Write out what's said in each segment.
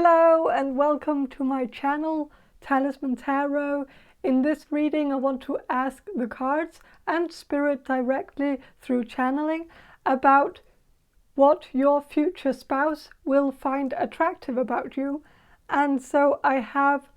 Hello and welcome to my channel, Talisman Tarot. In this reading I want to ask the cards and Spirit directly through channeling about what your future spouse will find attractive about you. And so I have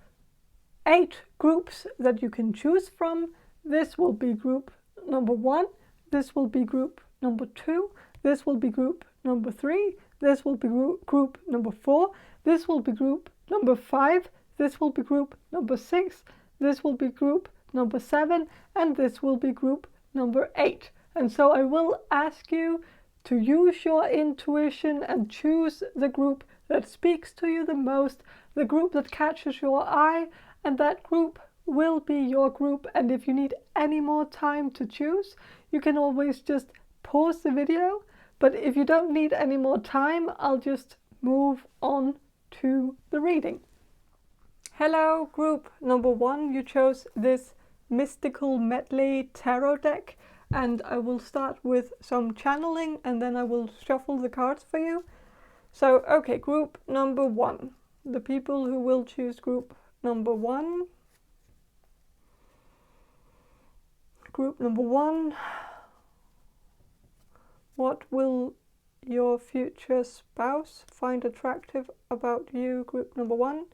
8 groups that you can choose from. This will be group number 1, this will be group number 2, this will be group number 3, this will be group number 4, this will be group number 5, this will be group number 6, this will be group number 7, and this will be group number 8. And so I will ask you to use your intuition and choose the group that speaks to you the most, the group that catches your eye, and that group will be your group. And if you need any more time to choose, you can always just pause the video. But if you don't need any more time, I'll just move on to the reading. Hello, group number 1. You chose this Mystical Medley tarot deck, and I will start with some channeling and then I will shuffle the cards for you. So, okay, group number 1. The people who will choose group number 1. Group number 1. What will your future spouse find attractive about you, group number 1?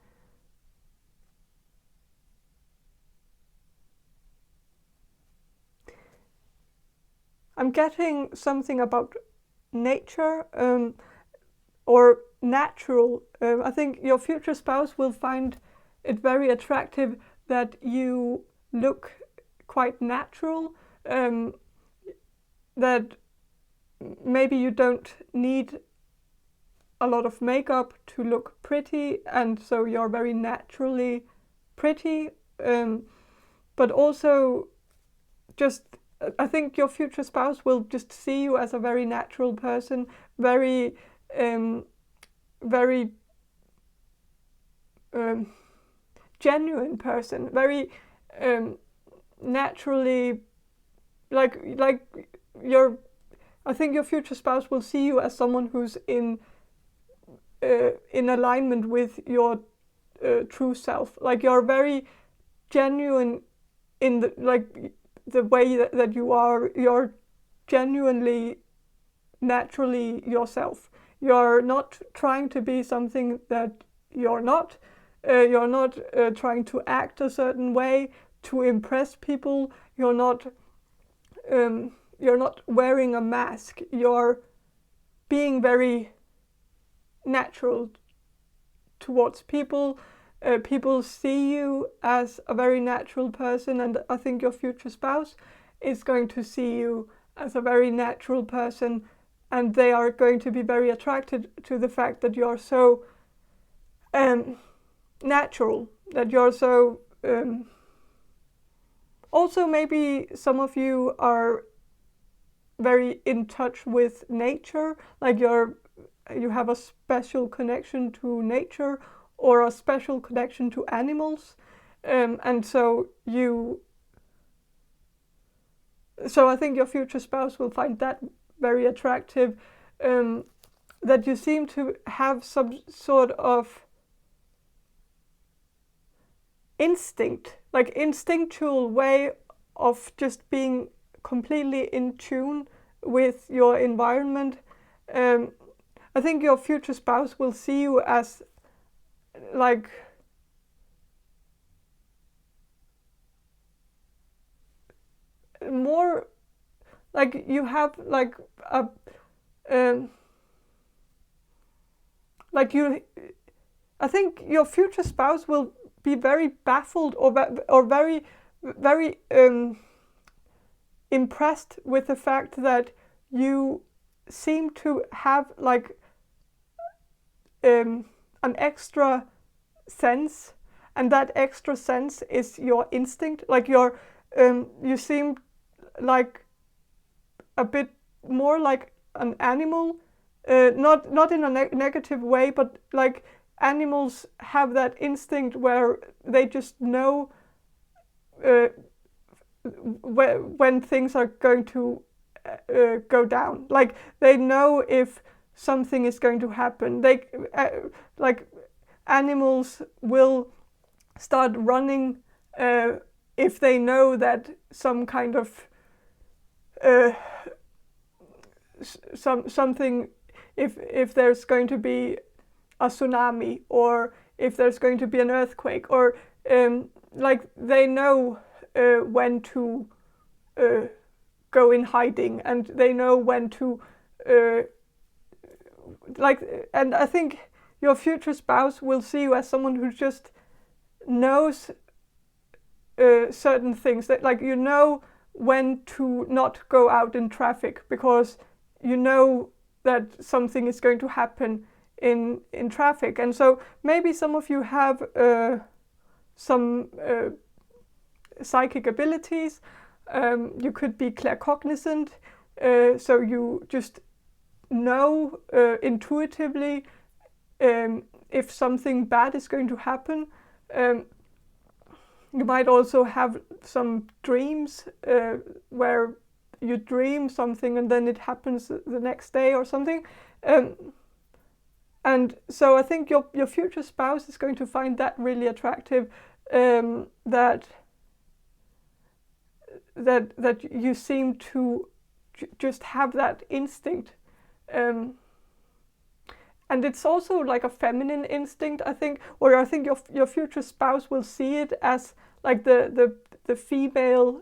I'm getting something about nature or natural. I think your future spouse will find it very attractive that you look quite natural, that maybe you don't need a lot of makeup to look pretty, and so you're very naturally pretty, but also just I think your future spouse will just see you as a very natural person, very genuine person, very naturally, like you're. I think your future spouse will see you as someone who's in alignment with your true self. Like you're very genuine in the way that you are. You're genuinely, naturally yourself. You're not trying to be something that you're not. You're not trying to act a certain way to impress people. You're not wearing a mask. You're being very natural towards people. People see you as a very natural person, and I think your future spouse is going to see you as a very natural person, and they are going to be very attracted to the fact that you're so natural, that you're so also maybe some of you are very in touch with nature, like you have a special connection to nature or a special connection to animals, and so I think your future spouse will find that very attractive, that you seem to have some sort of instinct, like instinctual way of just being completely in tune with your environment. I think your future spouse will see you as like more like you have like a like you. I think your future spouse will be very baffled or very impressed with the fact that you seem to have like an extra sense, and that extra sense is your instinct. Like you seem like a bit more like an animal, not in a negative way, but like animals have that instinct where they just know when things are going to go down. Like they know if something is going to happen. They like animals will start running if they know that some kind of something, if there's going to be a tsunami, or if there's going to be an earthquake, or like they know when to go in hiding, and they know when to and I think your future spouse will see you as someone who just knows certain things, that like you know when to not go out in traffic because you know that something is going to happen in traffic. And so maybe some of you have some psychic abilities. You could be claircognizant, so you just know intuitively if something bad is going to happen. You might also have some dreams where you dream something and then it happens the next day or something. And so I think your future spouse is going to find that really attractive, that you seem to just have that instinct. And it's also like a feminine instinct, I think, or I think your future spouse will see it as like the female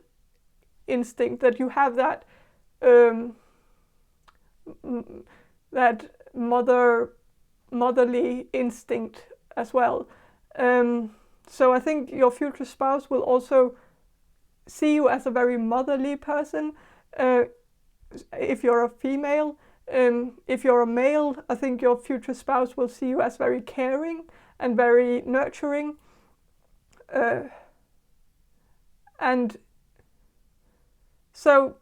instinct, that you have that that motherly instinct as well. So I think your future spouse will also see you as a very motherly person. If you're a female, if you're a male, I think your future spouse will see you as very caring and very nurturing. And so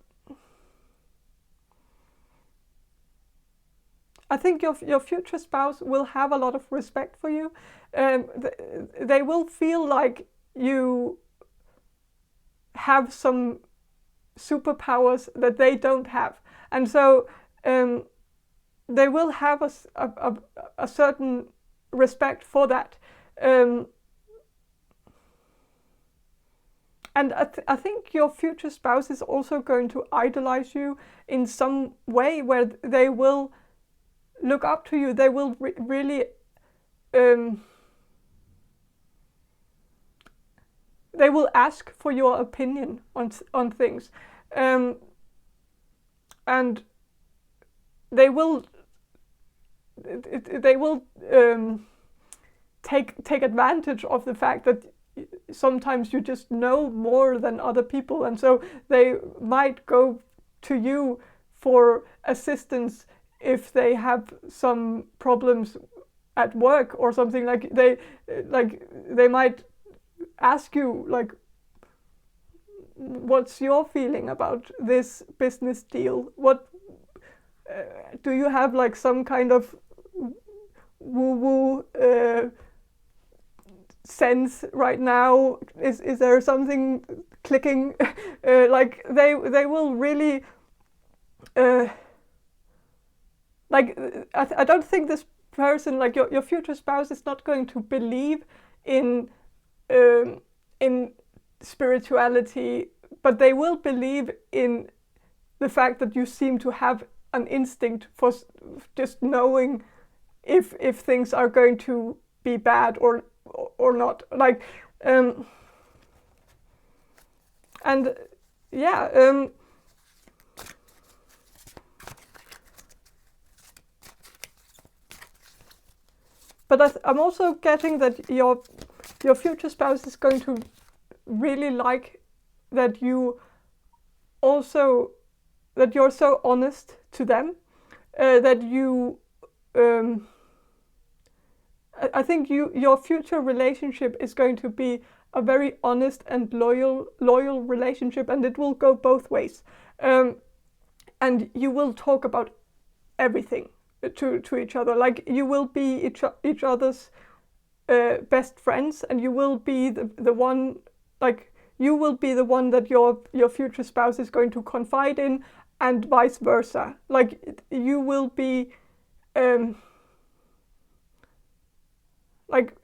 I think your future spouse will have a lot of respect for you. They will feel like you have some superpowers that they don't have. And so they will have a certain respect for that. And I think your future spouse is also going to idolize you in some way, where they will look up to you. They will really they will ask for your opinion on things, and they will take advantage of the fact that sometimes you just know more than other people, and so they might go to you for assistance if they have some problems at work or something. Like they might ask you, like, what's your feeling about this business deal? What do you have, like, some kind of woo-woo sense right now? Is there something clicking? Like they will really I don't think this person, like your future spouse, is not going to believe in spirituality, but they will believe in the fact that you seem to have an instinct for just knowing if things are going to be bad or not. Like and yeah. But I'm also getting that your future spouse is going to really like that you're so honest to them, that you I think your future relationship is going to be a very honest and loyal relationship, and it will go both ways. And you will talk about everything to each other. Like, you will be each other's best friends, and you will be the one, like, you will be the one that your future spouse is going to confide in, and vice versa. Like, you will be like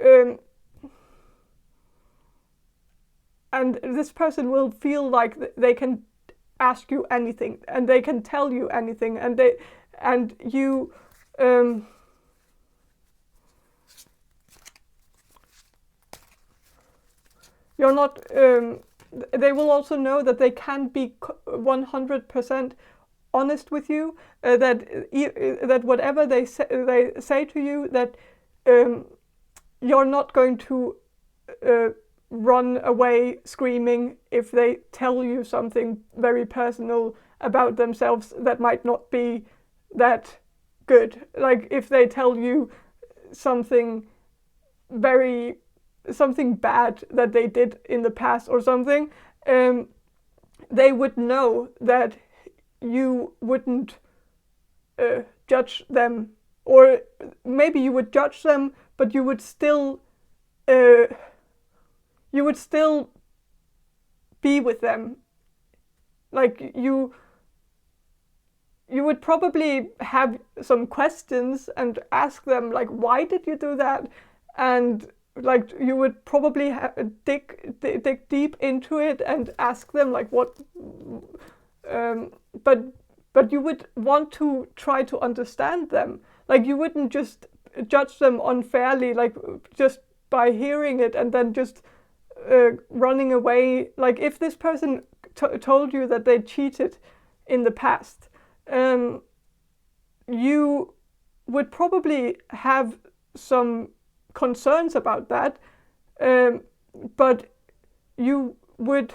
and this person will feel like they can ask you anything and they can tell you anything, and you you're not they will also know that they can be 100% honest with you, that whatever they say to you, that you're not going to run away screaming if they tell you something very personal about themselves that might not be that good. Like if they tell you something bad that they did in the past or something, they would know that you wouldn't judge them, or maybe you would judge them, but you would still be with them. Like you would probably have some questions and ask them, like, why did you do that? And like you would probably dig deep into it and ask them, like, what but you would want to try to understand them. Like you wouldn't just judge them unfairly, like just by hearing it and then just running away. Like if this person told you that they cheated in the past, you would probably have some concerns about that, but you wouldn't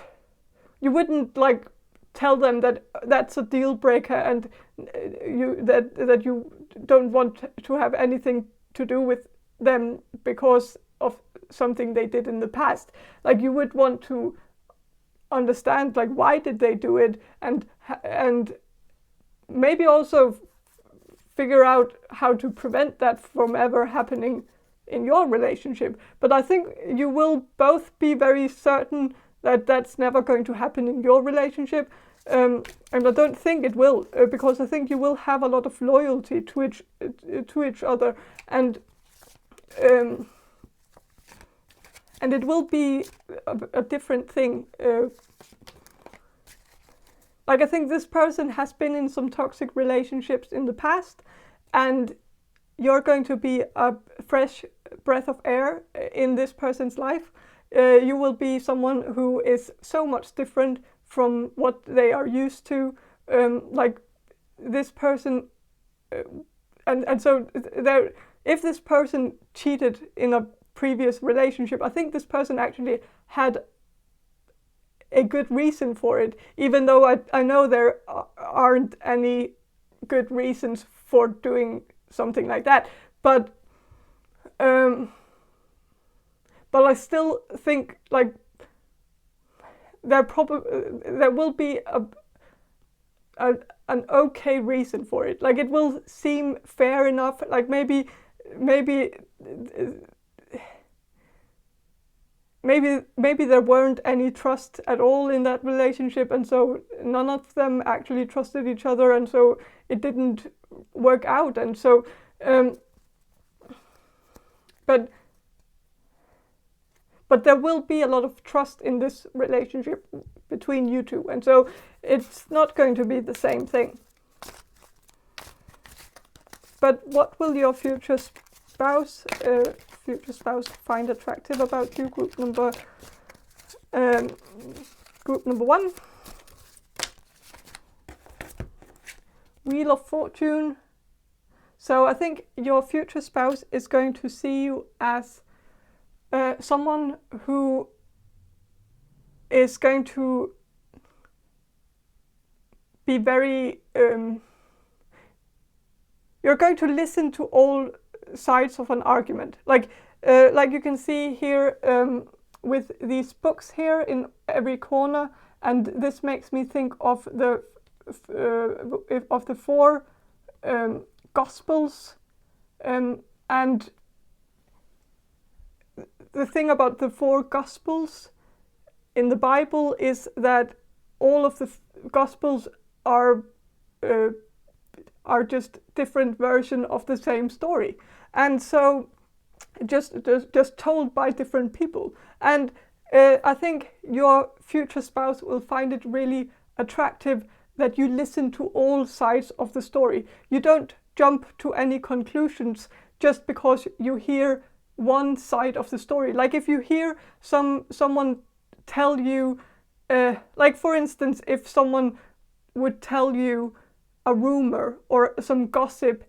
like tell them that that's a deal breaker and that you don't want to have anything to do with them because of something they did in the past. Like you would want to understand, like, why did they do it, and maybe also figure out how to prevent that from ever happening in your relationship. But I think you will both be very certain that that's never going to happen in your relationship, and I don't think it will, because I think you will have a lot of loyalty to each other, and it will be a different thing. Like I think this person has been in some toxic relationships in the past, and you're going to be a fresh breath of air in this person's life. You will be someone who is so much different from what they are used to. Like this person, and so there. If this person cheated in a previous relationship, I think this person actually had a good reason for it, even though I know there aren't any good reasons for doing something like that. But I still think like there will be an okay reason for it. Like it will seem fair enough. Like maybe there weren't any trust at all in that relationship, and so none of them actually trusted each other, and so it didn't work out. And so but there will be a lot of trust in this relationship between you two, and so it's not going to be the same thing. But what will your future spouse find attractive about you? Group number 1, Wheel of Fortune. So I think your future spouse is going to see you as someone who is going to be very you're going to listen to all sides of an argument, like you can see here with these books here in every corner, and this makes me think of the 4 Gospels, and the thing about the 4 Gospels in the Bible is that all of the Gospels are just different versions of the same story. And so just told by different people. And I think your future spouse will find it really attractive that you listen to all sides of the story. You don't jump to any conclusions just because you hear one side of the story. Like if you hear someone tell you, like for instance, if someone would tell you a rumor or some gossip,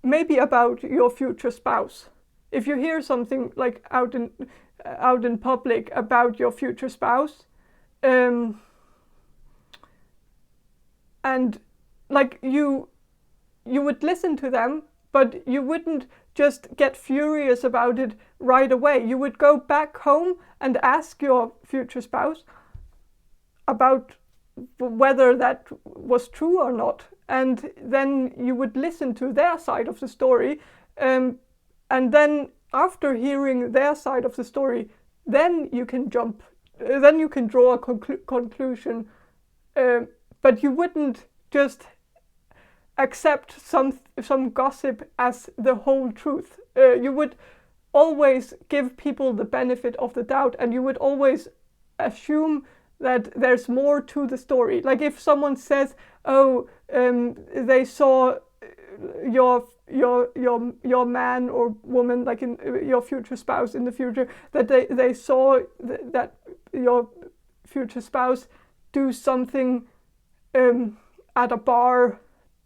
maybe about your future spouse. If you hear something like out in public about your future spouse, and like you would listen to them, but you wouldn't just get furious about it right away. You would go back home and ask your future spouse about whether that was true or not, and then you would listen to their side of the story, and then after hearing their side of the story, then you can draw a conclusion, but you wouldn't just accept some gossip as the whole truth. You would always give people the benefit of the doubt, and you would always assume that there's more to the story. Like if someone says, "Oh, they saw your man or woman, like in your future spouse in the future, that they saw that your future spouse do something at a bar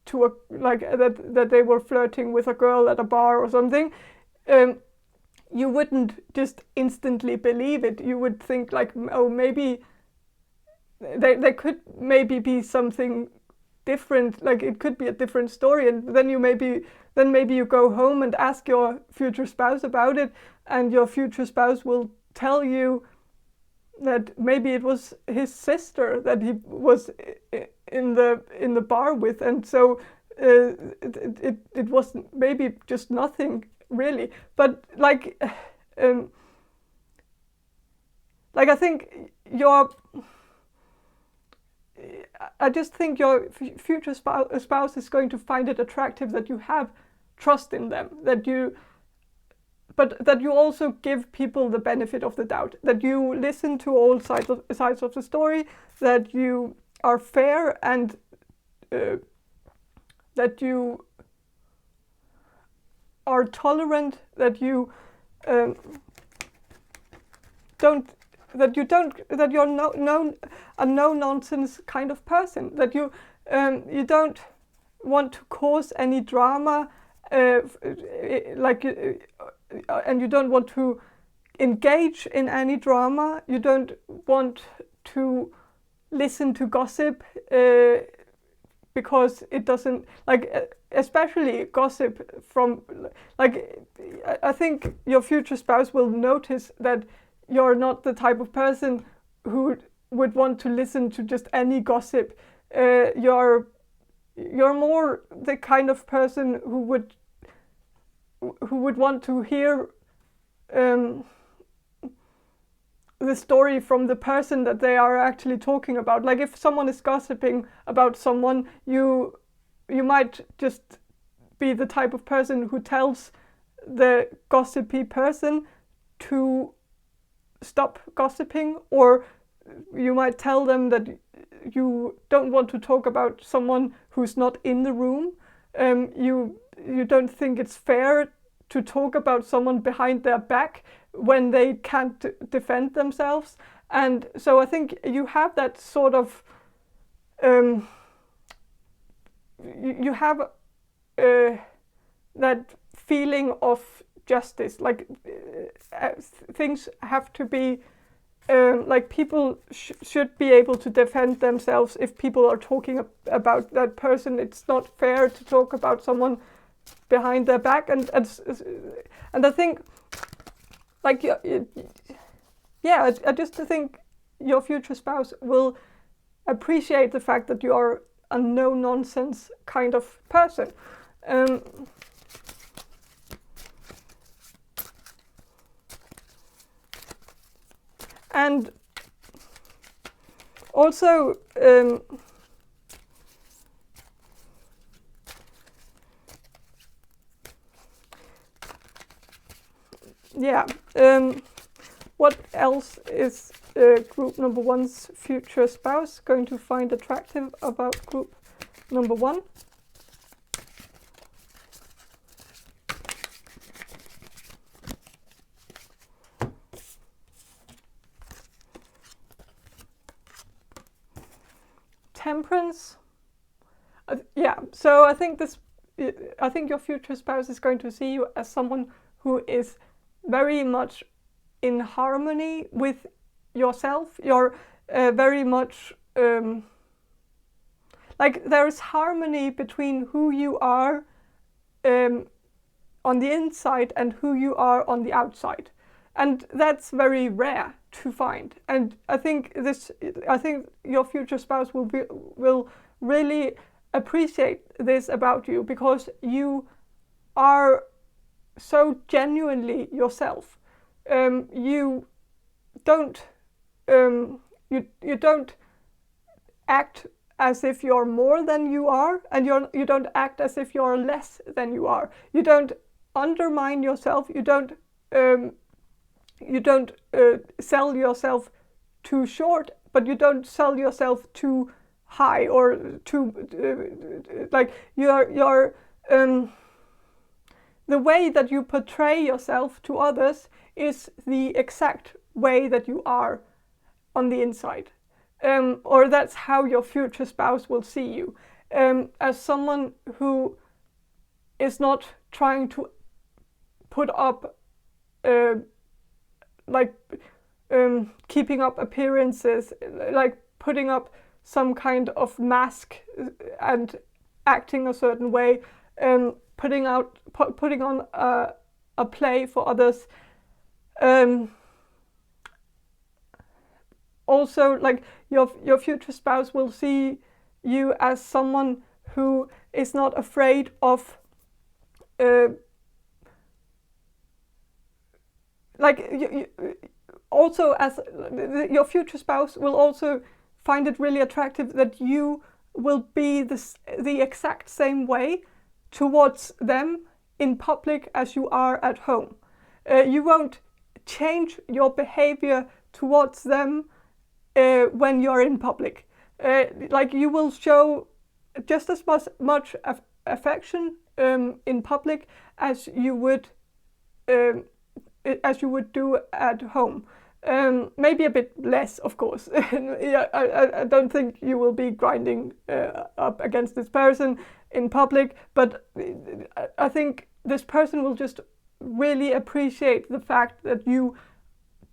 to a like that they were flirting with a girl at a bar or something," you wouldn't just instantly believe it. You would think like, "Oh, maybe there could maybe be something different, like it could be a different story," and then maybe you go home and ask your future spouse about it, and your future spouse will tell you that maybe it was his sister that he was in the bar with, and so it was maybe just nothing really. But like I think I just think your future spouse is going to find it attractive that you have trust in them, but that you also give people the benefit of the doubt, that you listen to all sides of the story, that you are fair, and that you are tolerant, that you're a no-nonsense kind of person, that you don't want to cause any drama, and you don't want to engage in any drama. You don't want to listen to gossip because it doesn't, like, especially gossip from, like, I think your future spouse will notice that you're not the type of person who would want to listen to just any gossip. You're more the kind of person who would want to hear the story from the person that they are actually talking about. Like if someone is gossiping about someone, you might just be the type of person who tells the gossipy person to stop gossiping, or you might tell them that you don't want to talk about someone who's not in the room. You don't think it's fair to talk about someone behind their back when they can't defend themselves. And so I think you have that sort of you have that feeling of justice, like things have to be like people should be able to defend themselves if people are talking about that person. It's not fair to talk about someone behind their back, and I think, like, I just think your future spouse will appreciate the fact that you are a no-nonsense kind of person. And also, yeah. What else is group number one's future spouse going to find attractive about group number one? Temperance. Yeah, so I think your future spouse is going to see you as someone who is very much in harmony with yourself. You're very much like there is harmony between who you are on the inside and who you are on the outside, and that's very rare to find. And I think your future spouse will really appreciate this about you, because you are so genuinely yourself. You don't act as if you're more than you are, and you don't act as if you're less than you are. You don't undermine yourself. You don't sell yourself too short, but you don't sell yourself too high or too like you're the way that you portray yourself to others is the exact way that you are on the inside, or that's how your future spouse will see you, as someone who is not trying to put up keeping up appearances, like putting up some kind of mask and acting a certain way, putting on a play for others. Also, like your future spouse will see you as someone who is not afraid of also as your future spouse will also find it really attractive that you will be the exact same way towards them in public as you are at home. You won't change your behavior towards them when you're in public. Like you will show just as much affection in public as you would do at home. Maybe a bit less, of course. Yeah, I don't think you will be grinding up against this person in public, but I think this person will just really appreciate the fact that you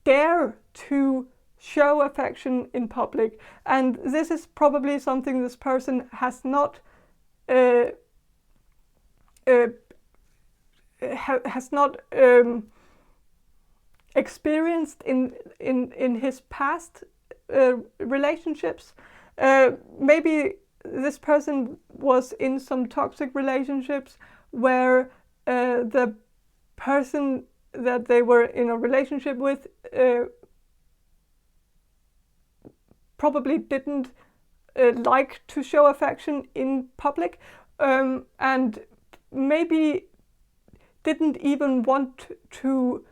dare to show affection in public. And this is probably something this person has not experienced in his past relationships. Maybe this person was in some toxic relationships where the person that they were in a relationship with probably didn't like to show affection in public, and maybe didn't even want to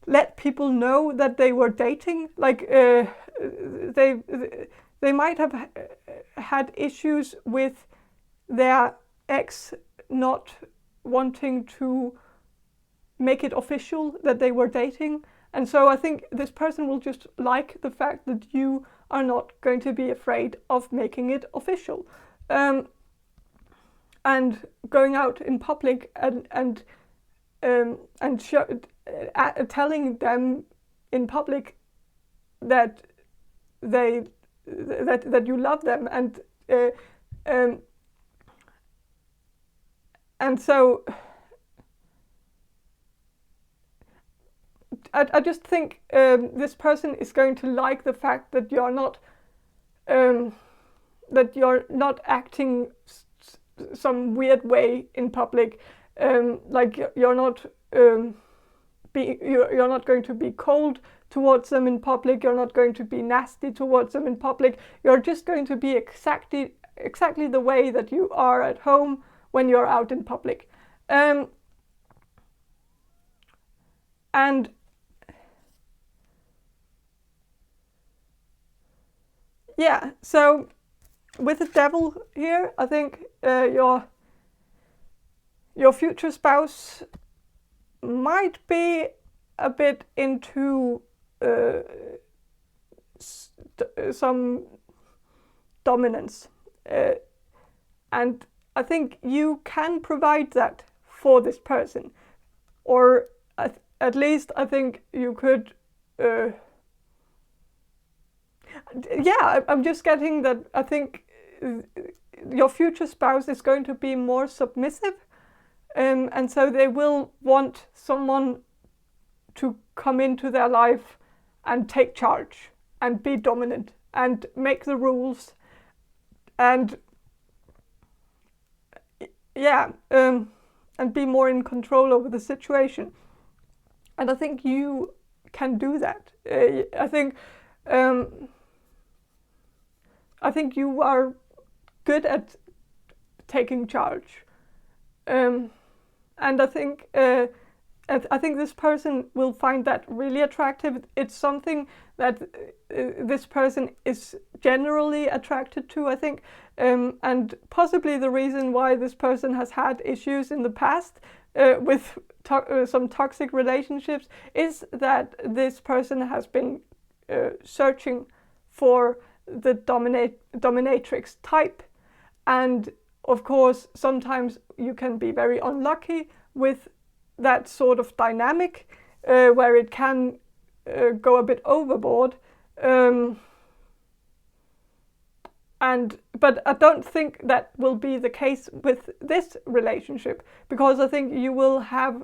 let people know that they were dating. Like they might have had issues with their ex not wanting to make it official that they were dating. And so I think this person will just like the fact that you are not going to be afraid of making it official, and going out in public and telling them in public that that you love them, and so I just think this person is going to like the fact that you're not acting some weird way in public, like you're not going to be cold towards them in public. You're not going to be nasty towards them in public. You're just going to be exactly the way that you are at home when you're out in public. And yeah, so with the devil here, I think your future spouse might be a bit into some dominance, and I think you can provide that for this person, or at least I think you could. Yeah, I'm just getting that. I think your future spouse is going to be more submissive, and so they will want someone to come into their life and take charge and be dominant and make the rules, and yeah, and be more in control over the situation. And I think you can do that. I think you are good at taking charge, and I think this person will find that really attractive. It's something that this person is generally attracted to, I think, and possibly the reason why this person has had issues in the past with some toxic relationships is that this person has been searching for the dominatrix type, and of course sometimes you can be very unlucky with that sort of dynamic where it can go a bit overboard, but I don't think that will be the case with this relationship, because I think you will have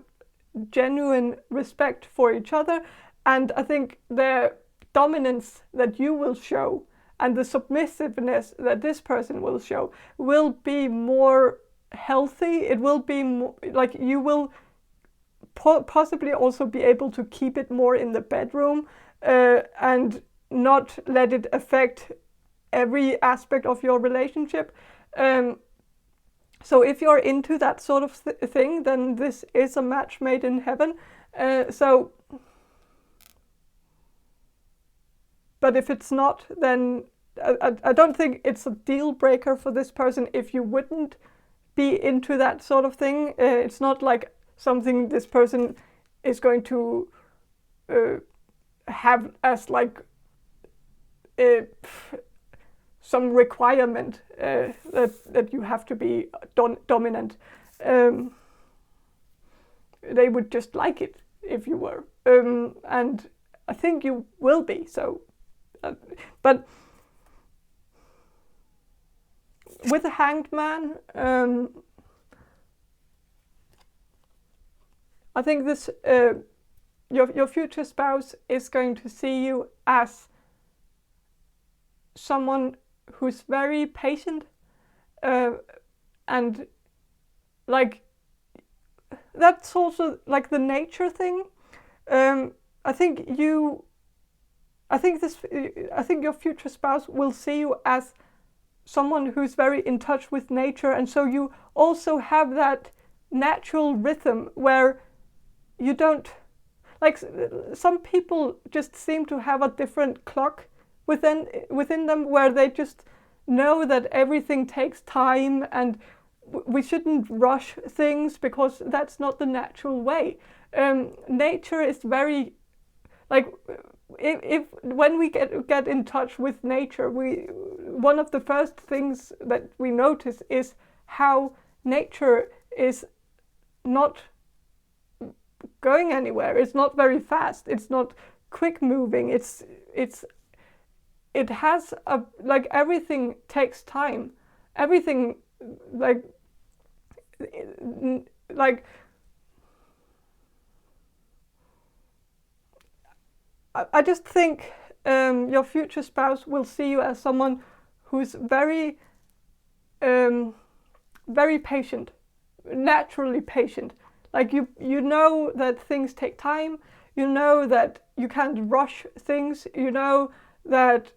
genuine respect for each other, and I think the dominance that you will show and the submissiveness that this person will show will be more healthy. It will be more, like you will possibly also be able to keep it more in the bedroom and not let it affect every aspect of your relationship. So if you're into that sort of thing, then this is a match made in heaven. But if it's not, then I don't think it's a deal breaker for this person if you wouldn't be into that sort of thing. It's not like something this person is going to have as like some requirement that you have to be dominant. They would just like it if you were, and I think you will be. So, but with the Hanged Man, I think this your future spouse is going to see you as someone who's very patient, and like that's also like the nature thing. I think your future spouse will see you as someone who's very in touch with nature, and so you also have that natural rhythm where you don't, like, some people just seem to have a different clock within them, where they just know that everything takes time and we shouldn't rush things because that's not the natural way. Nature is very, like, if when we get in touch with nature, one of the first things that we notice is how nature is not going anywhere. It's not very fast. It's not quick moving. It has a, like, everything takes time. Everything, like I just think your future spouse will see you as someone who's very, very patient, naturally patient. Like you know that things take time. You know that you can't rush things. You know that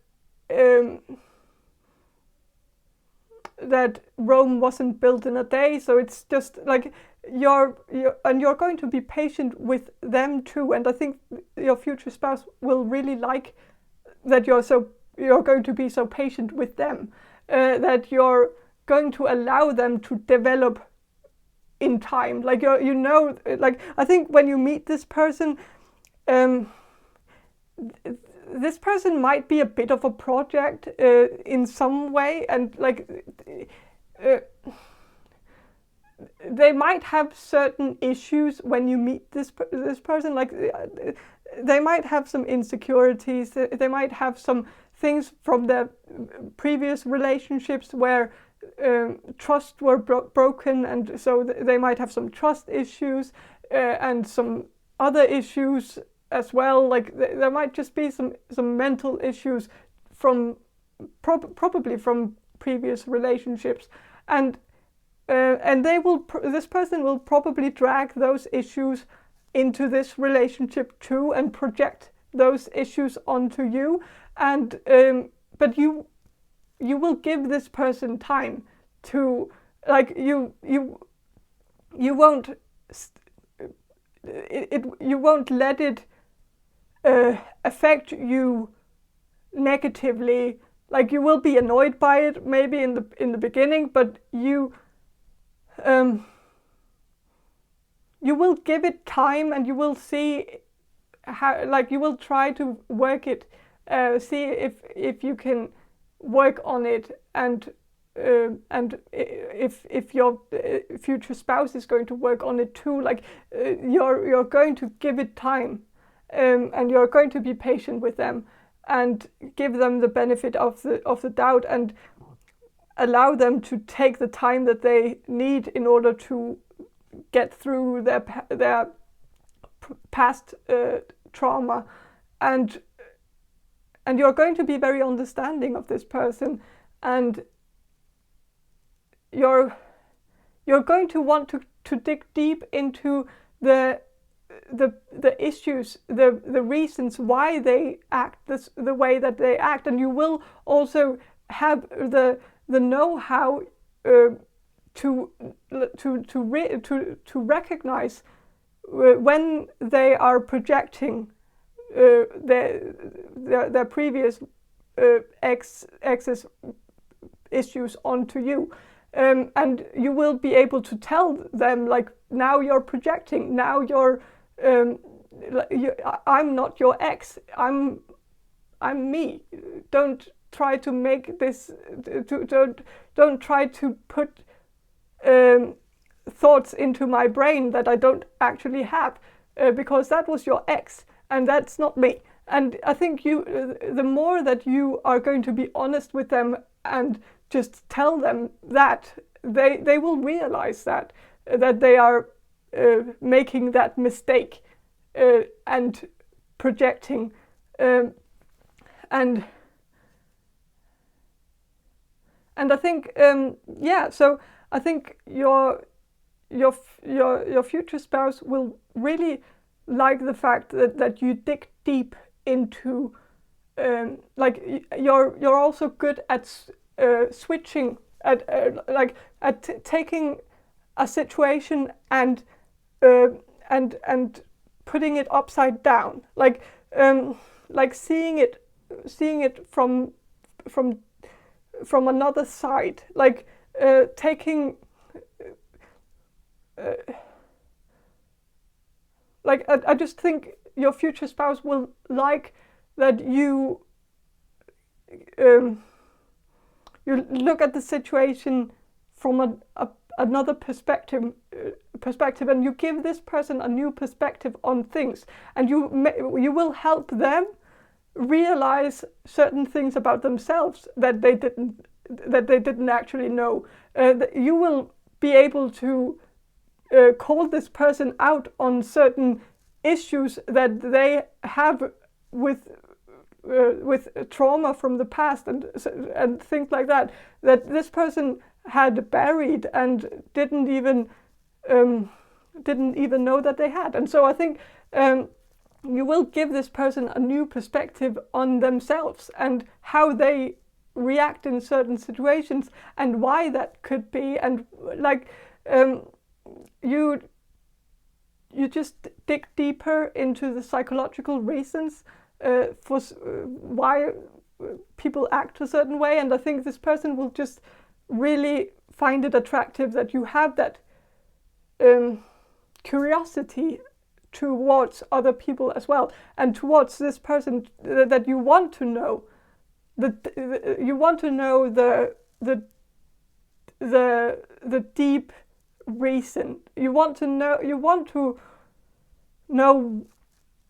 that Rome wasn't built in a day. So it's just like you're going to be patient with them too. And I think your future spouse will really like that you're going to be so patient with them, that you're going to allow them to develop in time. Like like I think when you meet this person, this person might be a bit of a project in some way, and like they might have certain issues when you meet this person. Like they might have some insecurities. They might have some things from their previous relationships where trust were broken, and so they might have some trust issues and some other issues as well. Like there might just be some mental issues from probably from previous relationships, and this person will probably drag those issues into this relationship too and project those issues onto you. And but you will give this person time to, like, you won't you won't let it affect you negatively. Like you will be annoyed by it maybe in the beginning, but you will give it time, and you will see how, like, you will try to work it, see if you can work on it, and if your future spouse is going to work on it too. Like you're going to give it time, and you're going to be patient with them and give them the benefit of the doubt, and allow them to take the time that they need in order to get through their past trauma, and you're going to be very understanding of this person, and you're going to want to dig deep into the issues, the reasons why they act the way that they act, and you will also have the know-how to recognize when they are projecting their previous ex's issues onto you, and you will be able to tell them, like, now you're projecting, now you're I'm not your ex, I'm me. Don't try to make this, don't try to put thoughts into my brain that I don't actually have, because that was your ex and that's not me. And I think the more that you are going to be honest with them and just tell them that, they will realize that they are making that mistake and projecting, and I think so I think your future spouse will really like the fact that you dig deep into, like you're also good at switching, at taking a situation and putting it upside down, like seeing it from another side, like taking like I just think your future spouse will like that you look at the situation from another perspective, and you give this person a new perspective on things, and you will help them realize certain things about themselves that they didn't actually know. You will be able to call this person out on certain issues that they have with trauma from the past and things like that this person had buried and didn't even know that they had. And so I think you will give this person a new perspective on themselves and how they react in certain situations and why that could be, and like you just dig deeper into the psychological reasons for why people act a certain way, and I think this person will just really find it attractive that you have that curiosity towards other people as well, and towards this person that you want to know. You want to know the deep reason. You want to know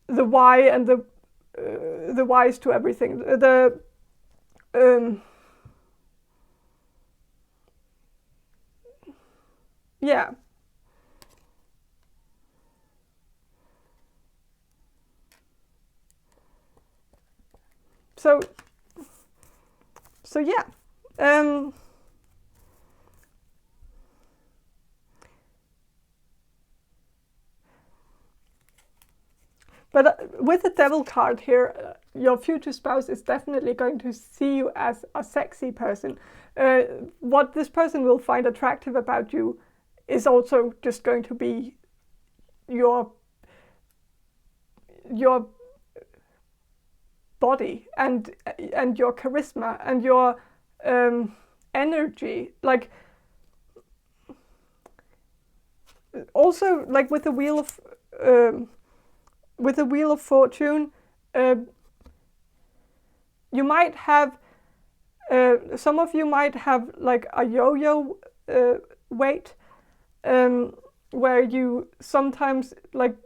the why and the whys to everything. Yeah. So yeah. But with the devil card here, your future spouse is definitely going to see you as a sexy person. What this person will find attractive about you is also just going to be your body and your charisma and your energy. Like, also, like with the Wheel of Fortune, you might have some of you might have like a yo-yo weight, where you sometimes, like,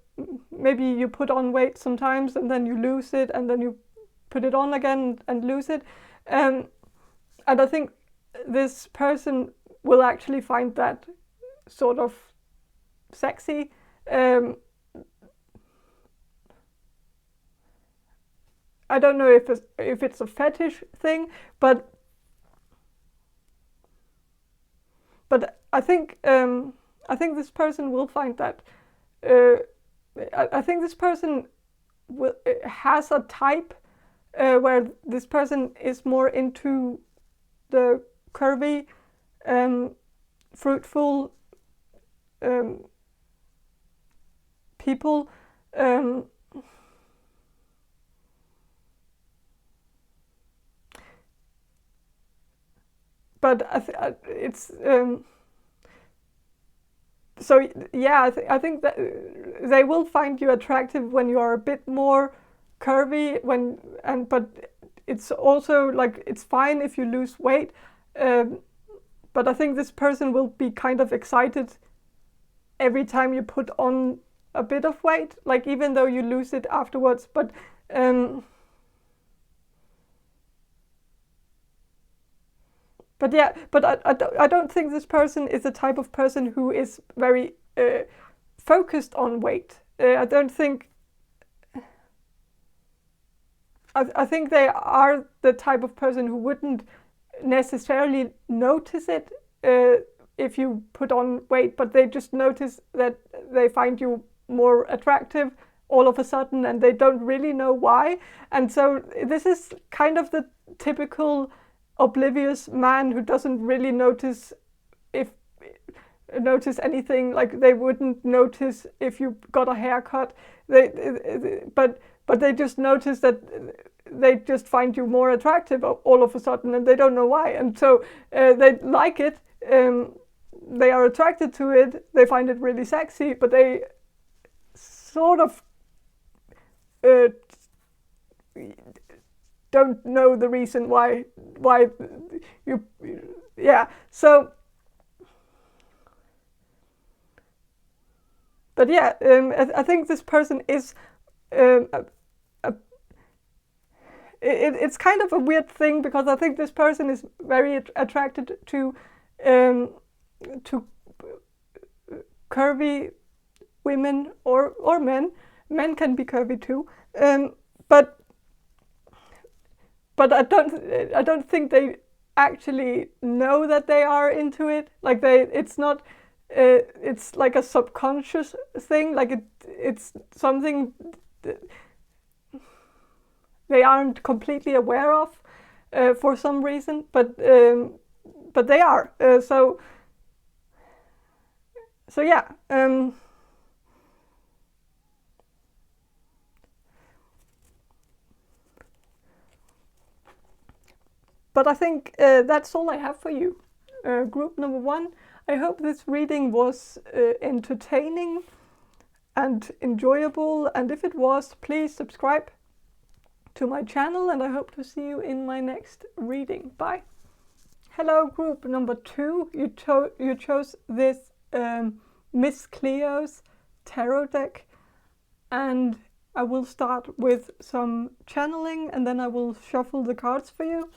maybe you put on weight sometimes and then you lose it and then you put it on again and lose it, and I think this person will actually find that sort of sexy. I don't know if it's a fetish thing, but I think this person will find that. I think this person has a type where this person is more into the curvy, fruitful people. But it's so yeah. I think that they will find you attractive when you are a bit more curvy. But it's also like it's fine if you lose weight. But I think this person will be kind of excited every time you put on a bit of weight, like even though you lose it afterwards. But yeah, but I don't think this person is the type of person who is very focused on weight. I don't think. I think they are the type of person who wouldn't necessarily notice it if you put on weight, but they just notice that they find you more attractive all of a sudden, and they don't really know why. And so this is kind of the typical oblivious man who doesn't really notice anything. Like, they wouldn't notice if you got a haircut. But they just notice that they just find you more attractive all of a sudden, and they don't know why. And so they like it. They are attracted to it. They find it really sexy, but they sort of don't know the reason why you. Yeah. So. But yeah, I think this person is. It's kind of a weird thing, because I think this person is very attracted to curvy women or men. Men can be curvy too, but I don't think they actually know that they are into it. Like, it's not. It's like a subconscious thing. Like, it's something they aren't completely aware of for some reason, but they are. So so yeah. But I think that's all I have for you. Group number 1. I hope this reading was entertaining and enjoyable, and if it was, please subscribe to my channel, and I hope to see you in my next reading. Bye. Hello, group number 2. You chose this Miss Cleo's tarot deck, and I will start with some channeling, and then I will shuffle the cards for you.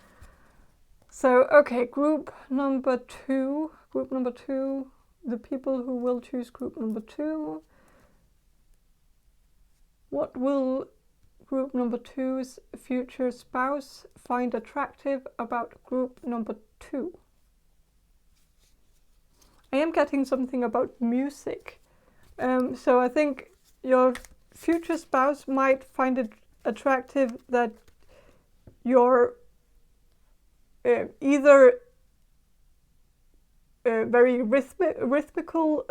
So, okay, group number 2, the people who will choose group number 2. What will group number 2's future spouse find attractive about group number 2? I am getting something about music. So I think your future spouse might find it attractive that you're either very rhythmical,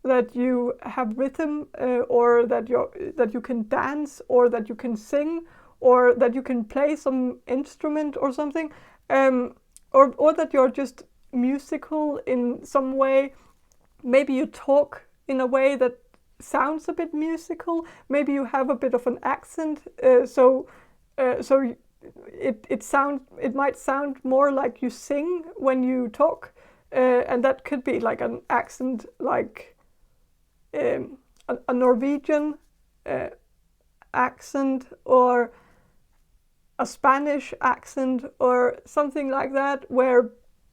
that you have rhythm, or that you can dance, or that you can sing, or that you can play some instrument or something, or that you're just musical in some way. Maybe you talk in a way that sounds a bit musical. Maybe you have a bit of an accent, so it might sound more like you sing when you talk, and that could be like an accent, like a Norwegian accent, or a Spanish accent, or something like that, where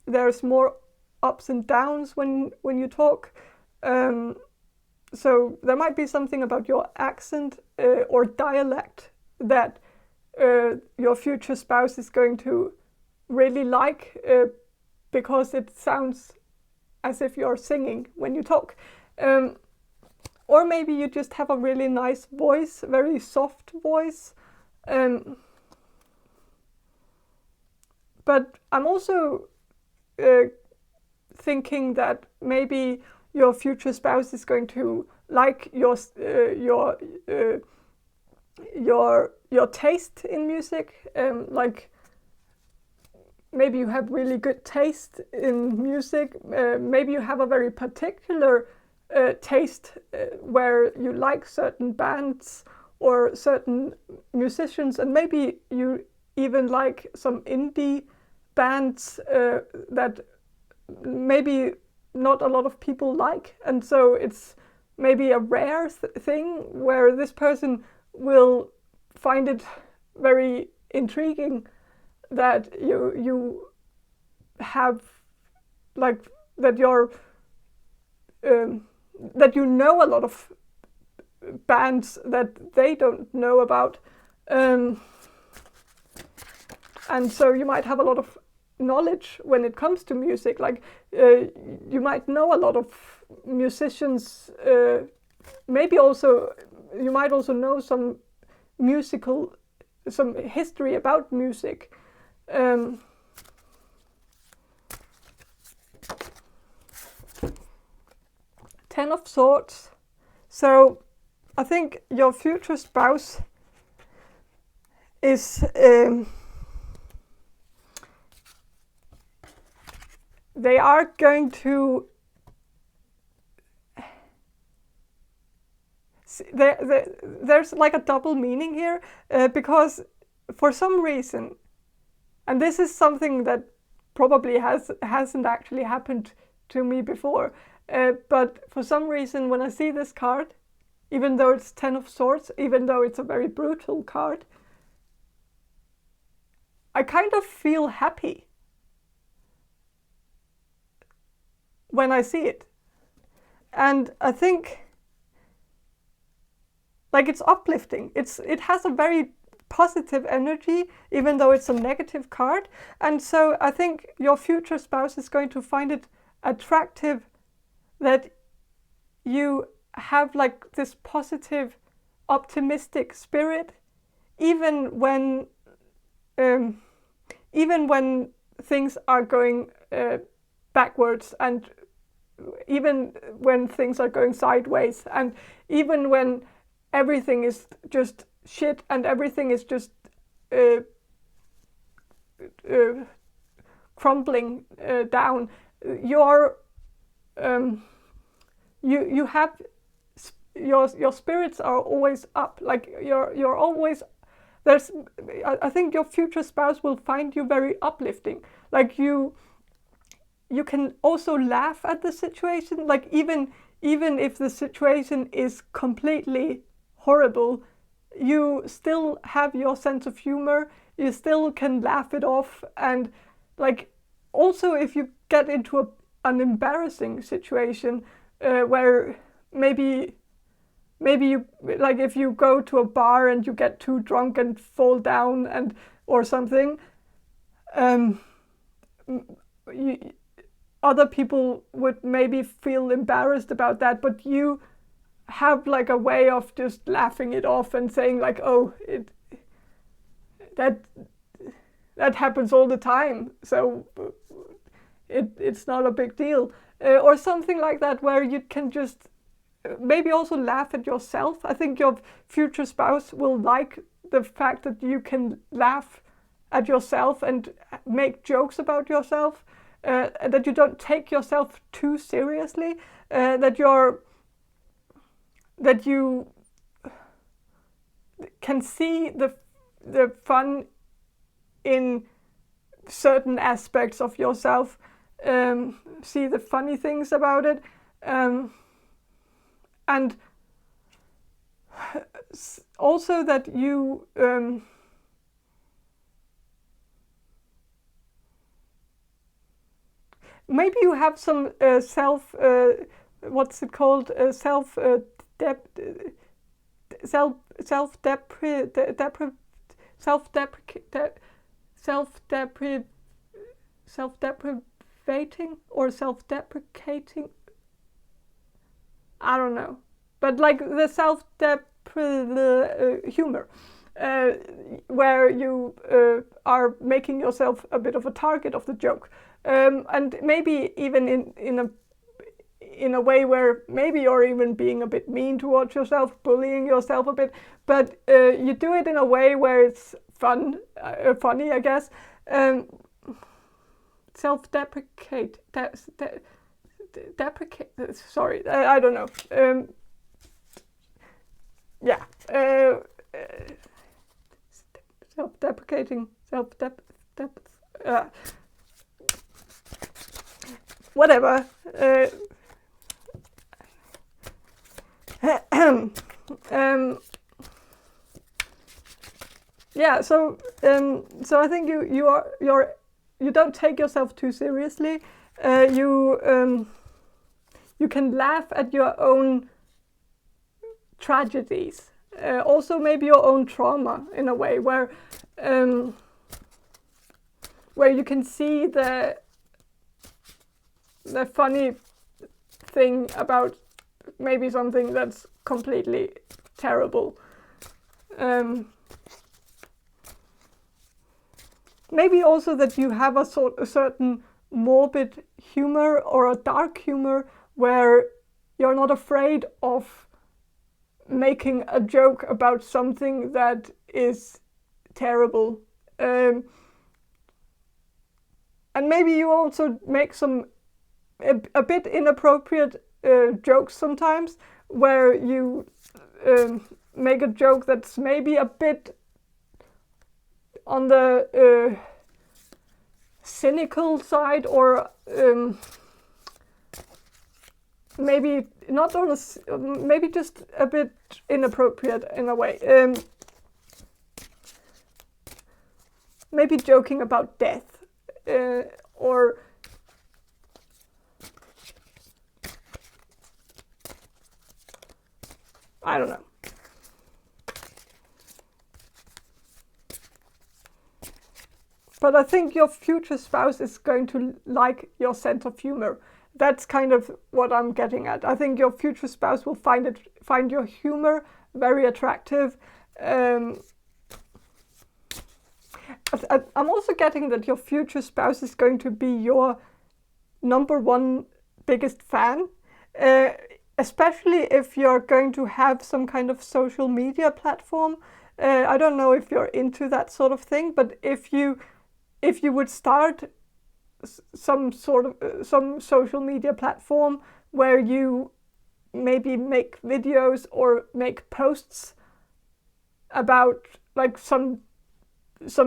there's more ups and downs when you talk. So there might be something about your accent or dialect that your future spouse is going to really like, because it sounds as if you're singing when you talk. Or maybe you just have a really nice voice, very soft voice. But I'm also thinking that maybe your future spouse is going to like your taste in music. Like maybe you have really good taste in music. Maybe you have a very particular taste where you like certain bands or certain musicians, and maybe you even like some indie bands that maybe not a lot of people like, and so it's maybe a rare thing where this person will find it very intriguing that you have, like, that you're that you know a lot of bands that they don't know about, and so you might have a lot of knowledge when it comes to music. Like you might know a lot of musicians. Maybe also you might also know some history about music. 10 of Swords. So I think your future spouse is they are going to there's like a double meaning here, because for some reason, and this is something that probably hasn't actually happened to me before, but for some reason when I see this card, even though it's 10 of Swords, even though it's a very brutal card, I kind of feel happy when I see it. And I think like it's uplifting. It has a very positive energy, even though it's a negative card. And so I think your future spouse is going to find it attractive that you have like this positive, optimistic spirit, even when things are going backwards and even when things are going sideways, and even when everything is just shit and everything is just crumbling down, you have your spirits are always up. Like you're always there's. I think your future spouse will find you very uplifting. Like you can also laugh at the situation. Like even if the situation is completely horrible, you still have your sense of humor. You still can laugh it off, and like also if you get into an embarrassing situation where maybe you, like if you go to a bar and you get too drunk and fall down and or something, other people would maybe feel embarrassed about that, but you have like a way of just laughing it off and saying like, oh, that happens all the time, so it's not a big deal, or something like that, where you can just maybe also laugh at yourself. I think your future spouse will like the fact that you can laugh at yourself and make jokes about yourself, that you don't take yourself too seriously, that you can see the fun in certain aspects of yourself, see the funny things about it, and also that you maybe you have some self what's it called, self-deprecating or self-deprecating, I don't know, but like the humor, where you are making yourself a bit of a target of the joke, and maybe even in a way where maybe you're even being a bit mean towards yourself, bullying yourself a bit, but you do it in a way where it's funny, I guess. Self-deprecate, deprecate. Sorry, I don't know. Yeah. Self-deprecating, whatever. Yeah. So I think you don't take yourself too seriously. You can laugh at your own tragedies, also maybe your own trauma in a way, where you can see the funny thing about maybe something that's completely terrible. Maybe also that you have a certain morbid humor or a dark humor where you're not afraid of making a joke about something that is terrible. And maybe you also make a bit inappropriate jokes sometimes, where you make a joke that's maybe a bit on the cynical side, or maybe not on maybe just a bit inappropriate in a way. Maybe joking about death, or I don't know. But I think your future spouse is going to like your sense of humor. That's kind of what I'm getting at. I think your future spouse will find your humor very attractive. I'm also getting that your future spouse is going to be your number one biggest fan, especially if you're going to have some kind of social media platform. I don't know if you're into that sort of thing, but if you would start some social media platform where you maybe make videos or make posts about like some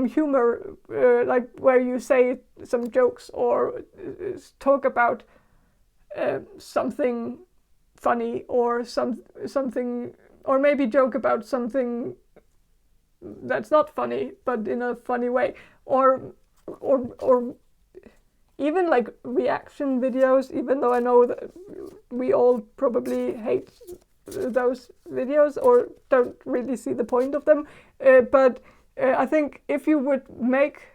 humor, like where you say some jokes or talk about something funny or something, or maybe joke about something that's not funny but in a funny way, or even like reaction videos, even though I know that we all probably hate those videos or don't really see the point of them, but I think if you would make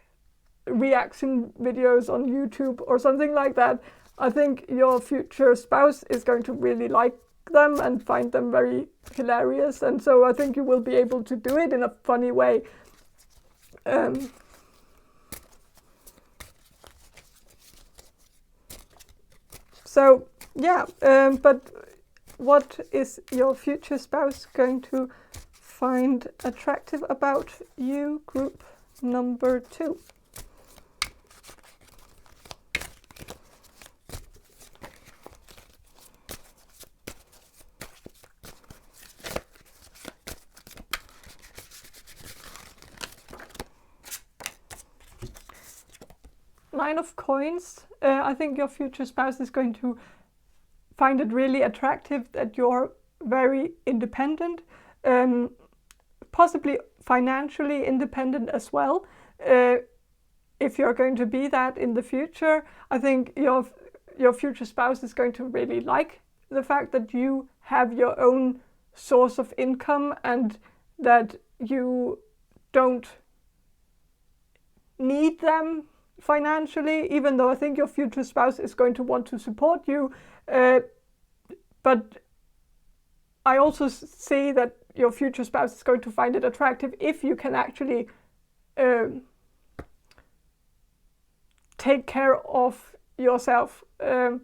reaction videos on YouTube or something like that, I think your future spouse is going to really like them and find them very hilarious, and so I think you will be able to do it in a funny way. So yeah, but what is your future spouse going to find attractive about you? Group number 2. Nine of Coins. I think your future spouse is going to find it really attractive that you're very independent, possibly financially independent as well. If you're going to be that in the future, I think your future spouse is going to really like the fact that you have your own source of income and that you don't need them financially, even though I think your future spouse is going to want to support you. But I also see that your future spouse is going to find it attractive if you can actually take care of yourself. But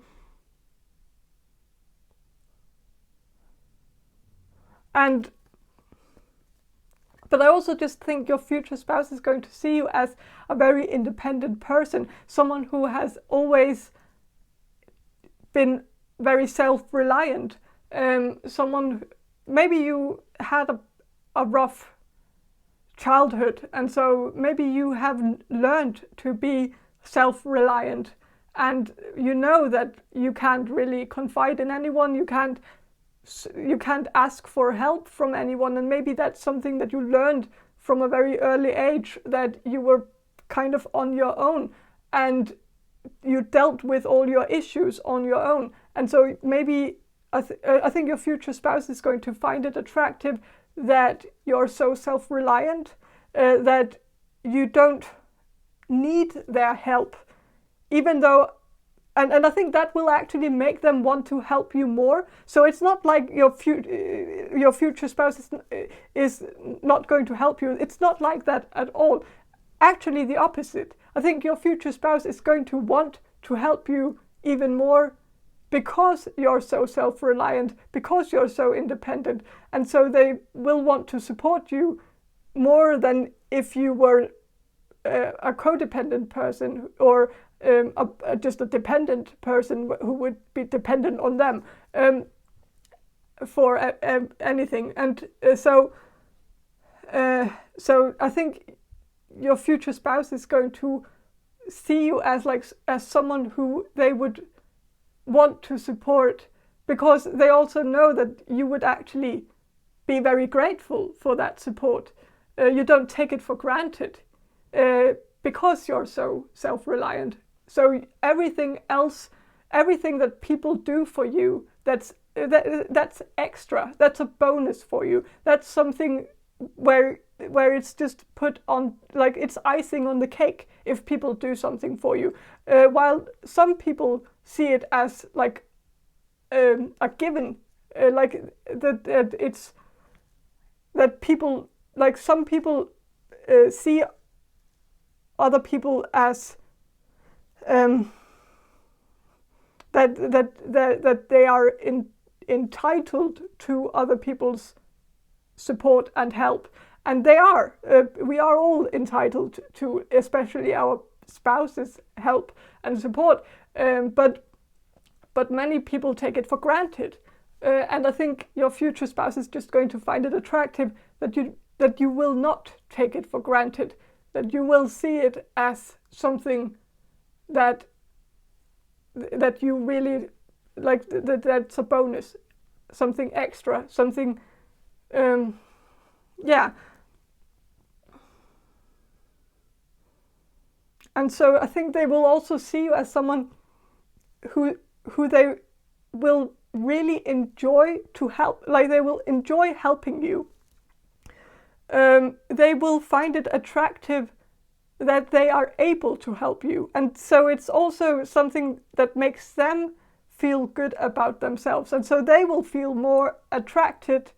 I also just think your future spouse is going to see you as a very independent person, someone who has always been very self-reliant. Someone, maybe you had a rough childhood, and so maybe you have learned to be self-reliant, and you know that you can't really confide in anyone, you can't ask for help from anyone, and maybe that's something that you learned from a very early age, that you were kind of on your own and you dealt with all your issues on your own. And so maybe I think your future spouse is going to find it attractive that you're so self-reliant, that you don't need their help, even though and I think that will actually make them want to help you more. So it's not like your future spouse is not going to help you. It's not like that at all. Actually, the opposite. I think your future spouse is going to want to help you even more because you're so self-reliant, because you're so independent. And so they will want to support you more than if you were a codependent person or just a dependent person who would be dependent on them for anything. And so I think your future spouse is going to see you as someone who they would want to support, because they also know that you would actually be very grateful for that support. You don't take it for granted because you're so self-reliant. So everything else, everything that people do for you, that's extra. That's a bonus for you. That's something where it's just put on, like it's icing on the cake if people do something for you. While some people see it as like a given, like that it's that people, like some people see other people as that they are entitled to other people's support and help. And they are. We are all entitled to, especially our spouses' help and support. But many people take it for granted. And I think your future spouse is just going to find it attractive that you will not take it for granted, that you will see it as something that you really like, that's a bonus, something extra, something, yeah. And so I think they will also see you as someone who they will really enjoy to help, like they will enjoy helping you. They will find it attractive that they are able to help you. And so it's also something that makes them feel good about themselves. And so they will feel more attracted,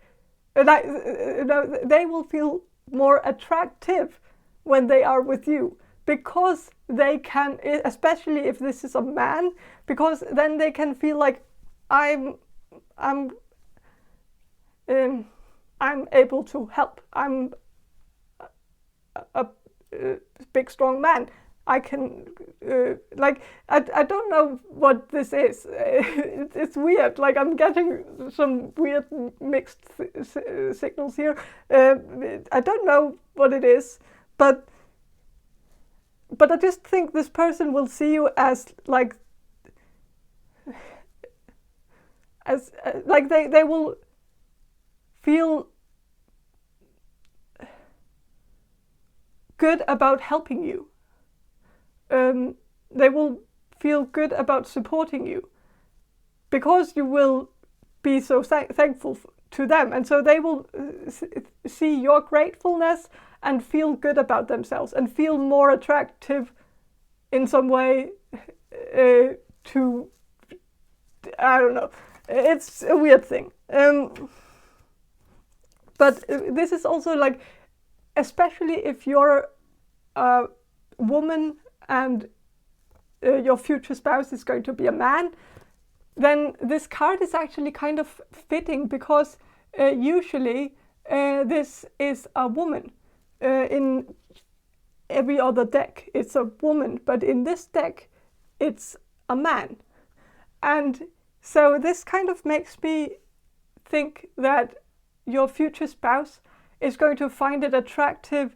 they will feel more attractive when they are with you, because they can, especially if this is a man, because then they can feel like I'm able to help. I'm a big strong man. I can I don't know what this is. It's weird. Like I'm getting some weird mixed signals here. I don't know what it is, but I just think this person will see you as like they will feel good about helping you. They will feel good about supporting you because you will be so thankful to them. And so they will see your gratefulness and feel good about themselves and feel more attractive in some way to, I don't know. It's a weird thing. But this is also like, especially if you're a woman and your future spouse is going to be a man, then this card is actually kind of fitting, because usually this is a woman. In every other deck it's a woman, but in this deck it's a man. And so this kind of makes me think that your future spouse is going to find it attractive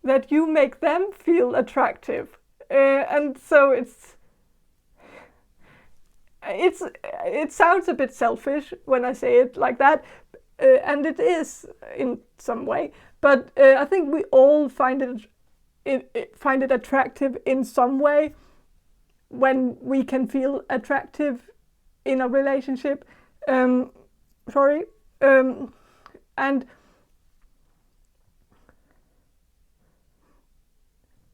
that you make them feel attractive. And so it sounds a bit selfish when I say it like that, and it is in some way. But I think we all find it attractive in some way when we can feel attractive in a relationship. And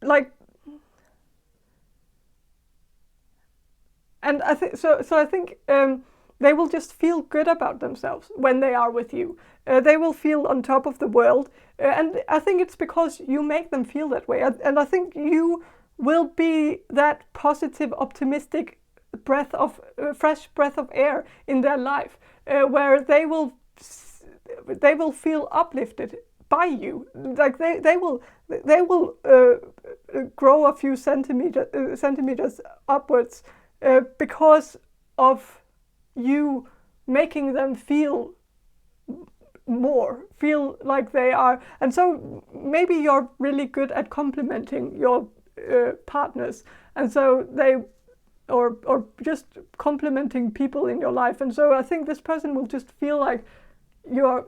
like, and I think so. I think they will just feel good about themselves when they are with you. They will feel on top of the world, and I think it's because you make them feel that way. And I think you will be that positive, optimistic fresh breath of air in their life, where they will feel uplifted by you. Like they will grow a few centimeters upwards because of you making them feel like they are. And so maybe you're really good at complimenting your partners, and so or just complimenting people in your life. And so I think this person will just feel like you're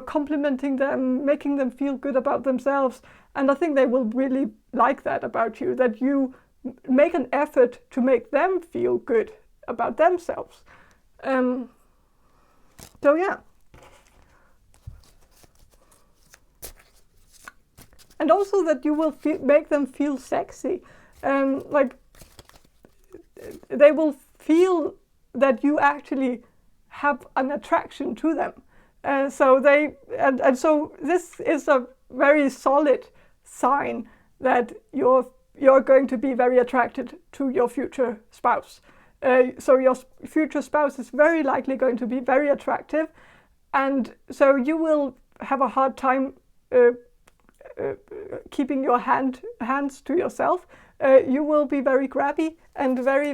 complimenting them, making them feel good about themselves. And I think they will really like that about you, that you make an effort to make them feel good about themselves. So yeah. And also that you will make them feel sexy. Like they will feel that you actually have an attraction to them. So this is a very solid sign that your you're going to be very attracted to your future spouse. So your future spouse is very likely going to be very attractive, and so you will have a hard time keeping your hands to yourself. You will be very grabby and very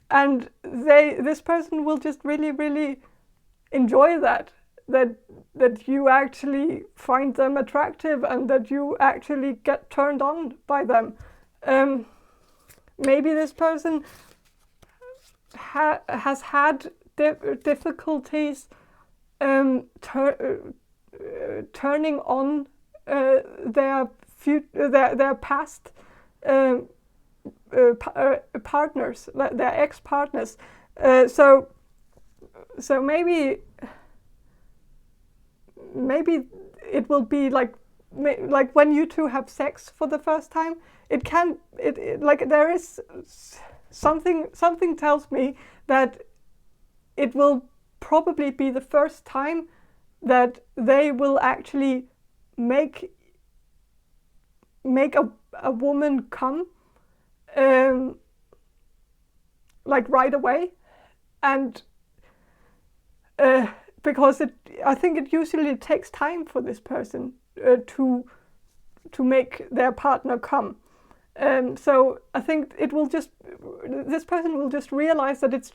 and this person will just really enjoy that you actually find them attractive and that you actually get turned on by them. Maybe this person has had difficulties turning on their past partners, their ex-partners. So maybe it will be like when you two have sex for the first time. There is something tells me that it will probably be the first time that they will actually make a woman come right away, and because I think it usually takes time for this person to make their partner come. So I think this person will just realize that it's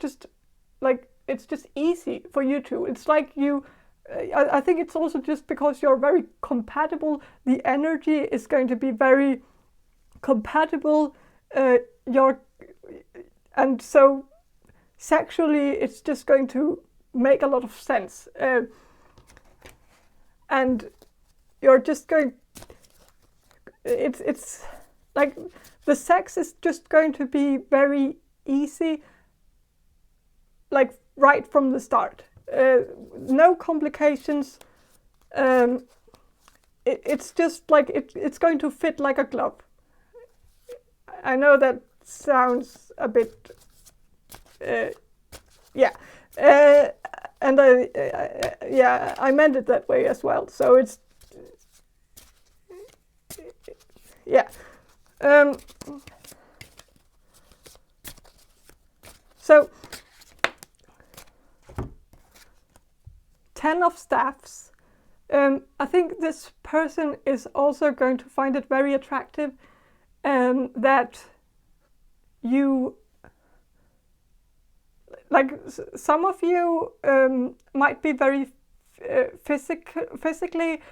just easy for you two. It's like you. I think it's also just because you're very compatible. The energy is going to be very compatible. And so sexually, it's just going to make a lot of sense. And you're just going. It's like the sex is just going to be very easy, like right from the start. No complications. It's just like it's going to fit like a glove. I know that sounds a bit, and I meant it that way as well. So it's, so 10 of Staffs. I think this person is also going to find it very attractive that you, like some of you might be very physically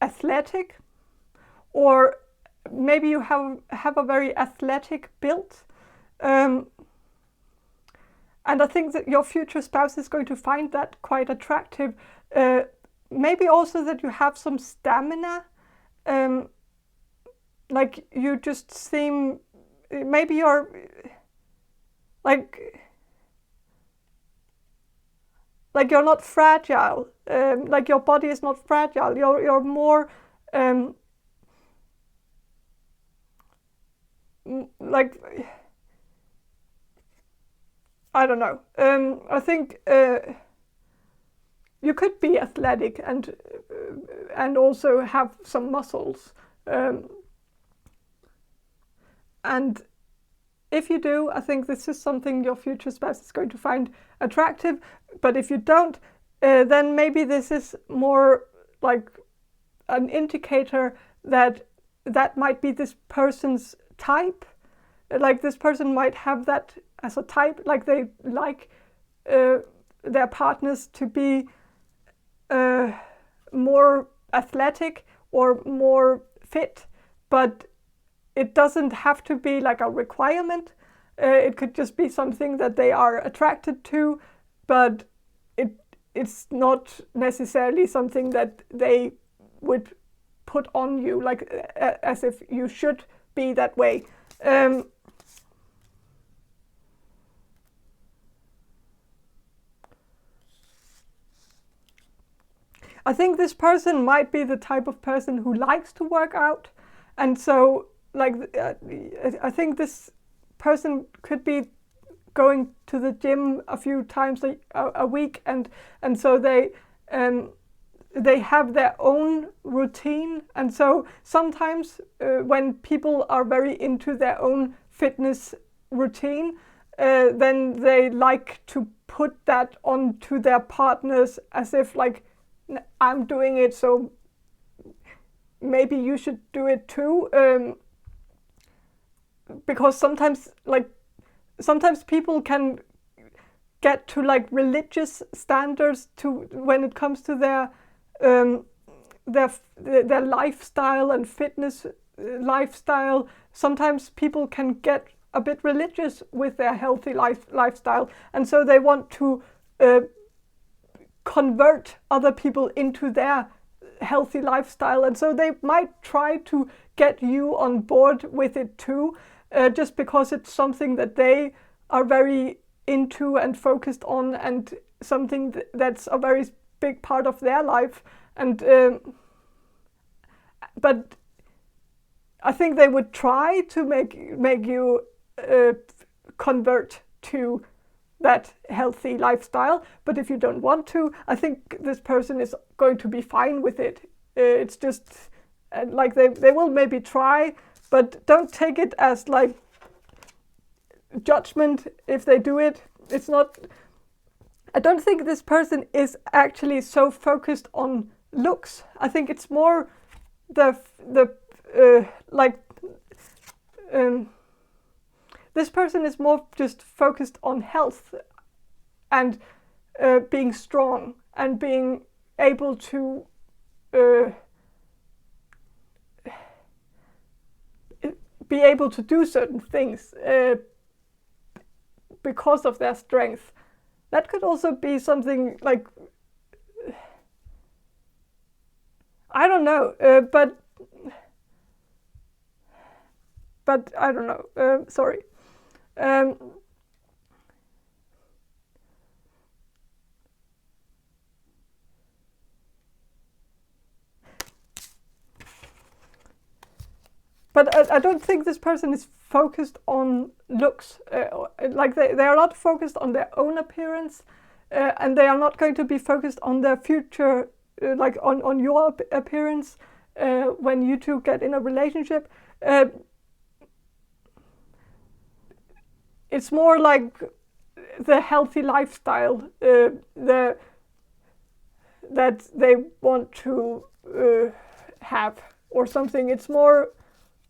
athletic, or maybe you have a very athletic build. And I think that your future spouse is going to find that quite attractive. Maybe also that you have some stamina. Like you just seem, maybe you're like you're not fragile. Like your body is not fragile. You're more like, I don't know. I think you could be athletic and also have some muscles. And if you do, I think this is something your future spouse is going to find attractive. But if you don't, then maybe this is more like an indicator that might be this person's type. Like this person might have that as a type, like they like their partners to be more athletic or more fit, but it doesn't have to be like a requirement. It could just be something that they are attracted to, but it's not necessarily something that they would put on you, like as if you should be that way. I think this person might be the type of person who likes to work out, and so like I think this person could be going to the gym a few times a week, and so they they have their own routine. And so sometimes when people are very into their own fitness routine, then they like to put that onto their partners as if like, I'm doing it, so maybe you should do it too. Because sometimes people can get to like religious standards to when it comes to their lifestyle and fitness lifestyle. Sometimes people can get a bit religious with their healthy lifestyle, and so they want to convert other people into their healthy lifestyle, and so they might try to get you on board with it too, just because it's something that they are very into and focused on, and something that's a very big part of their life. And but I think they would try to make you convert to that healthy lifestyle. But if you don't want to, I think this person is going to be fine with it. It's just like they will maybe try, but don't take it as like judgment if they do it. It's not. I don't think this person is actually so focused on looks. I think it's more this person is more just focused on health and being strong and being able to be able to do certain things because of their strength. That could also be something like, I don't know, but I don't know. Sorry. But I don't think this person is focused on looks. Like they are not focused on their own appearance, and they are not going to be focused on their future, like on your appearance when you two get in a relationship. It's more like the healthy lifestyle that they want to have or something. It's more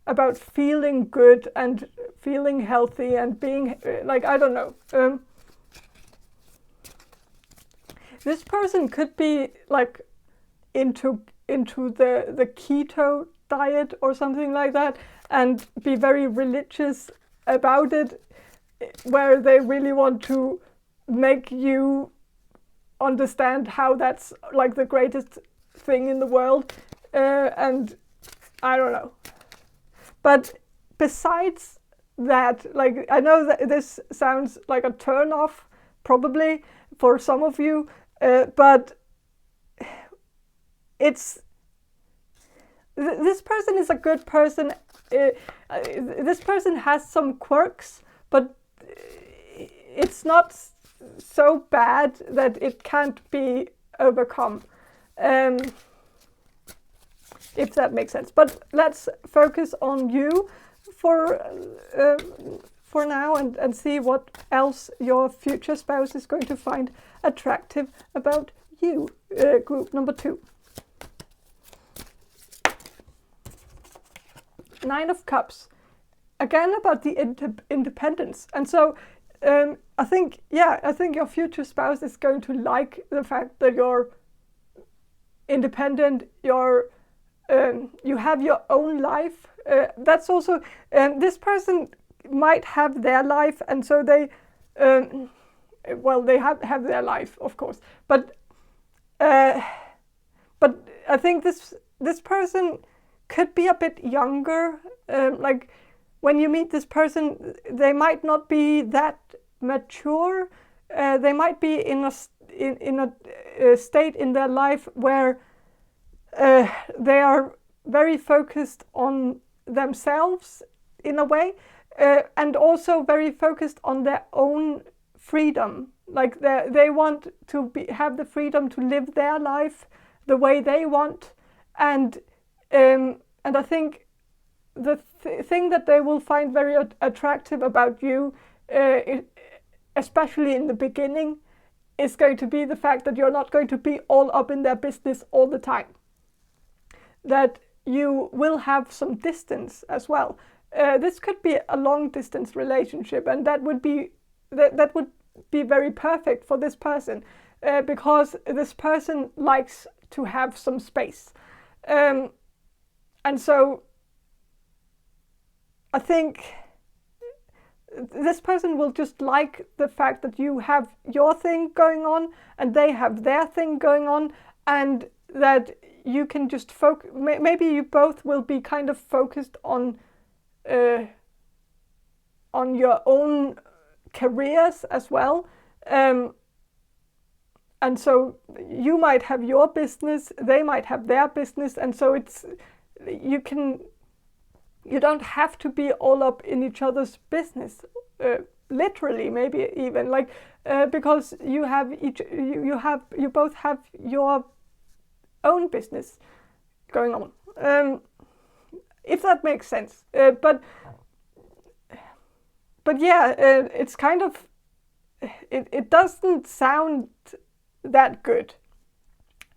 about feeling good and feeling healthy and being like, I don't know. This person could be like into the keto diet or something like that, and be very religious about it, where they really want to make you understand how that's like the greatest thing in the world, and I don't know. But besides that, like, I know that this sounds like a turn off probably for some of you, but this person is a good person. This person has some quirks, but it's not so bad that it can't be overcome, if that makes sense. But let's focus on you for now, and see what else your future spouse is going to find attractive about you. Group number 2. 9 of Cups. Again, about the independence. And so I think your future spouse is going to like the fact that you're independent, you have your own life. That's also, this person might have their life, and so they have their life, of course, but I think this person could be a bit younger. Like when you meet this person, they might not be that mature. They might be in a state in their life where they are very focused on themselves in a way, and also very focused on their own freedom. Like they want to have the freedom to live their life, the way they want, and I think the thing that they will find very attractive about you, especially in the beginning, is going to be the fact that you're not going to be all up in their business all the time. That you will have some distance as well. This could be a long distance relationship, and that would be very perfect for this person, because this person likes to have some space, and so I think this person will just like the fact that you have your thing going on and they have their thing going on, and that you can just focus. Maybe you both will be kind of focused on your own careers as well, and so you might have your business, they might have their business, and so you don't have to be all up in each other's business, literally, maybe even because you both have your own business going on, if that makes sense. But yeah, it's kind of it doesn't sound that good,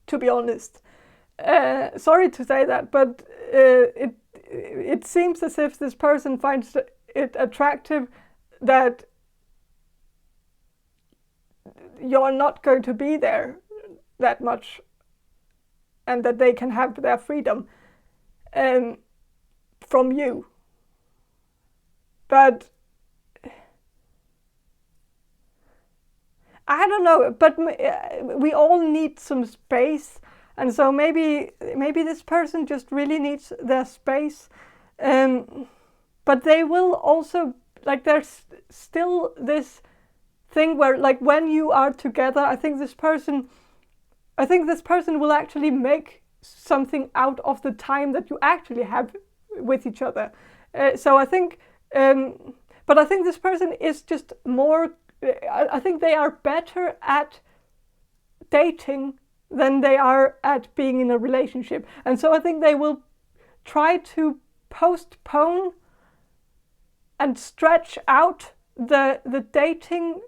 to be honest. Sorry to say that, but it seems as if this person finds it attractive that you're not going to be there that much, and that they can have their freedom from you. But I don't know, but we all need some space. And so maybe this person just really needs their space, but they will also, there's still this thing where, when you are together, I think this person will actually make something out of the time that you actually have with each other. So I think, but I think this person is just more. I think they are better at dating than they are at being in a relationship. And so I think they will try to postpone and stretch out the dating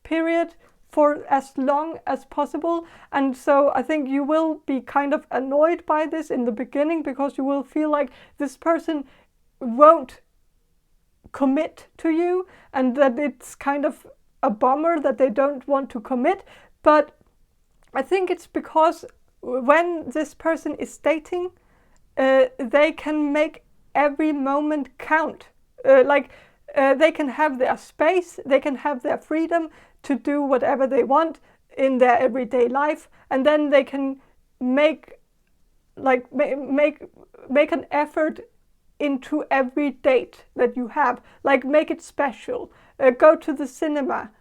period for as long as possible. And so I think you will be kind of annoyed by this in the beginning, because you will feel like this person won't commit to you, and that it's kind of a bummer that they don't want to commit. But I think it's because when this person is dating, they can make every moment count. They can have their space, they can have their freedom to do whatever they want in their everyday life, and then they can make an effort into every date that you have, make it special, go to the cinema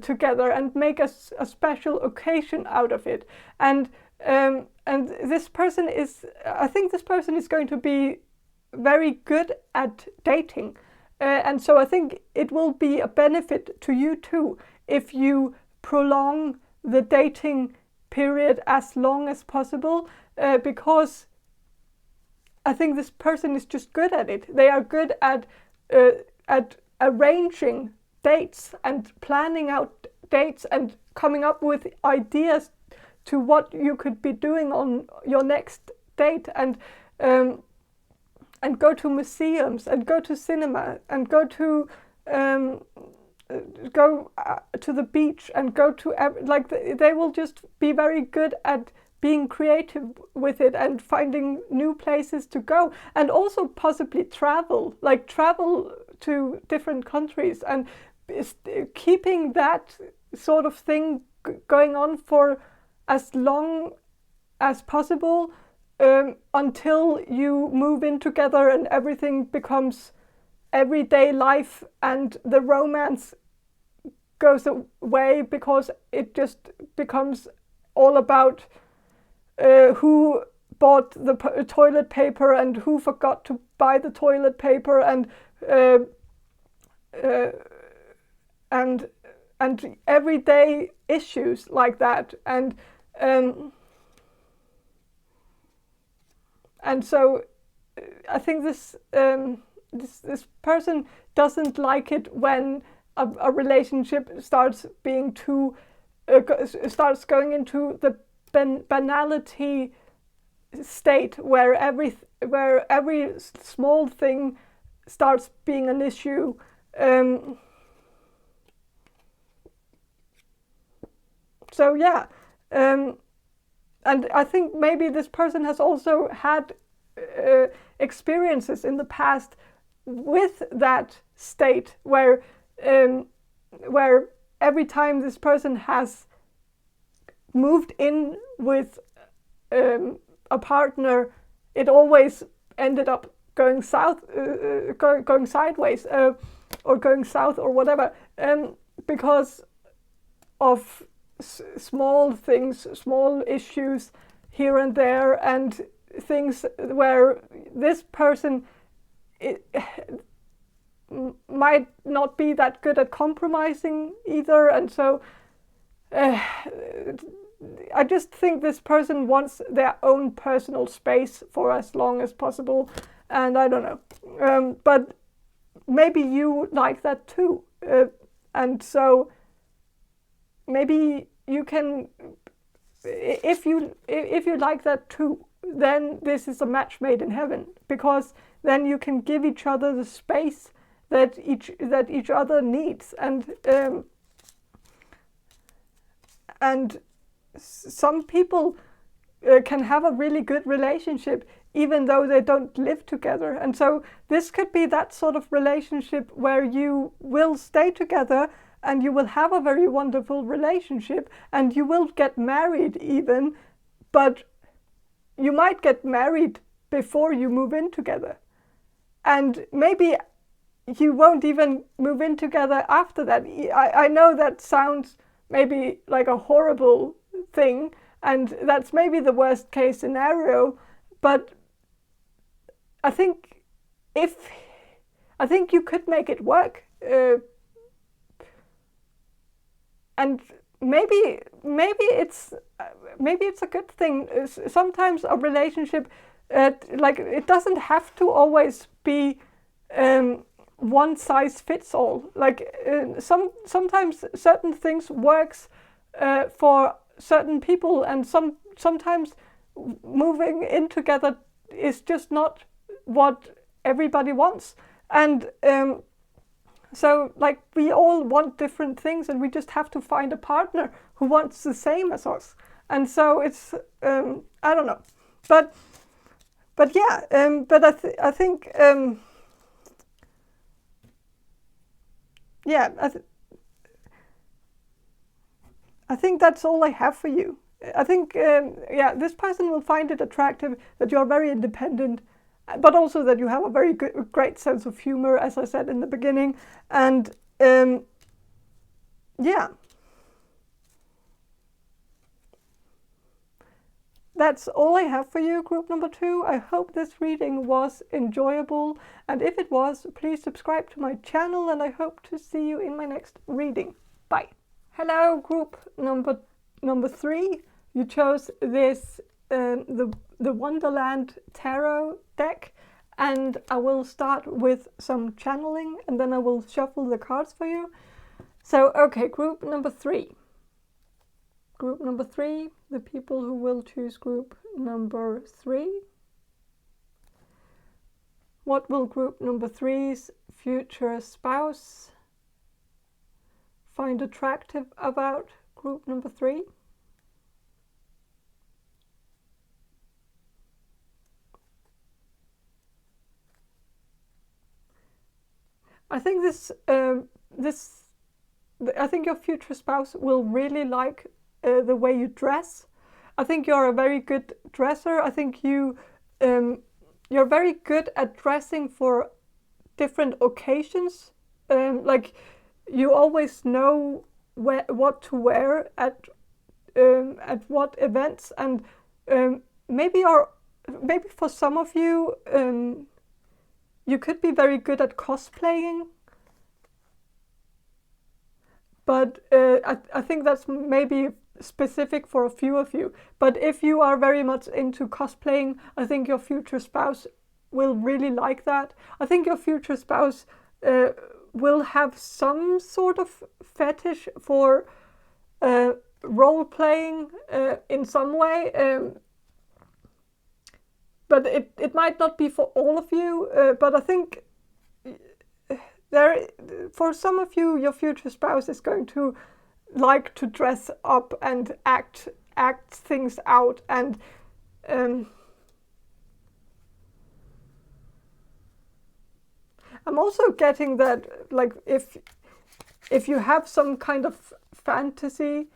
together and make a special occasion out of it. And this person is, I think this person is going to be very good at dating, and so I think it will be a benefit to you too if you prolong the dating period as long as possible, because I think this person is just good at it. They are good at arranging dates and planning out dates and coming up with ideas to what you could be doing on your next date, and go to museums and go to cinema and go to the beach and go to they will just be very good at being creative with it and finding new places to go, and also possibly travel to different countries, and keeping that sort of thing going on for as long as possible, until you move in together and everything becomes everyday life and the romance goes away, because it just becomes all about who bought the toilet paper and who forgot to buy the toilet paper, and everyday issues like that. And and so I think this person doesn't like it when a relationship starts being too starts going into the banality state where every small thing starts being an issue. So yeah, and I think maybe this person has also had experiences in the past with that state where every time this person has moved in with a partner, it always ended up going south, going sideways, or going south or whatever, because of small things, small issues here and there, and things where this person might not be that good at compromising either, and so I just think this person wants their own personal space for as long as possible, and I don't know, but maybe you like that too, and so maybe you can, if you like that too, then this is a match made in heaven, because then you can give each other the space that each other needs, and some people can have a really good relationship even though they don't live together, and so this could be that sort of relationship where you will stay together and you will have a very wonderful relationship and you will get married even, but you might get married before you move in together, and maybe you won't even move in together after that. I know that sounds maybe like a horrible thing, and that's maybe the worst case scenario, but I think you could make it work, and maybe it's a good thing. Sometimes a relationship, like, it doesn't have to always be one size fits all. Like, sometimes certain things works for certain people, and sometimes moving in together is just not what everybody wants, and so, like, we all want different things, and we just have to find a partner who wants the same as us. And so it's I don't know, but yeah, but I think yeah, I think that's all I have for you. I think yeah, this person will find it attractive that you're very independent, but also that you have a very great sense of humor, as I said in the beginning, and yeah, that's all I have for you, group number 2. I hope this reading was enjoyable, and if it was, please subscribe to my channel, and I hope to see you in my next reading. Bye. Hello, group number 3. You chose this the Wonderland Tarot deck, and I will start with some channeling, and then I will shuffle the cards for you. So, okay, group number 3. Group number 3, the people who will choose group number 3. What will group number 3's future spouse find attractive about group number 3? I think I think your future spouse will really like the way you dress. I think you're a very good dresser. I think you're very good at dressing for different occasions. Like, you always know what to wear at what events, and maybe for some of you, you could be very good at cosplaying, but I think that's maybe specific for a few of you. But if you are very much into cosplaying, I think your future spouse will really like that. I think your future spouse will have some sort of fetish for role-playing in some way. But it might not be for all of you, but I think for some of you, your future spouse is going to like to dress up and act things out, and I'm also getting that, like, if you have some kind of fantasy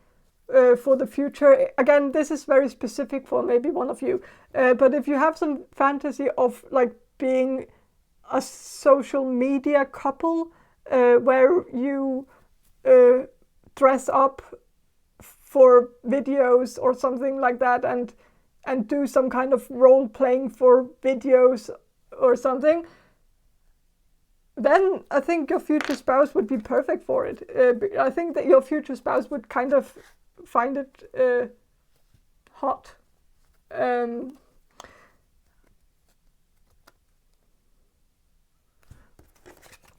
for the future, again, this is very specific for maybe one of you, but if you have some fantasy of like being a social media couple where you dress up for videos or something like that, and do some kind of role playing for videos or something, then I think your future spouse would be perfect for it. I think that your future spouse would kind of find it hot.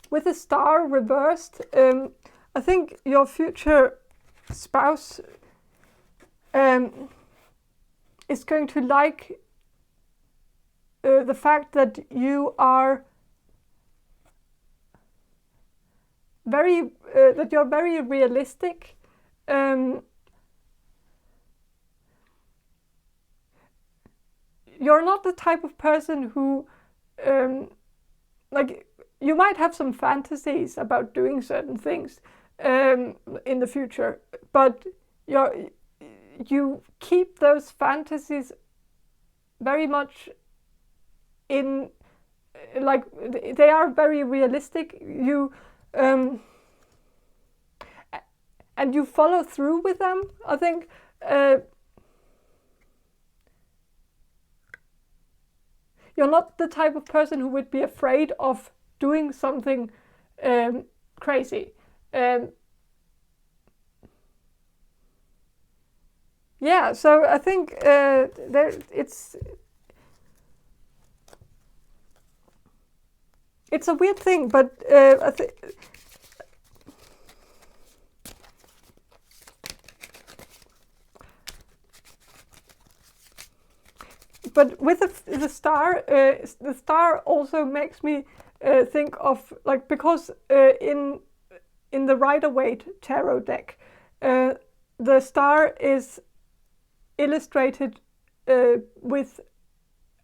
With the star reversed, I think your future spouse is going to like the fact that you are that you're very realistic. You're not the type of person who like, you might have some fantasies about doing certain things in the future, but you keep those fantasies very much in, like, they are very realistic. You and you follow through with them. I think you're not the type of person who would be afraid of doing something crazy. Yeah, so I think it's a weird thing, but I think. But with the star also makes me think of, like, because in the Rider-Waite tarot deck, the star is illustrated with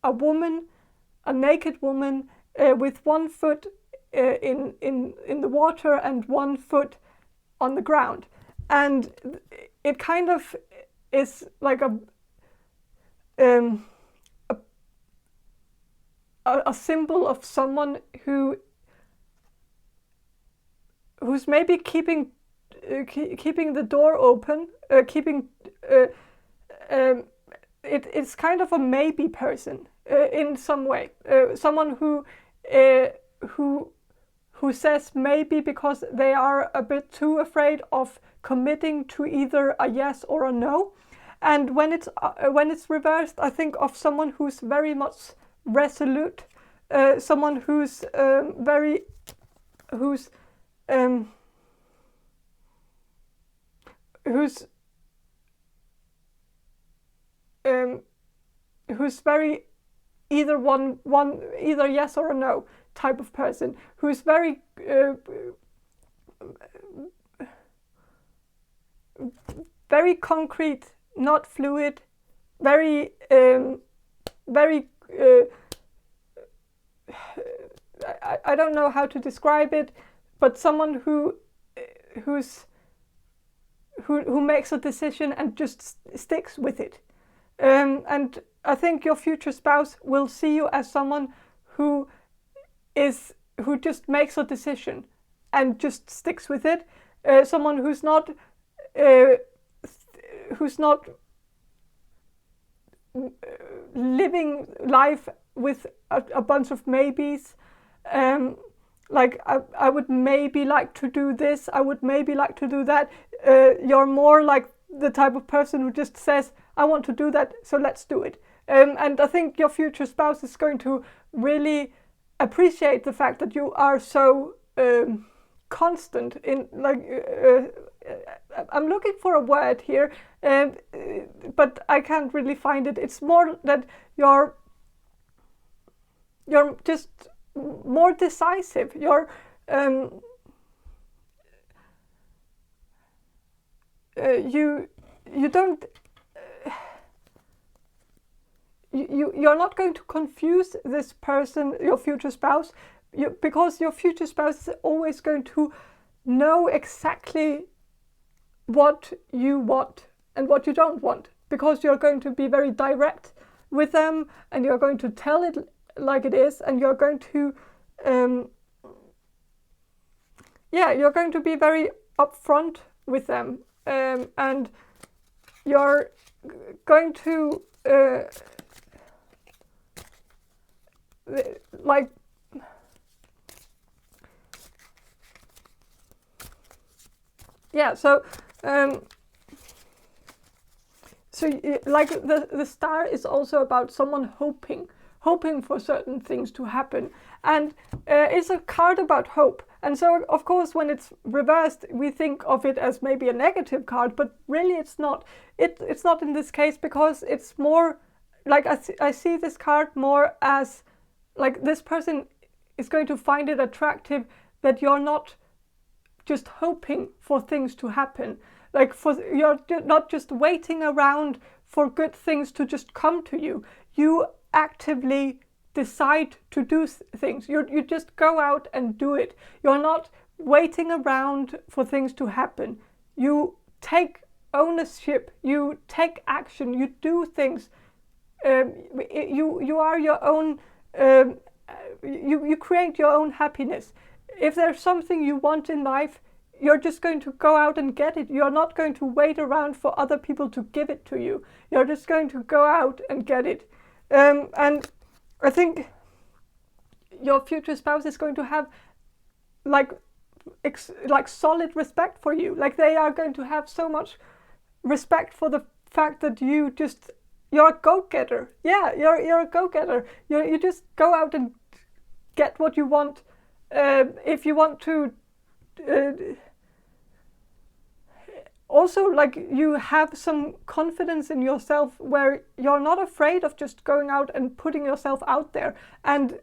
a woman, a naked woman, with one foot in the water and one foot on the ground, and it kind of is like a symbol of someone who's maybe keeping the door open, it's kind of a maybe person in some way, someone who says maybe because they are a bit too afraid of committing to either a yes or a no. And when it's reversed, I think of someone who's very much resolute, someone who's very either yes or a no type of person, who's very very concrete, not fluid, very I don't know how to describe it, but someone who makes a decision and just sticks with it. And I think your future spouse will see you as someone who just makes a decision and just sticks with it. Someone who's not living life with a bunch of maybes. Like, I would maybe like to do this, I would maybe like to do that. You're more like the type of person who just says, I want to do that, so let's do it. And I think your future spouse is going to really appreciate the fact that you are so constant in, like, I'm looking for a word here, but I can't really find it. It's more that you're just more decisive. You're you don't you're not going to confuse this person, your future spouse, because your future spouse is always going to know exactly what you want and what you don't want, because you're going to be very direct with them, and you're going to tell it like it is, and you're going to you're going to be very upfront with them, and you're going to like like the star is also about someone hoping for certain things to happen, and it's a card about hope. And so, of course, when it's reversed, we think of it as maybe a negative card, but really it's not. It's not in this case, because it's more like I see this card more as like this person is going to find it attractive that you're not just hoping for things to happen. Like you're not just waiting around for good things to just come to you. You actively decide to do things. You just go out and do it. You're not waiting around for things to happen. You take ownership. You take action. You do things. You are your own. You create your own happiness. If there's something you want in life, you're just going to go out and get it. You're not going to wait around for other people to give it to you. You're just going to go out and get it. And I think your future spouse is going to have like solid respect for you. Like they are going to have so much respect for the fact that you're a go-getter. Yeah, you're a go-getter. You just go out and get what you want. If you want to also, like, you have some confidence in yourself where you're not afraid of just going out and putting yourself out there and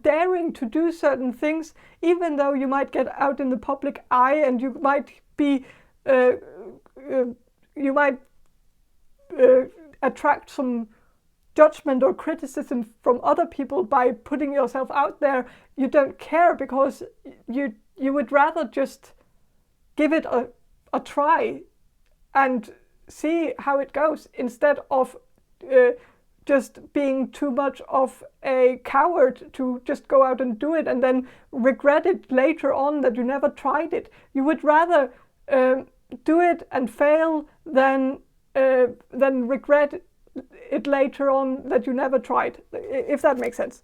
daring to do certain things, even though you might get out in the public eye and you might be attract some judgment or criticism from other people by putting yourself out there. You don't care, because you would rather just give it a try and see how it goes, instead of just being too much of a coward to just go out and do it and then regret it later on that you never tried it. You would rather do it and fail than regret it later on that you never tried, if that makes sense.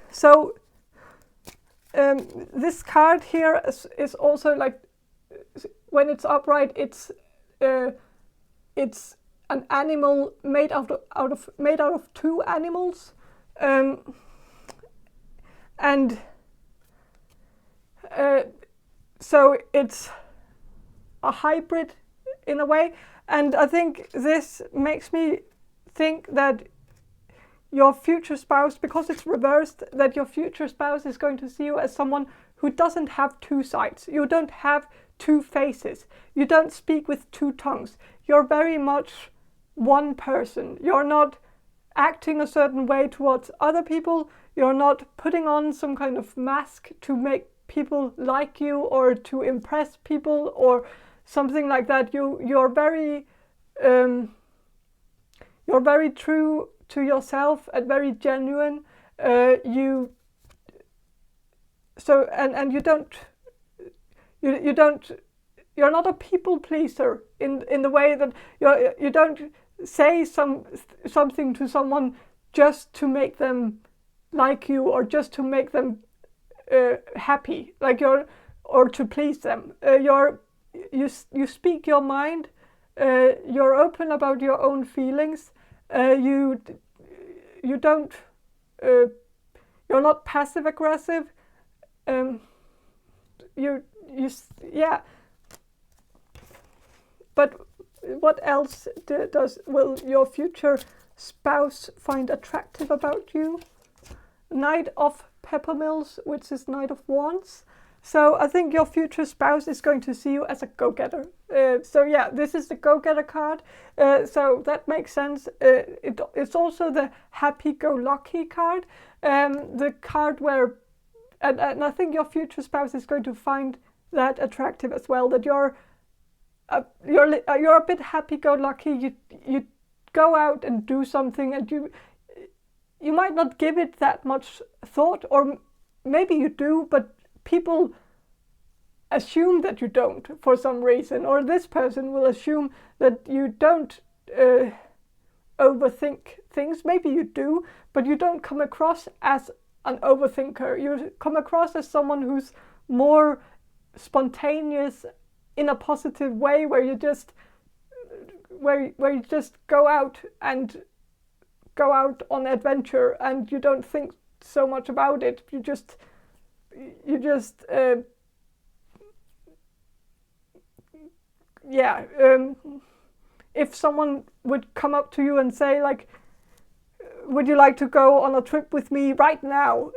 So this card here is also like, when it's upright, it's an animal made out of two animals, and so it's a hybrid in a way. And I think this makes me think that your future spouse, because it's reversed, that your future spouse is going to see you as someone who doesn't have two sides. You don't have two faces. You don't speak with two tongues. You're very much one person. You're not acting a certain way towards other people. You're not putting on some kind of mask to make people like you or to impress people or something like that. You're very true to yourself and very genuine. You're not a people pleaser in the way that you don't say something to someone just to make them like you or just to make them happy, or to please them. you speak your mind. You're open about your own feelings. You don't. You're not passive aggressive. Yeah. But what else will your future spouse find attractive about you? Knight of Peppermills, which is Knight of Wands. So I think your future spouse is going to see you as a go-getter. So yeah, this is the go-getter card. So that makes sense. It's also the happy-go-lucky card. The card where, and I think your future spouse is going to find that attractive as well. That you're a bit happy-go-lucky. You go out and do something, and you might not give it that much thought, or maybe you do, but people assume that you don't for some reason, or this person will assume that you don't overthink things. Maybe you do, but you don't come across as an overthinker. You come across as someone who's more spontaneous in a positive way, where you just go out on adventure, and you don't think so much about it. If someone would come up to you and say, like, would you like to go on a trip with me right now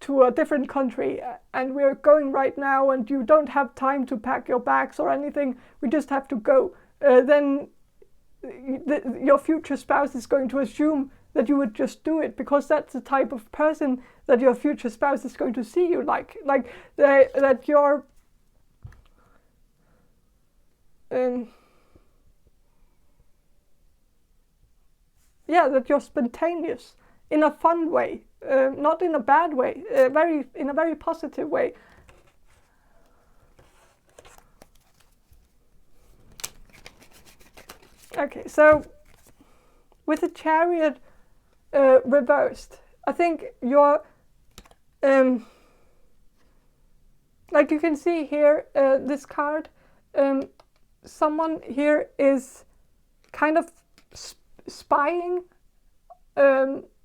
to a different country, and we're going right now, and you don't have time to pack your bags or anything, we just have to go, then your future spouse is going to assume that you would just do it, because that's the type of person that your future spouse is going to see you like that you're that you're spontaneous in a fun way, not in a bad way, in a very positive way. Okay, so with the Chariot reversed, I think you're, like you can see here, this card, someone here is kind of spying.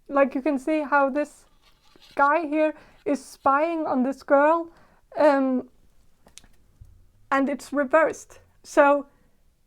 Like you can see how this guy here is spying on this girl, and it's reversed. So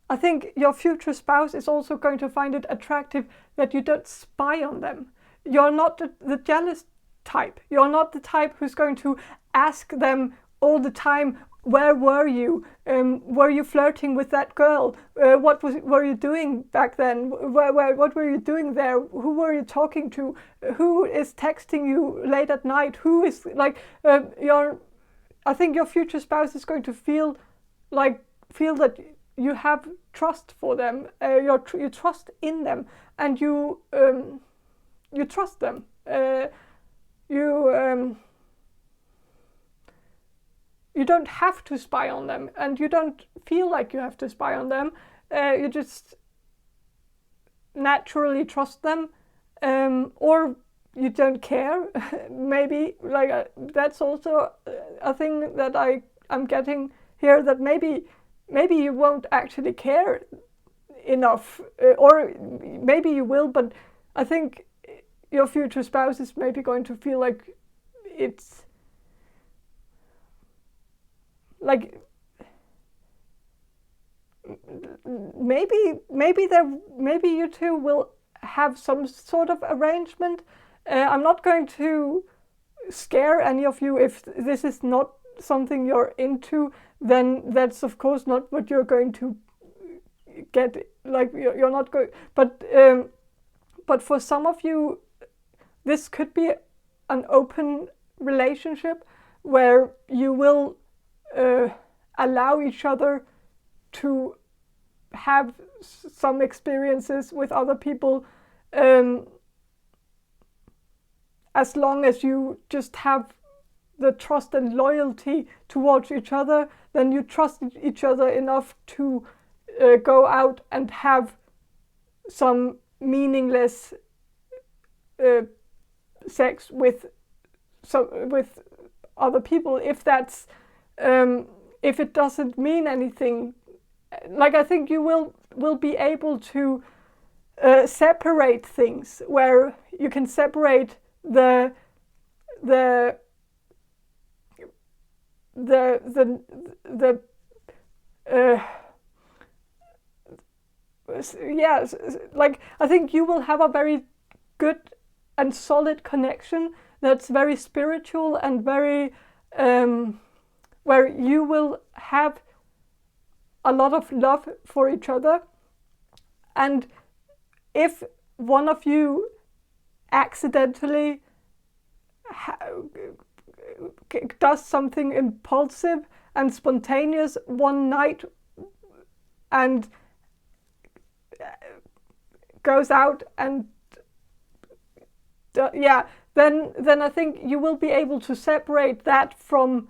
I think your future spouse is also going to find it attractive that you don't spy on them. You're not the jealous type. You're not the type who's going to ask them all the time, where were you? Were you flirting with that girl? What were you doing back then? What were you doing there? Who were you talking to? Who is texting you late at night? Who is like I think your future spouse is going to feel that you have trust for them. You trust in them, and you trust them. You don't have to spy on them, and you don't feel like you have to spy on them. You just naturally trust them, or you don't care. Maybe that's also a thing that I'm getting here, that maybe you won't actually care enough, or maybe you will, but I think your future spouse is maybe going to feel like it's like maybe you two will have some sort of arrangement. I'm not going to scare any of you. If this is not something you're into, then that's of course not what you're going to get. Like you're not going, but for some of you, this could be an open relationship where you will allow each other to have some experiences with other people, as long as you just have the trust and loyalty towards each other. Then you trust each other enough to go out and have some meaningless sex with other people, if if it doesn't mean anything, like I think you will be able to separate things, where you can separate the yeah, like I think you will have a very good and solid connection that's very spiritual and very where you will have a lot of love for each other. And if one of you accidentally does something impulsive and spontaneous one night and goes out and then I think you will be able to separate that from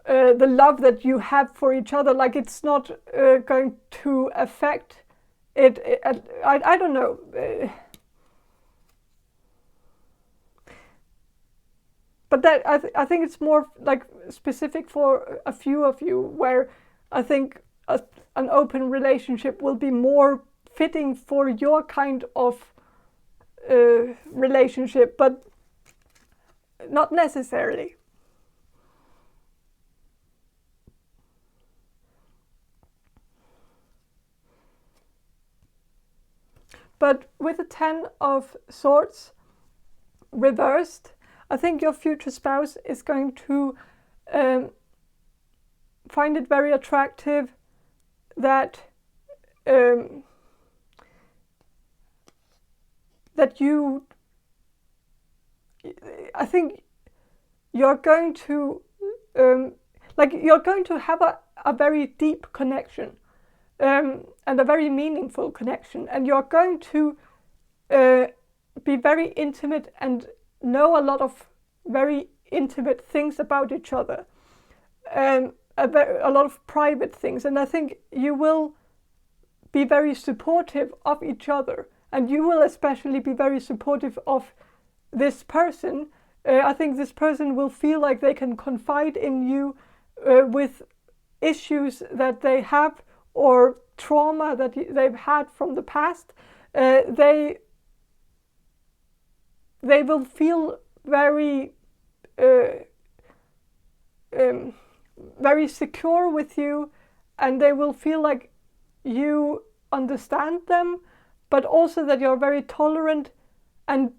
the love that you have for each other. Like it's not going to affect it. I don't know. But that I think it's more like specific for a few of you, where I think an open relationship will be more fitting for your kind of relationship, but not necessarily. But with the 10 of Swords reversed, I think your future spouse is going to find it very attractive that you, I think you're going to you're going to have a very deep connection and a very meaningful connection, and you're going to be very intimate and know a lot of very intimate things about each other, a lot of private things, and I think you will be very supportive of each other, and you will especially be very supportive of this person. I think this person will feel like they can confide in you with issues that they have or trauma that they've had from the past. They will feel very very secure with you, and they will feel like you understand them, but also that you're very tolerant and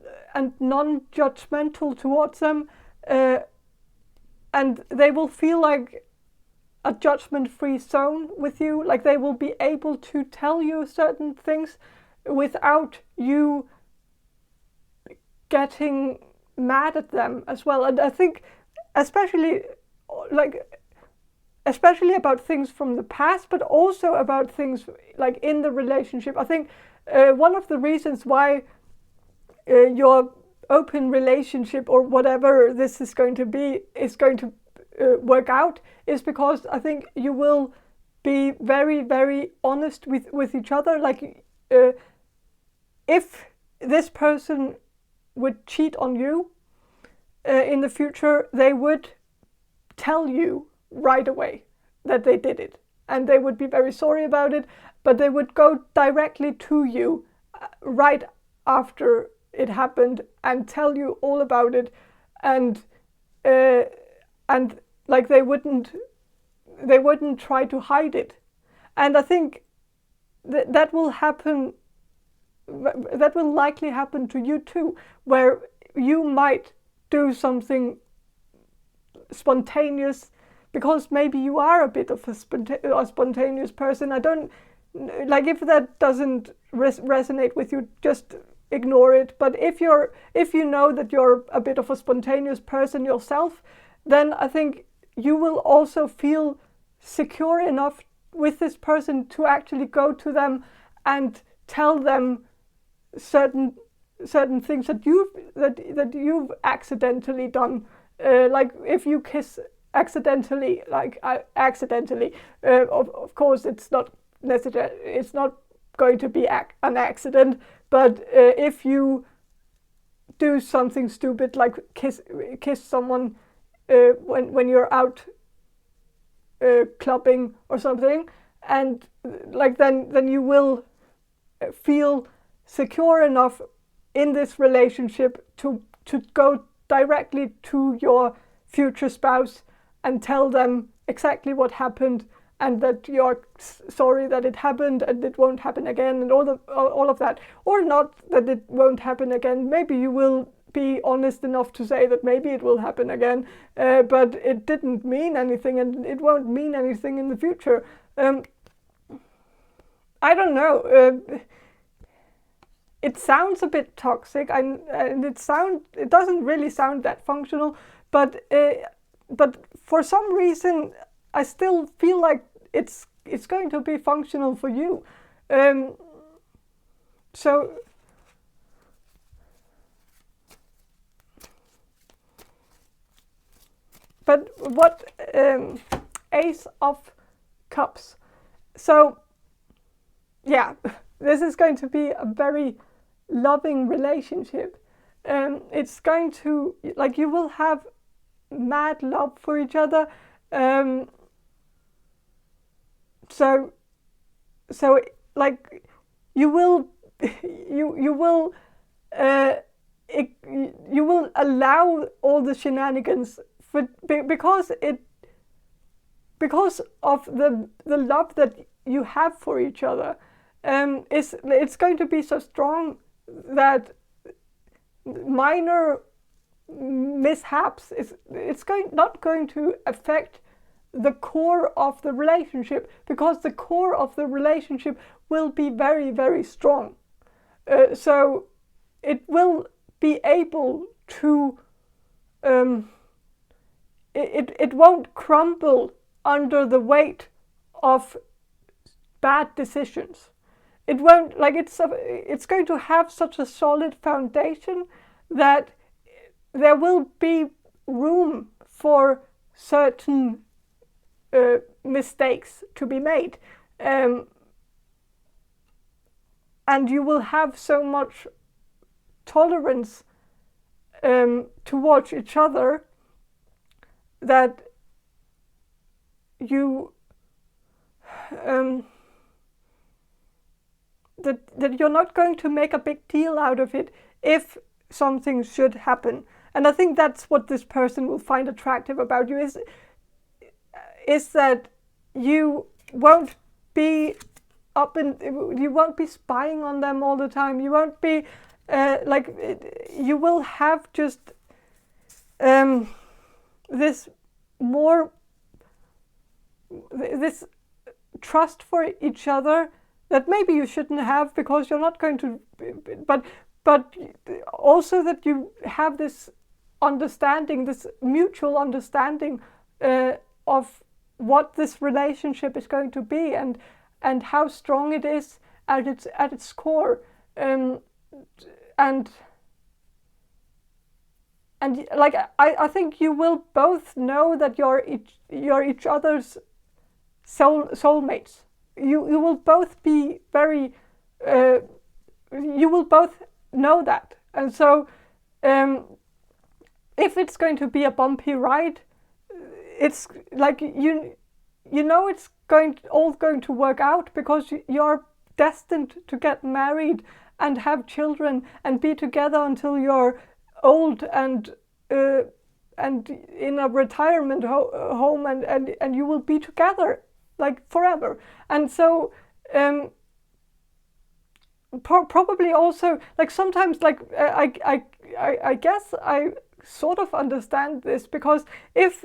non-judgmental towards them, and they will feel like a judgment-free zone with you. Like they will be able to tell you certain things without you getting mad at them as well. And I think especially about things from the past, but also about things like in the relationship. I think one of the reasons why your open relationship or whatever this is going to be is going to work out is because I think you will be very, very honest with each other. Like if this person would cheat on you in the future, they would tell you right away that they did it, and they would be very sorry about it, but they would go directly to you right after it happened and tell you all about it, and like they wouldn't try to hide it. And I think that will happen. That will likely happen to you too, where you might do something spontaneous because maybe you are a bit of a spontaneous person. I don't like, if that doesn't resonate with you, just ignore it. But if you know that you're a bit of a spontaneous person yourself, then I think you will also feel secure enough with this person to actually go to them and tell them certain things that you've accidentally done. Like if you kiss accidentally, of course it's not necessary, it's not going to be an accident, but if you do something stupid like kiss someone when you're out clubbing or something, and like then you will feel secure enough in this relationship to go directly to your future spouse and tell them exactly what happened, and that you're sorry that it happened and it won't happen again, and all of that. Or not that it won't happen again. Maybe you will be honest enough to say that maybe it will happen again, but it didn't mean anything, and it won't mean anything in the future. I don't know. It sounds a bit toxic, and it doesn't really sound that functional, but for some reason I still feel like it's going to be functional for you. So but what Ace of Cups. So yeah, this is going to be a very loving relationship. It's going to, like, you will have mad love for each other. So like you will you will allow all the shenanigans because of the love that you have for each other. It's going to be so strong that minor mishaps it's not going to affect the core of the relationship, because the core of the relationship will be very, very strong. So it will be able to it won't crumble under the weight of bad decisions. It won't, like, it's going to have such a solid foundation that there will be room for certain mistakes to be made, and you will have so much tolerance towards each other that you that you're not going to make a big deal out of it if something should happen. And I think that's what this person will find attractive about you, is that you won't be you won't be spying on them all the time. You won't be you will have just this trust for each other that maybe you shouldn't have, because you're not going to, but also that you have this understanding, this mutual understanding of what this relationship is going to be, and how strong it is at its core, and like I think you will both know that you're each other's soulmates. You will both be very you will both know that. And so if it's going to be a bumpy ride, it's like you know it's all going to work out, because you're destined to get married and have children and be together until you're old and in a retirement home, and you will be together like forever. And so probably also, like, sometimes, like, I guess I sort of understand this, because if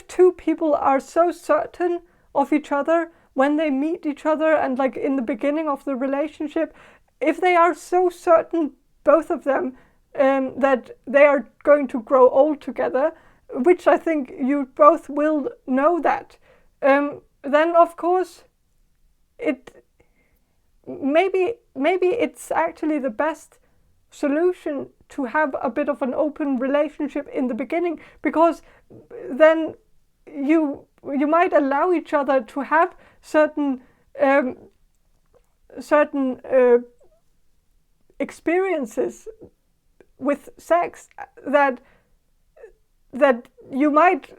two people are so certain of each other when they meet each other, and like in the beginning of the relationship, if they are so certain, both of them, that they are going to grow old together, which I think you both will know that, then of course maybe it's actually the best solution to have a bit of an open relationship in the beginning, because then you might allow each other to have certain experiences with sex that you might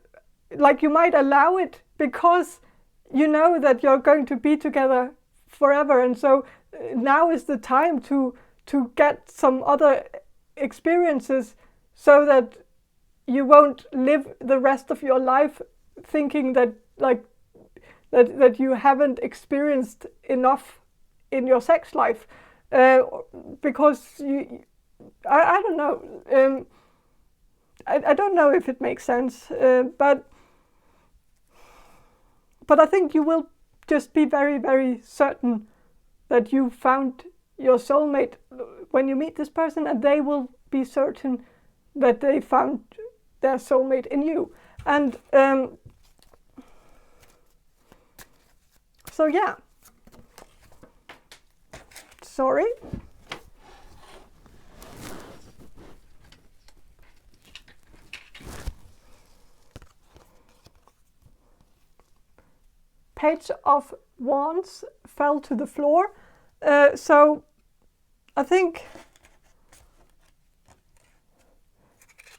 allow it because you know that you're going to be together forever, and so now is the time to get some other experiences, so that you won't live the rest of your life thinking that that you haven't experienced enough in your sex life, because I don't know. I don't know if it makes sense, but I think you will just be very, very certain that you found your soulmate when you meet this person, and they will be certain that they found their soulmate in you. And so yeah. Sorry. Page of Wands fell to the floor. So I think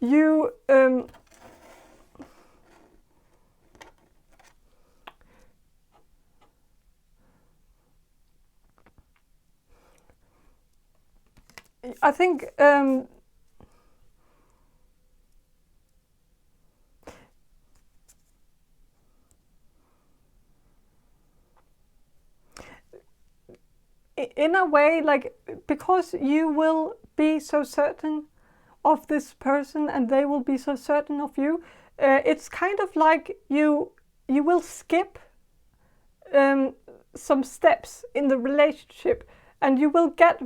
you I think in a way, like, because you will be so certain of this person and they will be so certain of you, it's kind of like you will skip some steps in the relationship, and you will get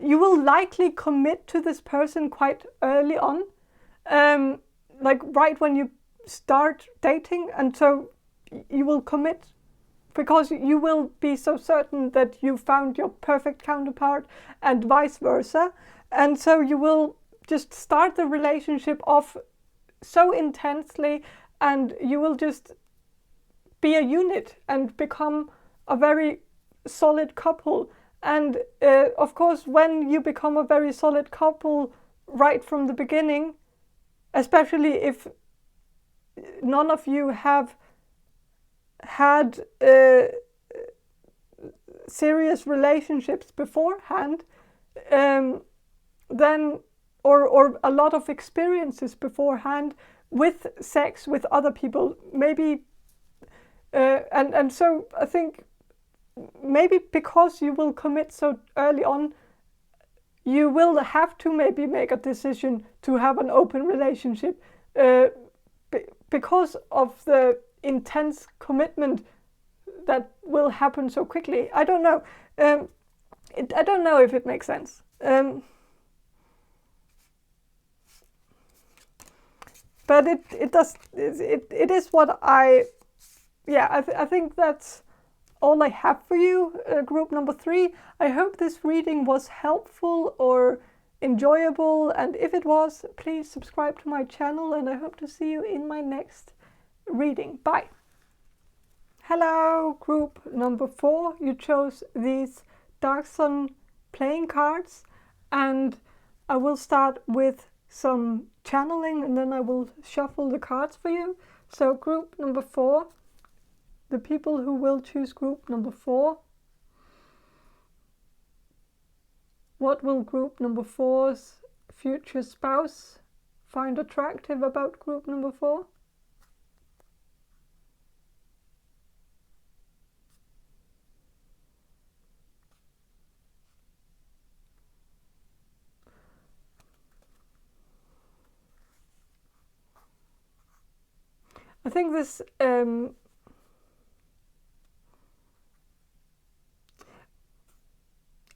you will likely commit to this person quite early on, like right when you start dating, and so you will commit because you will be so certain that you found your perfect counterpart, and vice versa. And so you will just start the relationship off so intensely, and you will just be a unit and become a very solid couple. And of course, when you become a very solid couple right from the beginning, especially if none of you have had serious relationships beforehand, then or a lot of experiences beforehand with sex with other people, maybe, and so I think maybe because you will commit so early on, you will have to maybe make a decision to have an open relationship, because of the intense commitment that will happen so quickly. I don't know. I don't know if it makes sense. But it does. It is what I. Yeah, I think that's all I have for you, group number 3. I hope this reading was helpful or enjoyable, and if it was, please subscribe to my channel, and I hope to see you in my next reading. Bye. Hello, group number 4. You chose these Dark Sun playing cards, and I will start with some channeling, and then I will shuffle the cards for you. So group number 4, the people who will choose group number 4, what will group number 4's future spouse find attractive about group number 4? I think this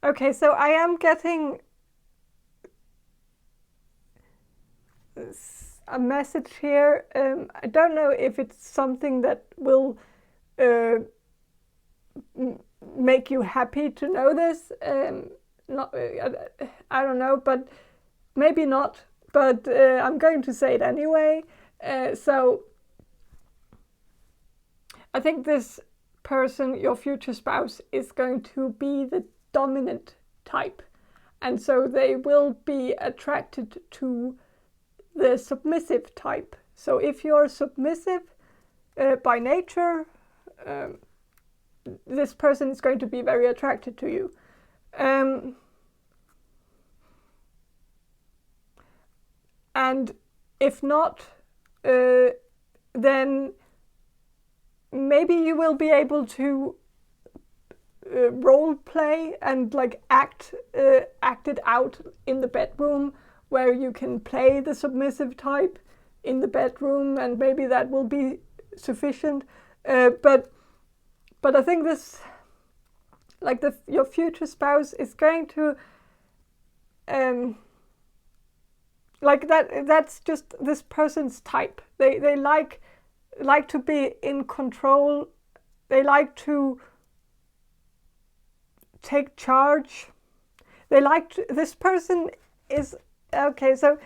okay, so I am getting a message here. I don't know if it's something that will make you happy to know this. Not, I don't know, but maybe not. But I'm going to say it anyway. So I think this person, your future spouse, is going to be the dominant type, and so they will be attracted to the submissive type. So if you're submissive by nature, this person is going to be very attracted to you. And if not, then maybe you will be able to role play and like act it out in the bedroom, where you can play the submissive type in the bedroom, and maybe that will be sufficient. But I think this, like your future spouse is going to like that's just this person's type. They like to be in control. They like to take charge. They like to, this person is okay. So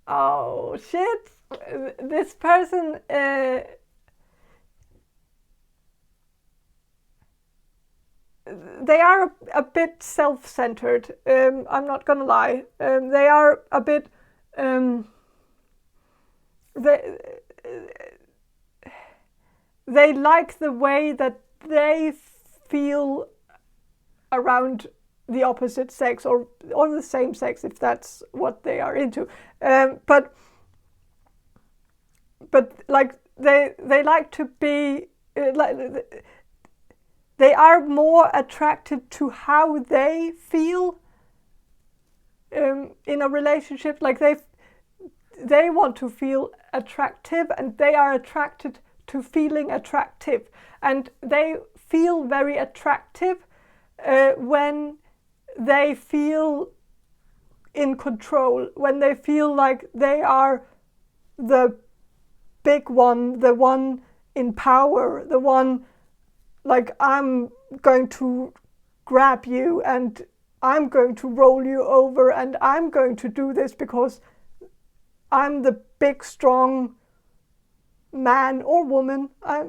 oh shit, this person they are a bit self-centered. I'm not gonna lie. They are a bit they like the way that they feel around the opposite sex, or the same sex, if that's what they are into. But like they like to be they are more attracted to how they feel in a relationship. Like they want to feel attractive, and they are attracted to feeling attractive, and they feel very attractive when they feel in control, when they feel like they are the big one, the one in power, the one like, I'm going to grab you and I'm going to roll you over, and I'm going to do this because I'm the big strong man or woman. I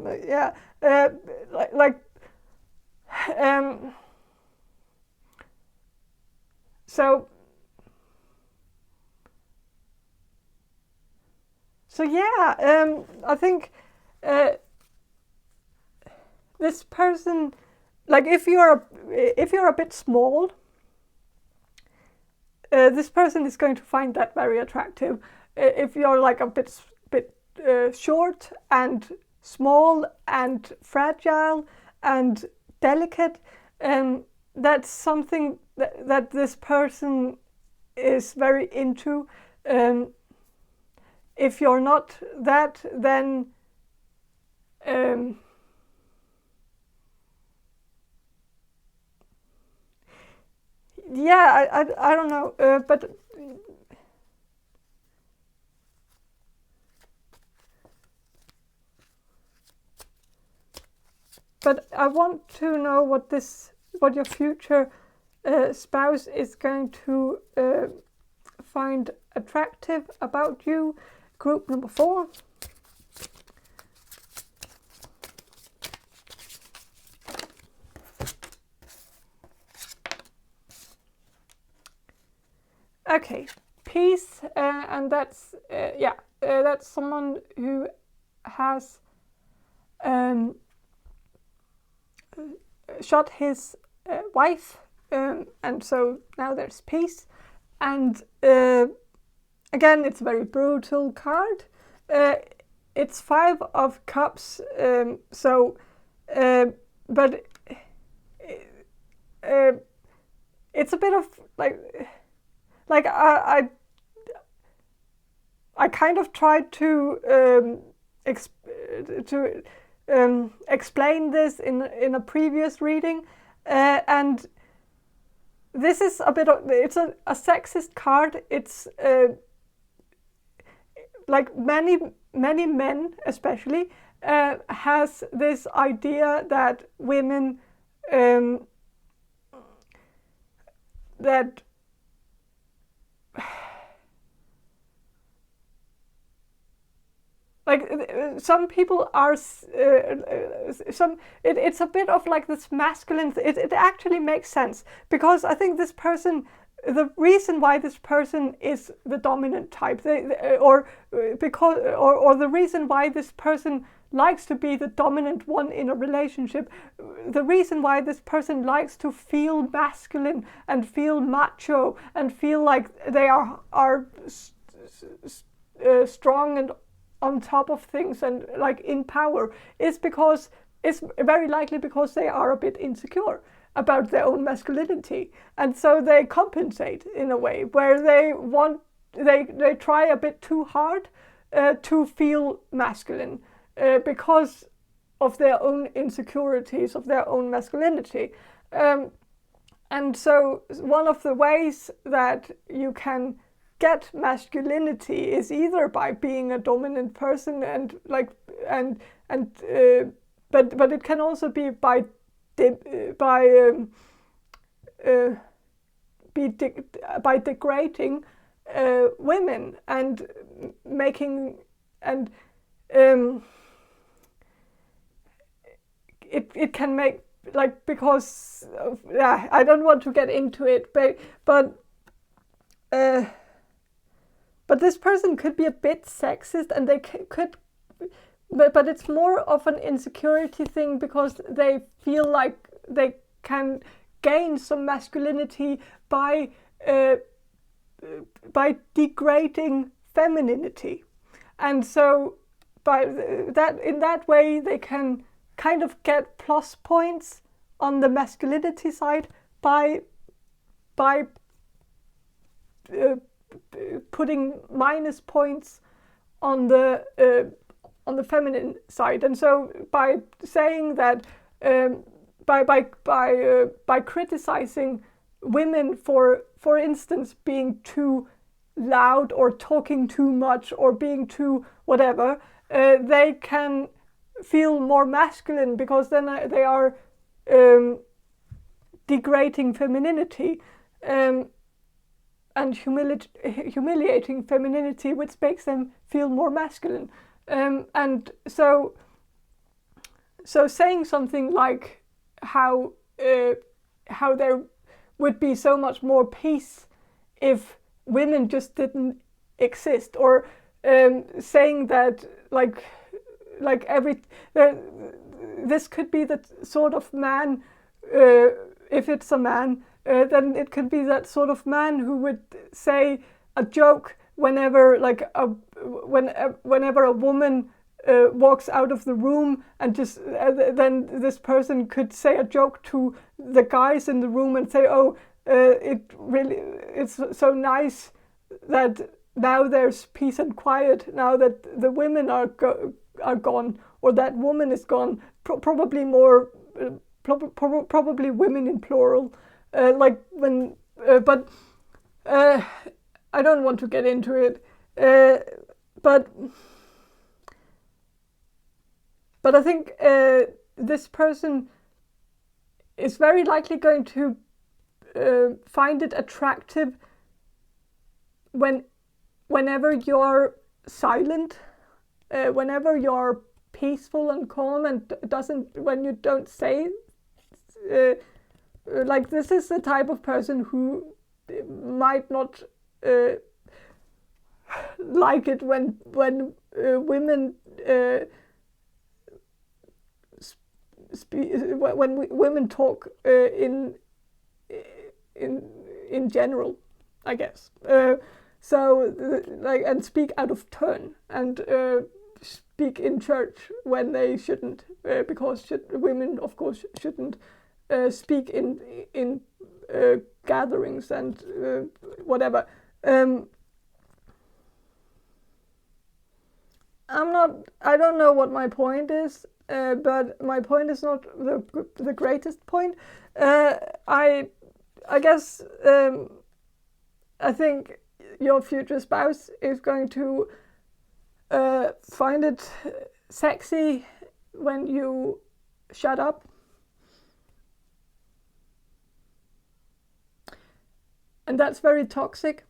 think this person, like if you're a bit small, this person is going to find that very attractive. If you're like a bit short and small and fragile and delicate, that's something that this person is very into. If you're not that, then I don't know, but I want to know what your future spouse is going to find attractive about you. Group number 4. Okay, peace, and that's that's someone who has shot his wife, and so now there's peace. And again, it's a very brutal card. It's 5 of Cups, but it's a bit of like I kind of tried to explain this in a previous reading, and this is a bit of, it's a sexist card. It's like many men especially has this idea that women that like some people are it's a bit of like this masculine it actually makes sense, because I think this person the reason why this person is the dominant type, or the reason why this person likes to be the dominant one in a relationship, the reason why this person likes to feel masculine and feel macho and feel like they are strong and on top of things and like in power, is because it's very likely because they are a bit insecure about their own masculinity, and so they compensate in a way where they try a bit too hard to feel masculine because of their own insecurities of their own masculinity, and so one of the ways that you can get masculinity is either by being a dominant person but it can also be by degrading women and making and it can make like because I don't want to get into it, but this person could be a bit sexist, and they could. But it's more of an insecurity thing because they feel like they can gain some masculinity by degrading femininity, and so in that way they can kind of get plus points on the masculinity side by putting minus points on the feminine side. And so by saying that by criticizing women for instance being too loud or talking too much or being too whatever, they can feel more masculine because then they are degrading femininity and humiliating femininity, which makes them feel more masculine. And so saying something like how there would be so much more peace if women just didn't exist, or saying that this could be the sort of man, if it's a man, then it could be that sort of man who would say a joke whenever a woman walks out of the room, and just then this person could say a joke to the guys in the room and say, oh, it's so nice that now there's peace and quiet now that the women are gone, or that woman is gone. Probably women in plural. But I don't want to get into it. But I think this person is very likely going to find it attractive whenever you're silent, whenever you're peaceful and calm, and when you don't say. This is the type of person who might not like it when women when women talk in general, I guess. And speak out of turn, and speak in church when they shouldn't, because women, of course, shouldn't speak in gatherings and whatever. I don't know what my point is, but my point is not the greatest point. I guess I think your future spouse is going to find it sexy when you shut up. And that's very toxic.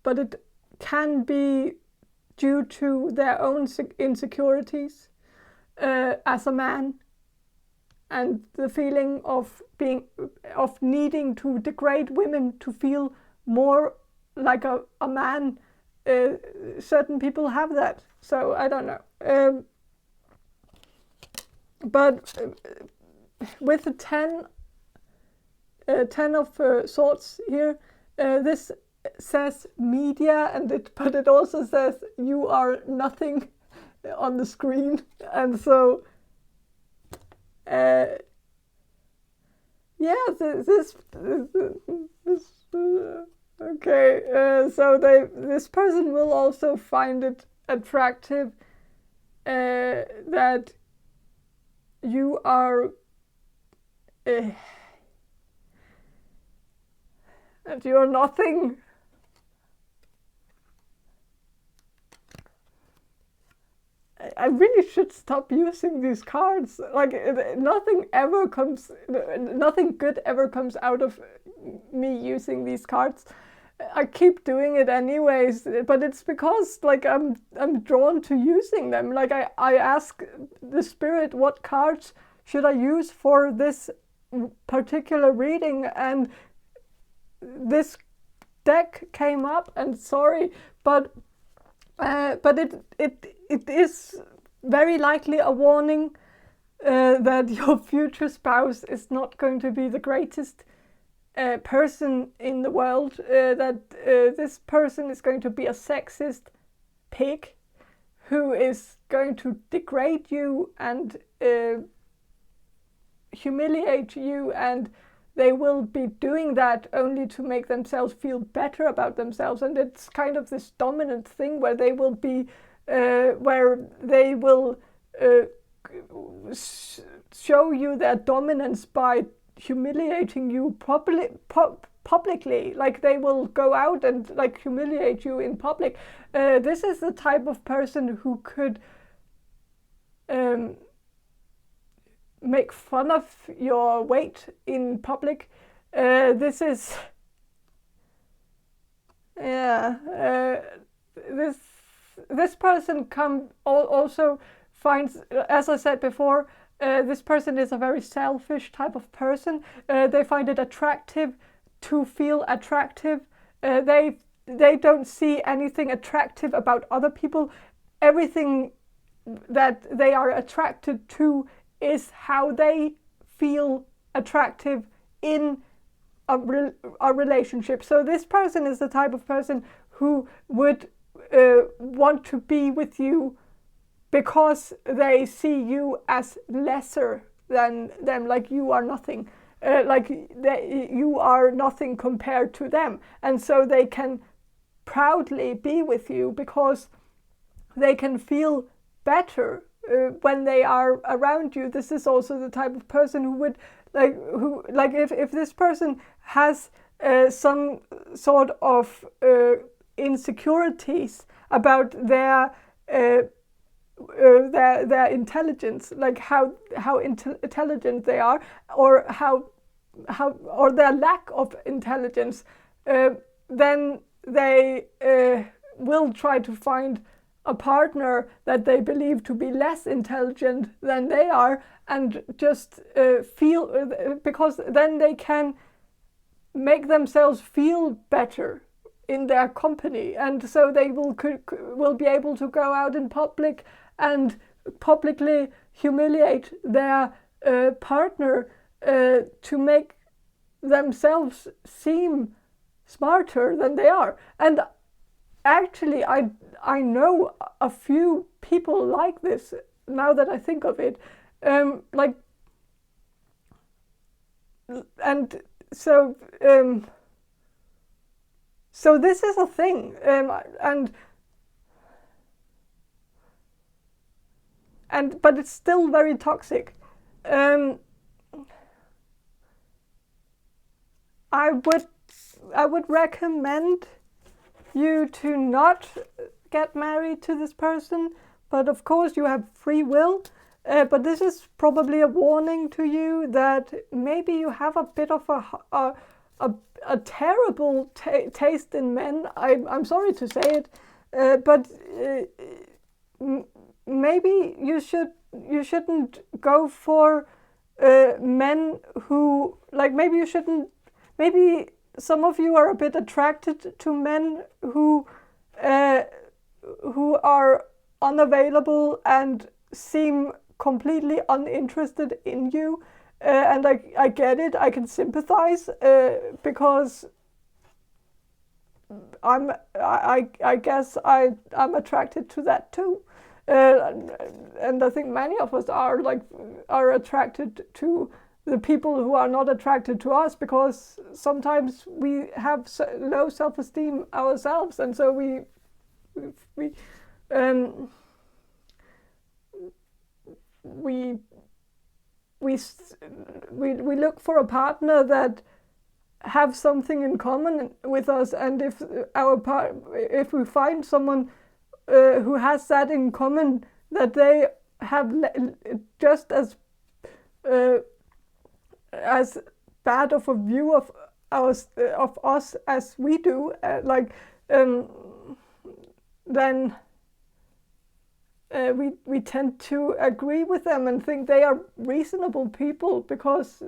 But it can be due to their own insecurities as a man. and the feeling of needing to degrade women to feel more like a man. Certain people have that, so I don't know. But with the 10 of swords here, this says media, but it also says you are nothing on the screen, and so yeah, this okay. So this person will also find it attractive that you are and you're nothing. I really should stop using these cards. Like, nothing good ever comes out of me using these cards. I keep doing it anyways, but it's because like I'm drawn to using them. Like I ask the spirit, what cards should I use for this particular reading, and this deck came up, and sorry, but it is very likely a warning that your future spouse is not going to be the greatest person in the world, that this person is going to be a sexist pig who is going to degrade you and humiliate you, and they will be doing that only to make themselves feel better about themselves. And it's kind of this dominant thing where they will be show you their dominance by humiliating you publicly. Like, they will go out and like humiliate you in public. This is the type of person who could make fun of your weight in public. This person also finds, as I said before, this person is a very selfish type of person. They find it attractive to feel attractive. They don't see anything attractive about other people. Everything that they are attracted to is how they feel attractive in a relationship. So this person is the type of person who would want to be with you because they see you as lesser than them, like you are nothing, you are nothing compared to them, and so they can proudly be with you because they can feel better when they are around you. This is also the type of person who would if this person has some sort of insecurities about their intelligence, like how intelligent they are, or or their lack of intelligence, then they will try to find a partner that they believe to be less intelligent than they are, and just feel, because then they can make themselves feel better in their company, and so they will be able to go out in public and publicly humiliate their partner to make themselves seem smarter than they are. And actually, I know a few people like this, now that I think of it. So this is a thing, but it's still very toxic. I would recommend you to not get married to this person, but of course you have free will. But this is probably a warning to you that maybe you have a bit of a terrible taste in men. I'm sorry to say it, but maybe you shouldn't go for men who, like, maybe you shouldn't, maybe some of you are a bit attracted to men who are unavailable and seem completely uninterested in you, and I get it. I can sympathize because I guess I'm attracted to that too, and I think many of us are attracted to the people who are not attracted to us, because sometimes we have low self-esteem ourselves, and so we look for a partner that have something in common with us, and if we find someone who has that in common, that they have just as bad of a view of us as we do, then we tend to agree with them and think they are reasonable people, because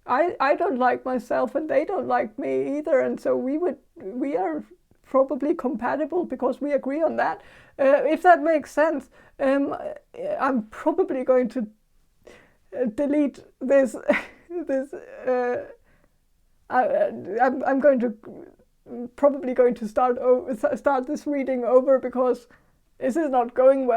I don't like myself and they don't like me either, and so we are probably compatible because we agree on that. If that makes sense. I'm probably going to delete this. I'm going to probably going to start this reading over, because this is not going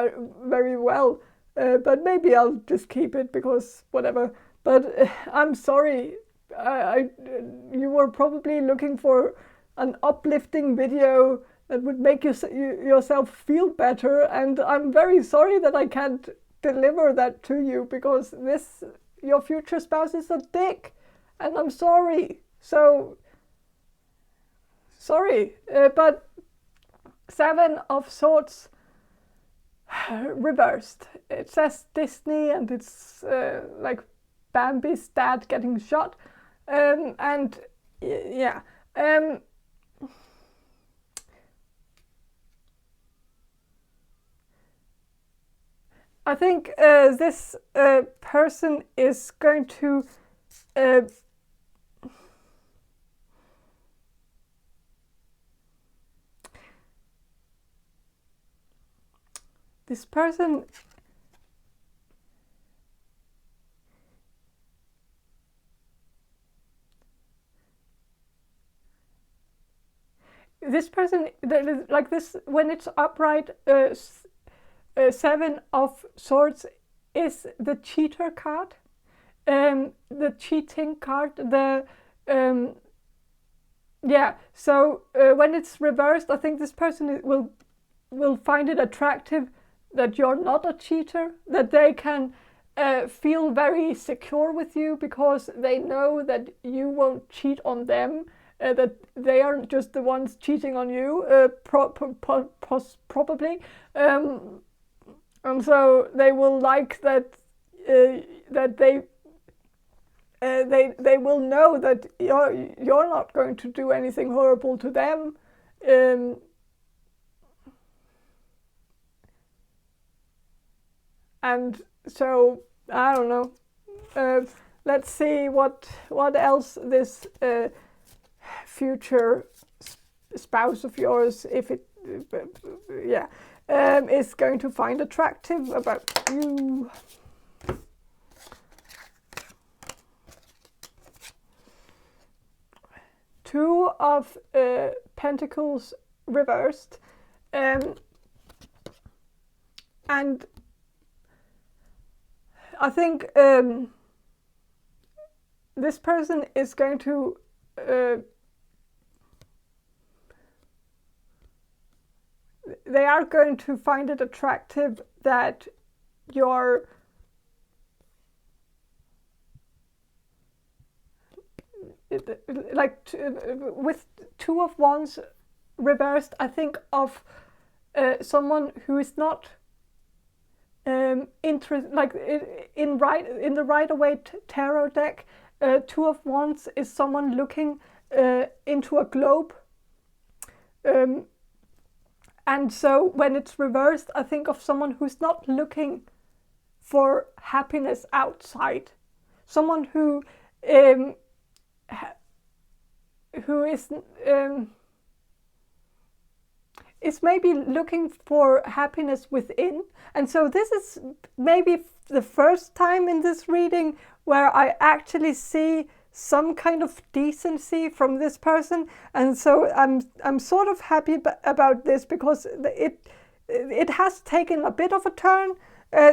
very well. But maybe I'll just keep it, because whatever. But I'm sorry. You were probably looking for an uplifting video that would make yourself feel better, and I'm very sorry that I can't deliver that to you, because your future spouse is a dick, and I'm sorry. So sorry, but 7 of Swords reversed. It says Disney, and it's like Bambi's dad getting shot, and yeah. I think this person is going to this person like this, when it's upright, 7 of Swords is the cheater card, the cheating card, so when it's reversed, I think this person will find it attractive that you're not a cheater, that they can feel very secure with you because they know that you won't cheat on them, that they are just the ones cheating on you, probably. And so they will like that. That they will know that you're not going to do anything horrible to them. And so I don't know. Let's see what else this future spouse of yours, if it, is going to find attractive about you. Two of Pentacles reversed, and I think this person is going to they are going to find it attractive that you're with Two of Wands reversed. I think of someone who is not interested, like in the Rider-Waite tarot deck. Two of Wands is someone looking into a globe, and so when it's reversed, I think of someone who's not looking for happiness outside. Someone who is maybe looking for happiness within. And so this is maybe the first time in this reading where I actually see some kind of decency from this person. And so I'm sort of happy about this, because it has taken a bit of a turn.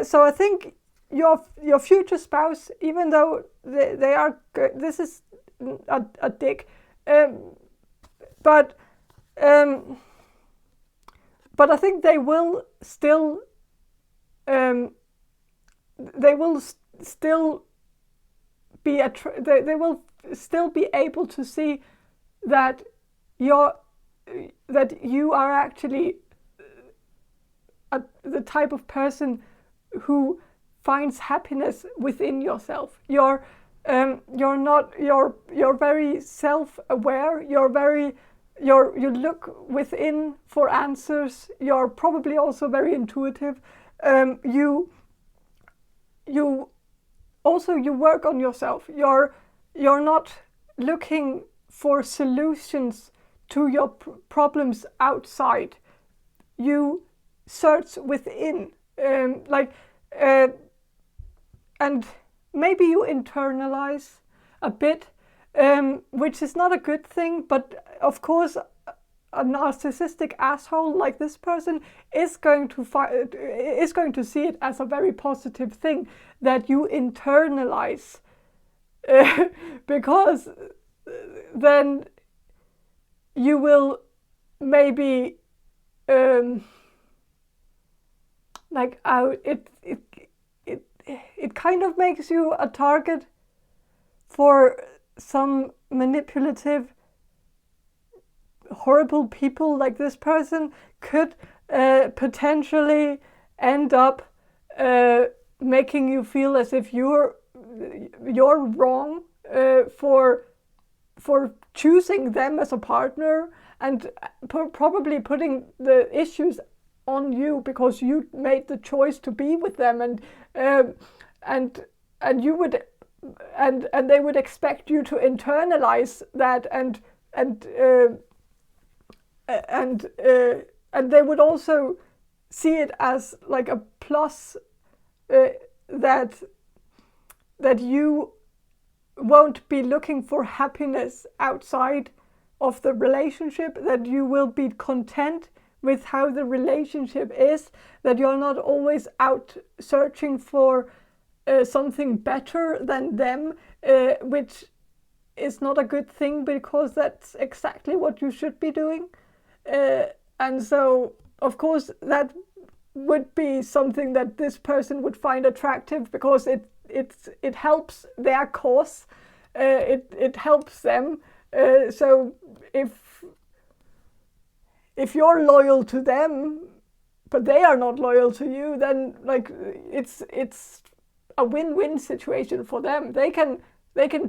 So I think your future spouse, even though they are good, this is a dick, but I think they will still be they will still be able to see that you are actually the type of person who finds happiness within yourself. You're very self-aware. You look within for answers. You're probably also very intuitive. You work on yourself. You're not looking for solutions to your problems outside. You search within, and maybe you internalize a bit, which is not a good thing. But of course, a narcissistic asshole like this person is going to see it as a very positive thing that you internalize, because then you will maybe it kind of makes you a target for some manipulative, horrible people. Like this person could potentially end up making you feel as if you're wrong for choosing them as a partner, and probably putting the issues on you because you made the choice to be with them, and you would and they would expect you to internalize that, and they would also see it as like a plus, that you won't be looking for happiness outside of the relationship, that you will be content with how the relationship is, that you're not always out searching for something better than them, which is not a good thing, because that's exactly what you should be doing. And so, of course, that would be something that this person would find attractive, because it helps their cause, it helps them. So if you're loyal to them, but they are not loyal to you, then like it's a win-win situation for them. They can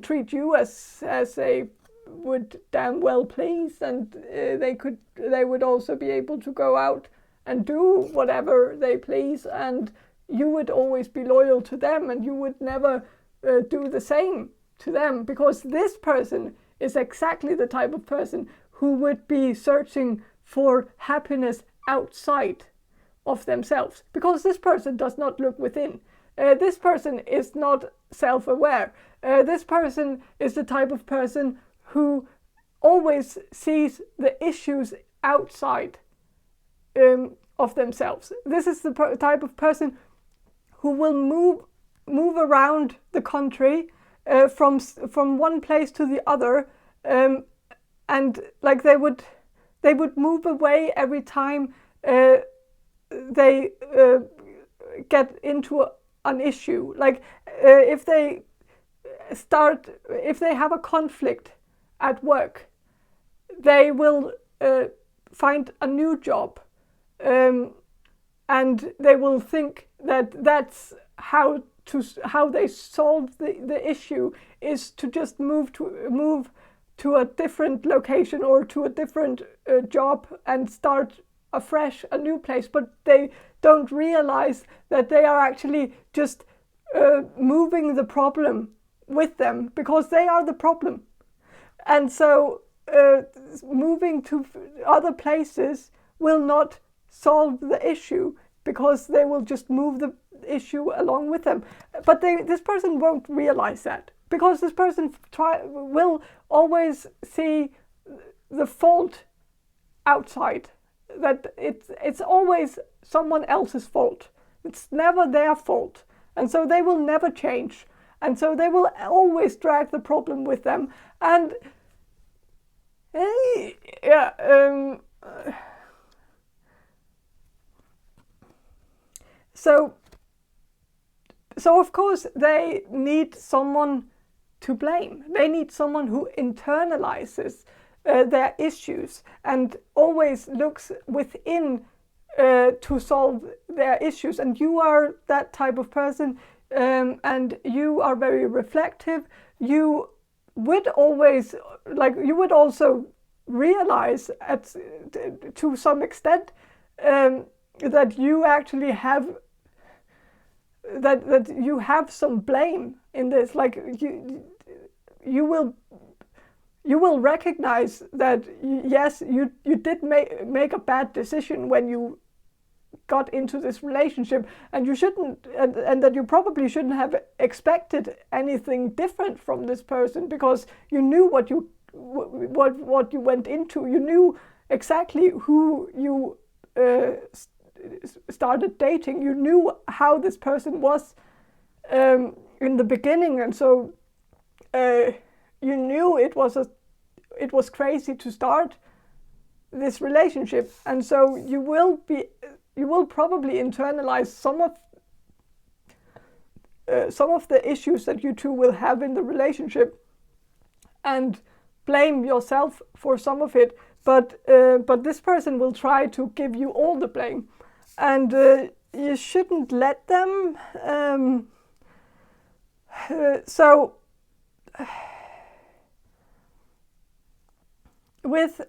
treat you as they would damn well please, and they would also be able to go out and do whatever they please, and you would always be loyal to them, and you would never do the same to them, because this person is exactly the type of person who would be searching for happiness outside of themselves, because this person does not look within. This person is not self-aware. This person is the type of person who always sees the issues outside of themselves. This is the type of person who will move around the country from one place to the other, and like they would move away every time they get into an issue. Like if they have a conflict at work, they will find a new job, and they will think that that's how they solve the issue, is to just move to a different location or to a different job and start afresh, a new place, but they don't realize that they are actually just moving the problem with them, because they are the problem. And so moving to other places will not solve the issue, because they will just move the issue along with them. But this person won't realize that, because this person will always see the fault outside, that it's always someone else's fault. It's never their fault. And so they will never change. And so they will always drag the problem with them. And so of course they need someone to blame. They need someone who internalizes their issues and always looks within to solve their issues. And you are that type of person, and you are very reflective. You would always, you would also realize to some extent that you actually have that you have some blame in this. Like you will recognize that yes, you did make a bad decision when you got into this relationship, and you shouldn't, and that you probably shouldn't have expected anything different from this person, because you knew what you went into. You knew exactly who you started dating. You knew how this person was in the beginning, and so you knew it was crazy to start this relationship. And so you will probably internalize some of the issues that you two will have in the relationship, and blame yourself for some of it. But this person will try to give you all the blame, and you shouldn't let them. So with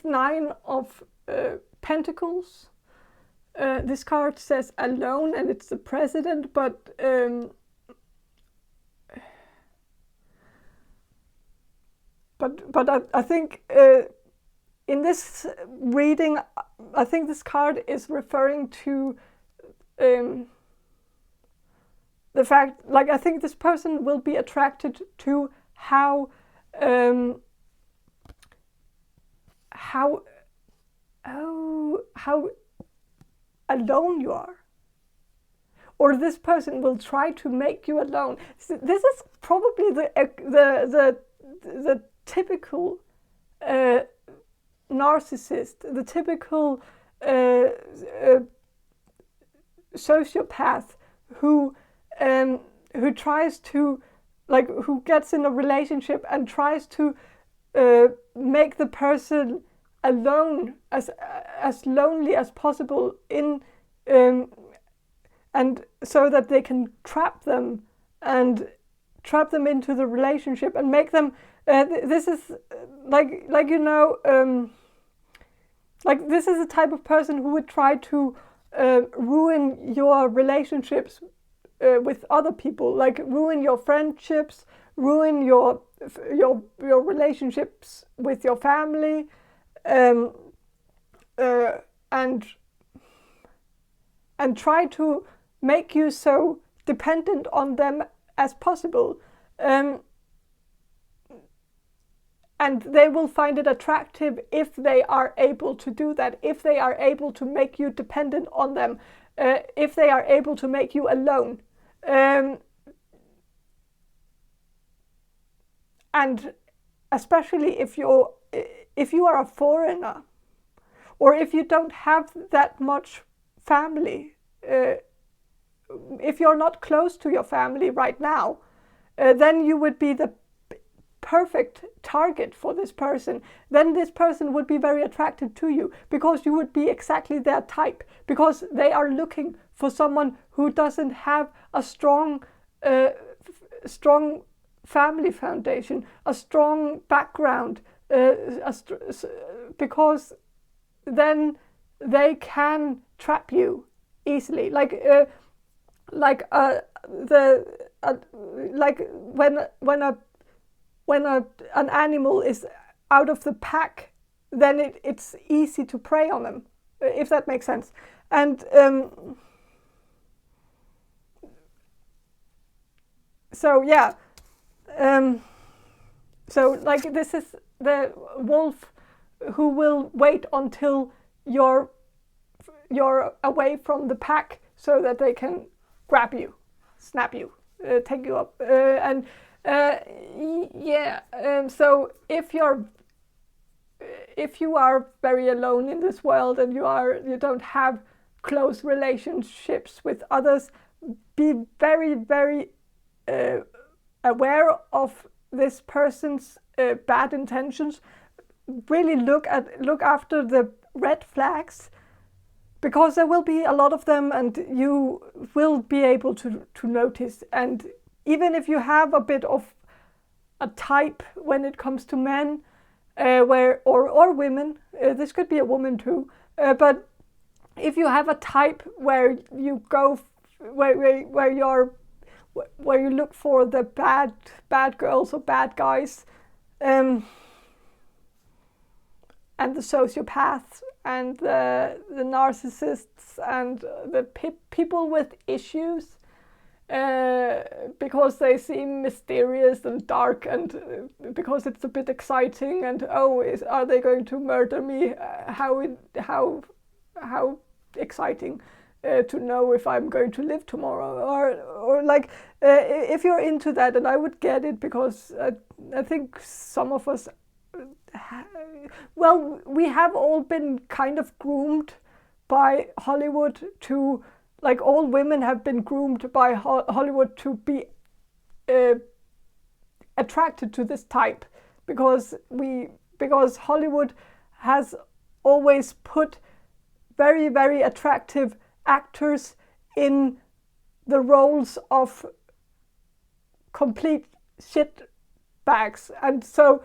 9 of Pentacles, this card says alone, and it's the president, but I think in this reading, I think this card is referring to the fact, I think this person will be attracted to how alone you are, or this person will try to make you alone. This is probably the typical narcissist, the typical sociopath who tries to, who gets in a relationship and tries to make the person alone, as lonely as possible, and so that they can trap them into the relationship and make them. This is this is a type of person who would try to ruin your relationships with other people, ruin your friendships, ruin your relationships with your family, and try to make you so dependent on them as possible. And they will find it attractive if they are able to do that, if they are able to make you dependent on them, if they are able to make you alone. And especially if you are a foreigner, or if you don't have that much family, if you're not close to your family right now, then you would be the perfect target for this person. Then this person would be very attracted to you, because you would be exactly their type, because they are looking for someone who doesn't have a strong family foundation, a strong background, because then they can trap you easily. Like when an animal is out of the pack, then it's easy to prey on them, if that makes sense. And so yeah, so like this is the wolf who will wait until you're away from the pack so that they can grab you, snap you, take you up, and so if you are very alone in this world and you don't have close relationships with others, be very, very aware of this person's bad intentions. Really look after the red flags, because there will be a lot of them, and you will be able to notice. And even if you have a bit of a type when it comes to men, or women, this could be a woman too, but if you have a type where you go where you look for the bad girls or bad guys, and the sociopaths and the narcissists and the people with issues, because they seem mysterious and dark, and because it's a bit exciting, and are they going to murder me? How exciting to know if I'm going to live tomorrow, or like if you're into that. And I would get it, because I think some of us, well, we have all been kind of groomed by Hollywood to, like, all women have been groomed by Hollywood to be attracted to this type, because Hollywood has always put very, very attractive actors in the roles of complete shit bags. And so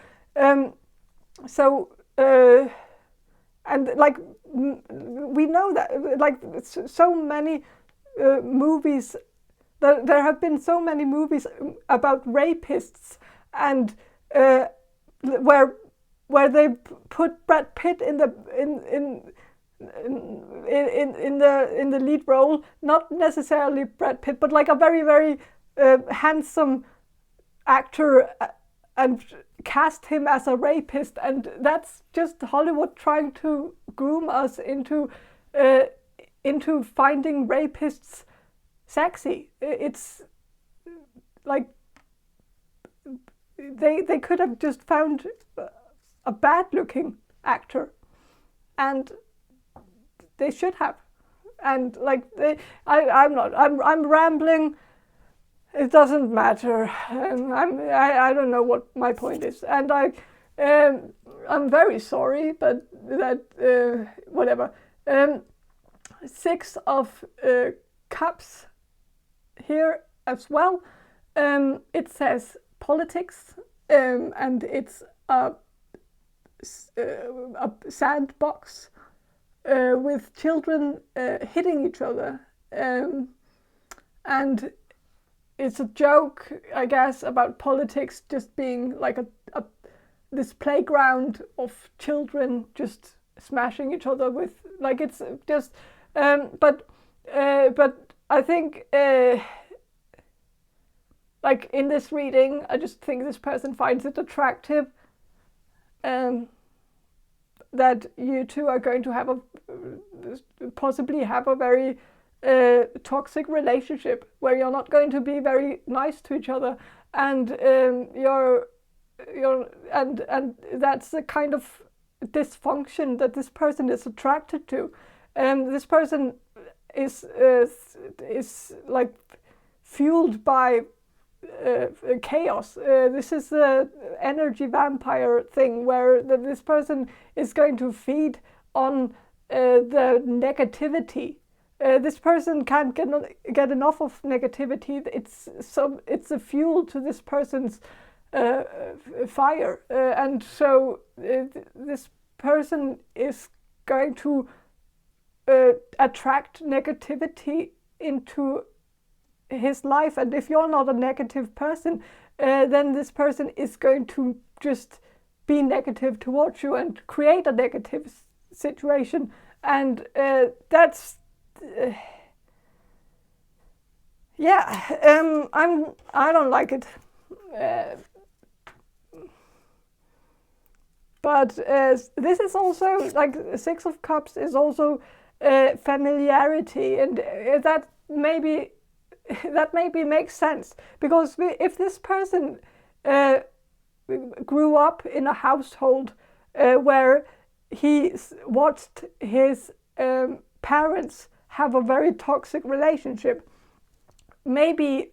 and like we know that, like, so many movies, there have been so many movies about rapists, and where they put Brad Pitt in the lead role, not necessarily Brad Pitt, but like a very, very handsome actor, and cast him as a rapist. And that's just Hollywood trying to groom us into finding rapists sexy. It's like they could have just found a bad looking actor, and they should have. And like I'm rambling. It doesn't matter. I don't know what my point is, and I'm very sorry, but that whatever. 6 of Cups here as well. It says politics, and it's a sandbox with children hitting each other, and it's a joke, I guess, about politics just being like this playground of children just smashing each other with, like, it's just but I think like in this reading, I just think this person finds it attractive that you two are going to have possibly have a very toxic relationship where you're not going to be very nice to each other, and and that's the kind of dysfunction that this person is attracted to. This person is like fueled by chaos. This is the energy vampire thing, where this person is going to feed on the negativity. This person can't get enough of negativity. It's a fuel to this person's fire, and so this person is going to attract negativity into his life. And if you're not a negative person, then this person is going to just be negative towards you and create a negative situation, and that's I don't like it. But this is also, like, Six of Cups is also familiarity, and that maybe makes sense, because if this person grew up in a household where he watched his parents have a very toxic relationship, maybe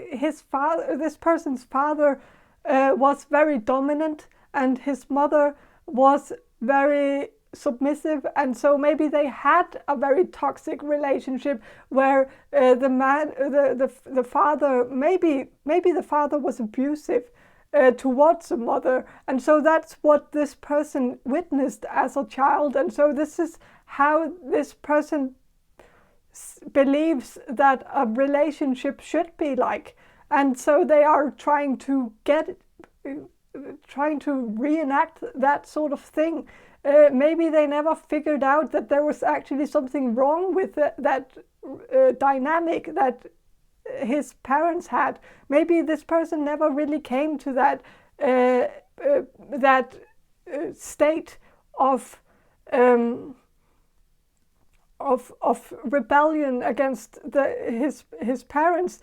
this person's father was very dominant and his mother was very submissive, and so maybe they had a very toxic relationship where the father maybe the father was abusive towards the mother, and so that's what this person witnessed as a child, and so this is how this person believes that a relationship should be like, and so they are trying to reenact that sort of thing. Maybe they never figured out that there was actually something wrong with that dynamic that his parents had. Maybe this person never really came to that state of rebellion against his parents,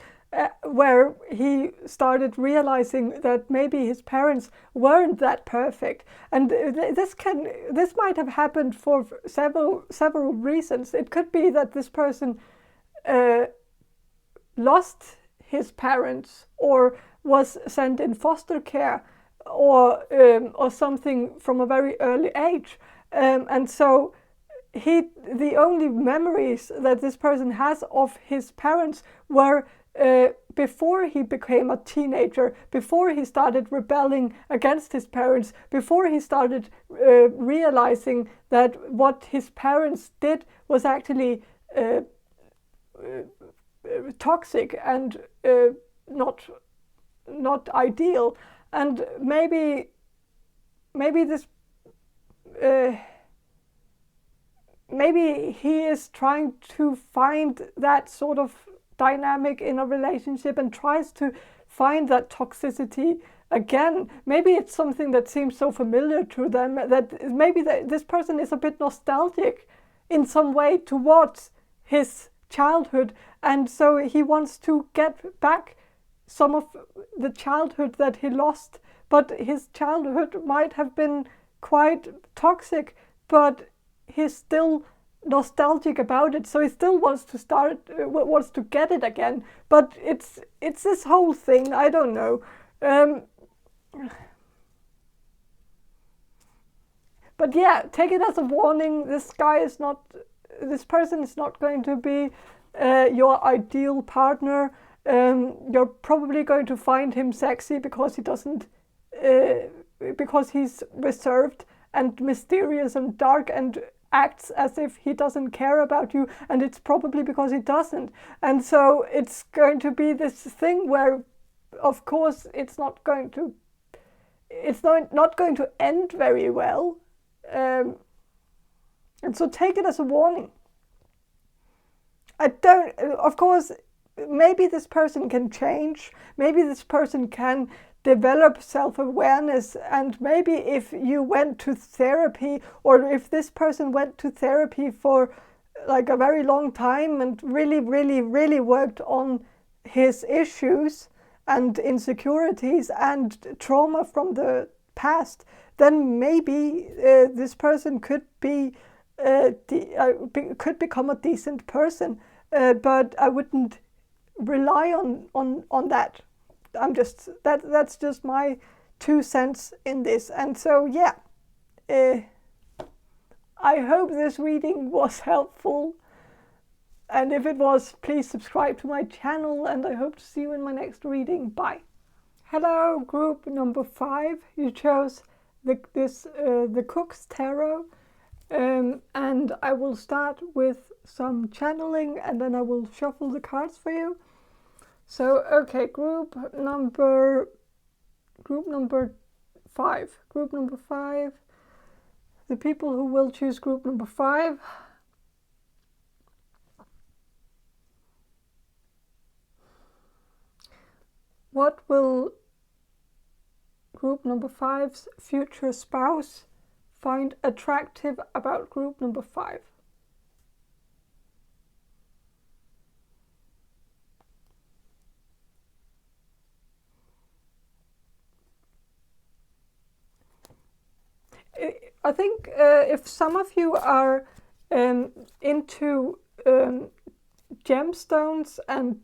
where he started realizing that maybe his parents weren't that perfect. And this might have happened for several reasons. It could be that this person lost his parents, or was sent in foster care, or something from a very early age, and so the only memories that this person has of his parents were before he became a teenager, before he started rebelling against his parents, before he started realizing that what his parents did was actually toxic and not ideal. And maybe this maybe he is trying to find that sort of dynamic in a relationship and tries to find that toxicity again. Maybe it's something that seems so familiar to them that maybe this person is a bit nostalgic in some way towards his childhood, and so he wants to get back some of the childhood that he lost. But his childhood might have been quite toxic, but he's still nostalgic about it, so he still wants to get it again. But it's this whole thing, I don't know. But yeah, take it as a warning. This person is not going to be your ideal partner. You're probably going to find him sexy because because he's reserved and mysterious and dark and acts as if he doesn't care about you, and it's probably because he doesn't. And so it's going to be this thing where, of course, it's not going to end very well. And so take it as a warning. Of course, maybe this person can change. Maybe this person can develop self-awareness, and maybe if you went to therapy, or if this person went to therapy for like a very long time and really, really, really worked on his issues and insecurities and trauma from the past, then maybe this person could become a decent person. But I wouldn't rely on that. That's just my 2 cents in this. And so yeah, I hope this reading was helpful, and if it was, please subscribe to my channel, and I hope to see you in my next reading. Bye. Hello, group number 5. You chose the Cook's Tarot, and I will start with some channeling, and then I will shuffle the cards for you. So, okay, group number 5. Group number 5. The people who will choose group number 5. What will group number 5's future spouse find attractive about group number 5? I think if some of you are into gemstones and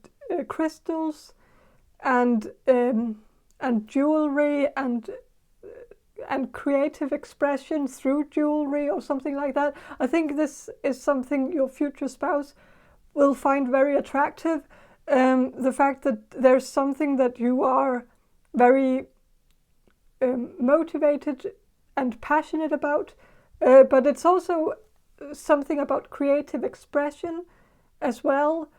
crystals and jewelry and creative expression through jewelry or something like that, I think this is something your future spouse will find very attractive. The fact that there's something that you are very motivated and passionate about, but it's also something about creative expression as well.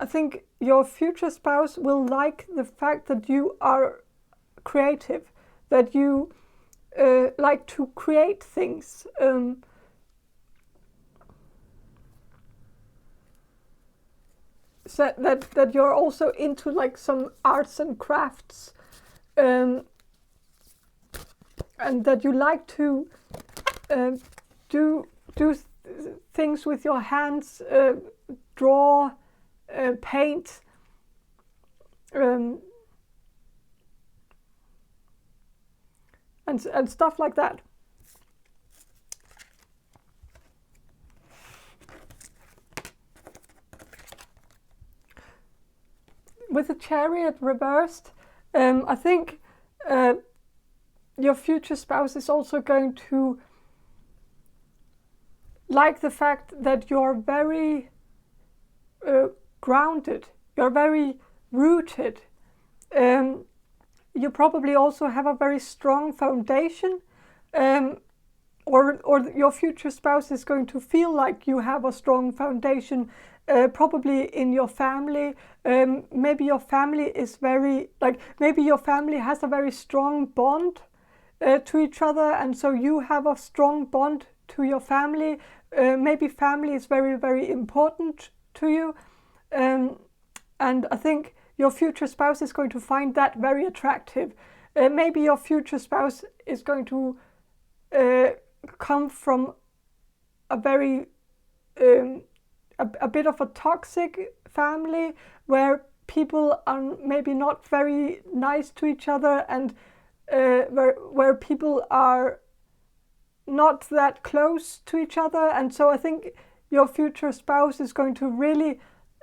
I think your future spouse will like the fact that you are creative, that you like to create things. So that you're also into like some arts and crafts, and that you like to do things with your hands, draw, paint, and stuff like that. With the Chariot reversed, I think your future spouse is also going to like the fact that you're very grounded, you're very rooted. You probably also have a very strong foundation, or your future spouse is going to feel like you have a strong foundation, probably in your family. Maybe your family is maybe your family has a very strong bond to each other, and so you have a strong bond to your family. Maybe family is very, very important to you, and I think your future spouse is going to find that very attractive. Maybe your future spouse is going to come from a very a bit of a toxic family where people are maybe not very nice to each other, and where people are not that close to each other. And so I think your future spouse is going to really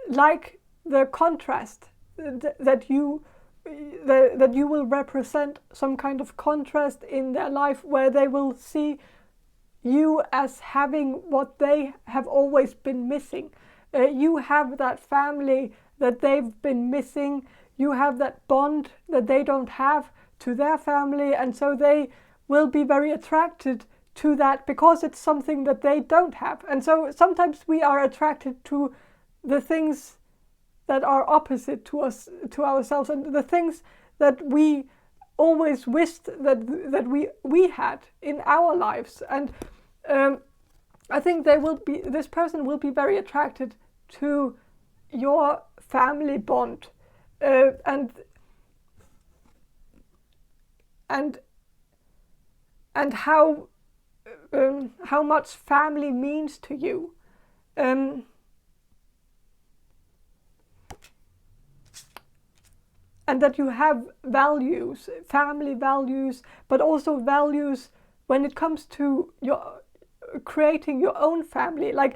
like the contrast, that you will represent some kind of contrast in their life, where they will see you as having what they have always been missing. You have that family that they've been missing. You have that bond that they don't have to their family, and so they will be very attracted to that because it's something that they don't have. And so sometimes we are attracted to the things that are opposite to us, to ourselves, and the things that we always wished that we had in our lives. And I think this person will be very attracted to your family bond, and how much family means to you. And that you have values, family values, but also values when it comes to your creating your own family. Like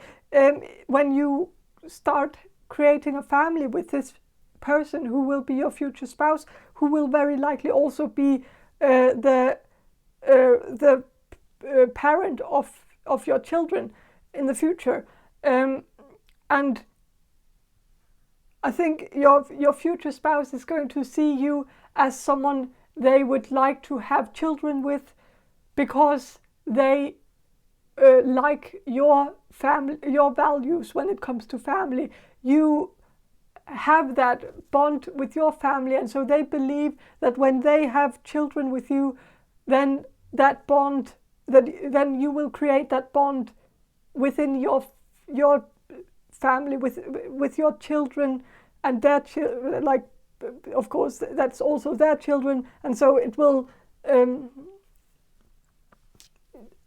when you start creating a family with this person who will be your future spouse, who will very likely also be the parent of your children in the future, and I think your future spouse is going to see you as someone they would like to have children with, because they like your family, your values when it comes to family. You have that bond with your family, and so they believe that when they have children with you, then that bond, then you will create that bond within your family, with your children and their children. Like, of course, that's also their children, and so it will.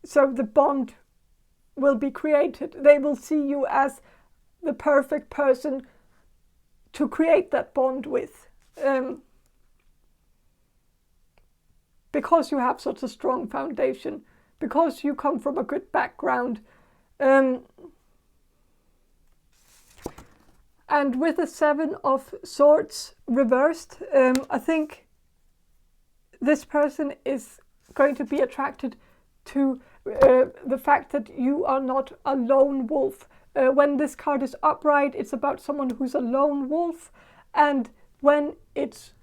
So the bond will be created. They will see you as the perfect person to create that bond with, because you have such a strong foundation, because you come from a good background. And with the Seven of Swords reversed, I think this person is going to be attracted to the fact that you are not a lone wolf. When this card is upright, it's about someone who's a lone wolf, and when it's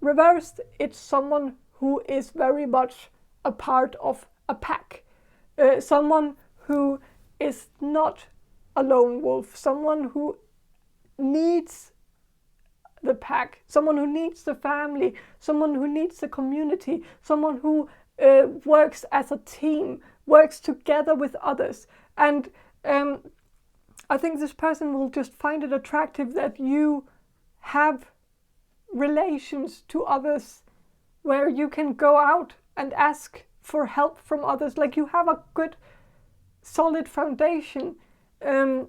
reversed, it's someone who is very much a part of a pack. Someone who is not a lone wolf, someone who needs the pack, someone who needs the family, someone who needs the community, someone who works as a team, works together with others. And I think this person will just find it attractive that you have relations to others where you can go out and ask for help from others. Like, you have a good, solid foundation. And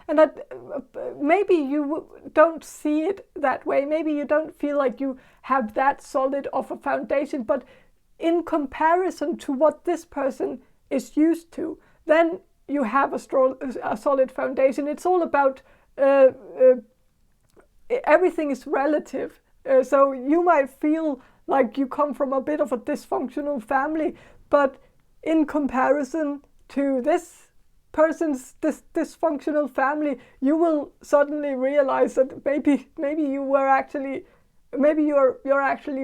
that maybe you don't see it that way. Maybe you don't feel like you have that solid of a foundation. But in comparison to what this person is used to, then you have a solid foundation. It's all about everything is relative. So you might feel like you come from a bit of a dysfunctional family, but in comparison to this person's dysfunctional family, you will suddenly realize that maybe you're actually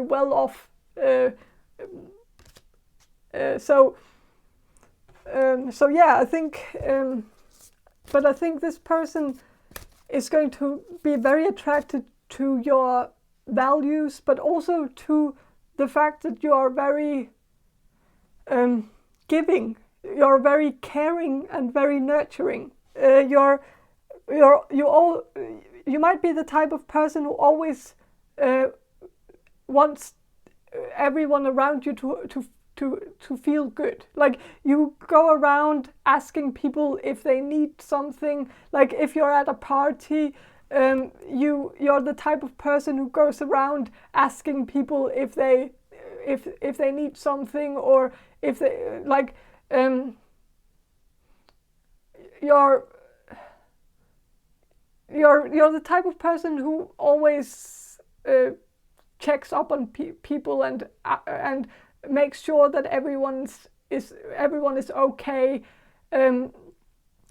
well off. So yeah, I think, but I think this person is going to be very attracted to your values, but also to the fact that you are very giving. You're very caring and very nurturing. You might be the type of person who always wants everyone around you to feel good. Like, you go around asking people if they need something. Like, if you're at a party, you're the type of person who goes around asking people if they need something, or if they like. You're the type of person who always checks up on people and makes sure that everyone is okay,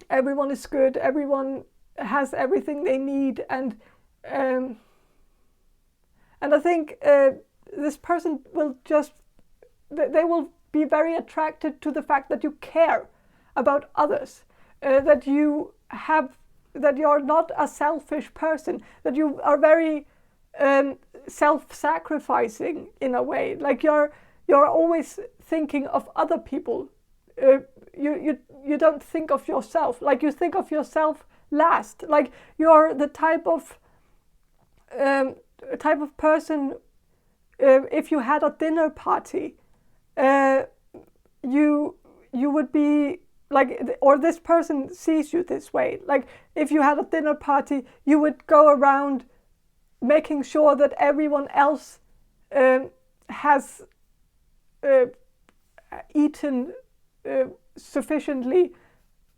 everyone is good, everyone has everything they need, and I think this person will they will be very attracted to the fact that you care about others, that you're not a selfish person, that you are very self-sacrificing in a way. Like, you're always thinking of other people. You don't think of yourself. Like, you think of yourself last. Like, you're the type of person, if you had a dinner party, you would be like, or this person sees you this way. Like, if you had a dinner party, you would go around making sure that everyone else has eaten sufficiently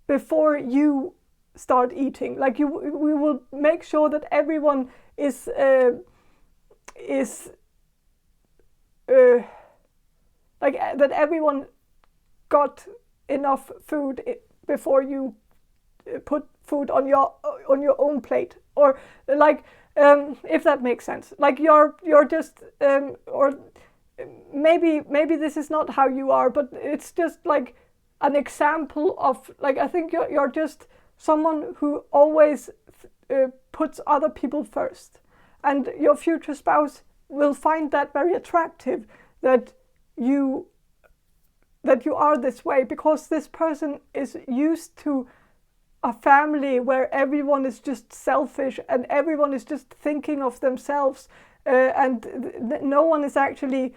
before you start eating. Like, we will make sure that everyone is like, that everyone got enough food before you put food on your own plate, or like if that makes sense. Like you're just or maybe this is not how you are, but it's just like an example of, like, I think you're just someone who always puts other people first, and your future spouse will find that very attractive, that you are this way, because this person is used to a family where everyone is just selfish and everyone is just thinking of themselves, and no one is actually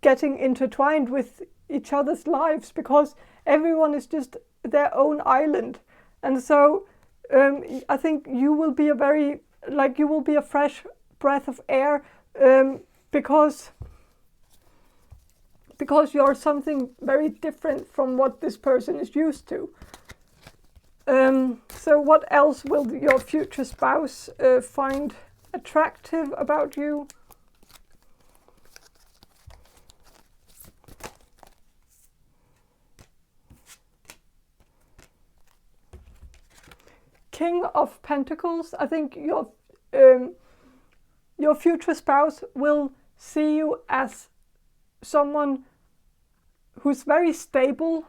getting intertwined with each other's lives, because everyone is just their own island. And so I think you will be a fresh breath of air, because you're something very different from what this person is used to. So what else will your future spouse find attractive about you? King of Pentacles. I think your future spouse will see you as someone who's very stable,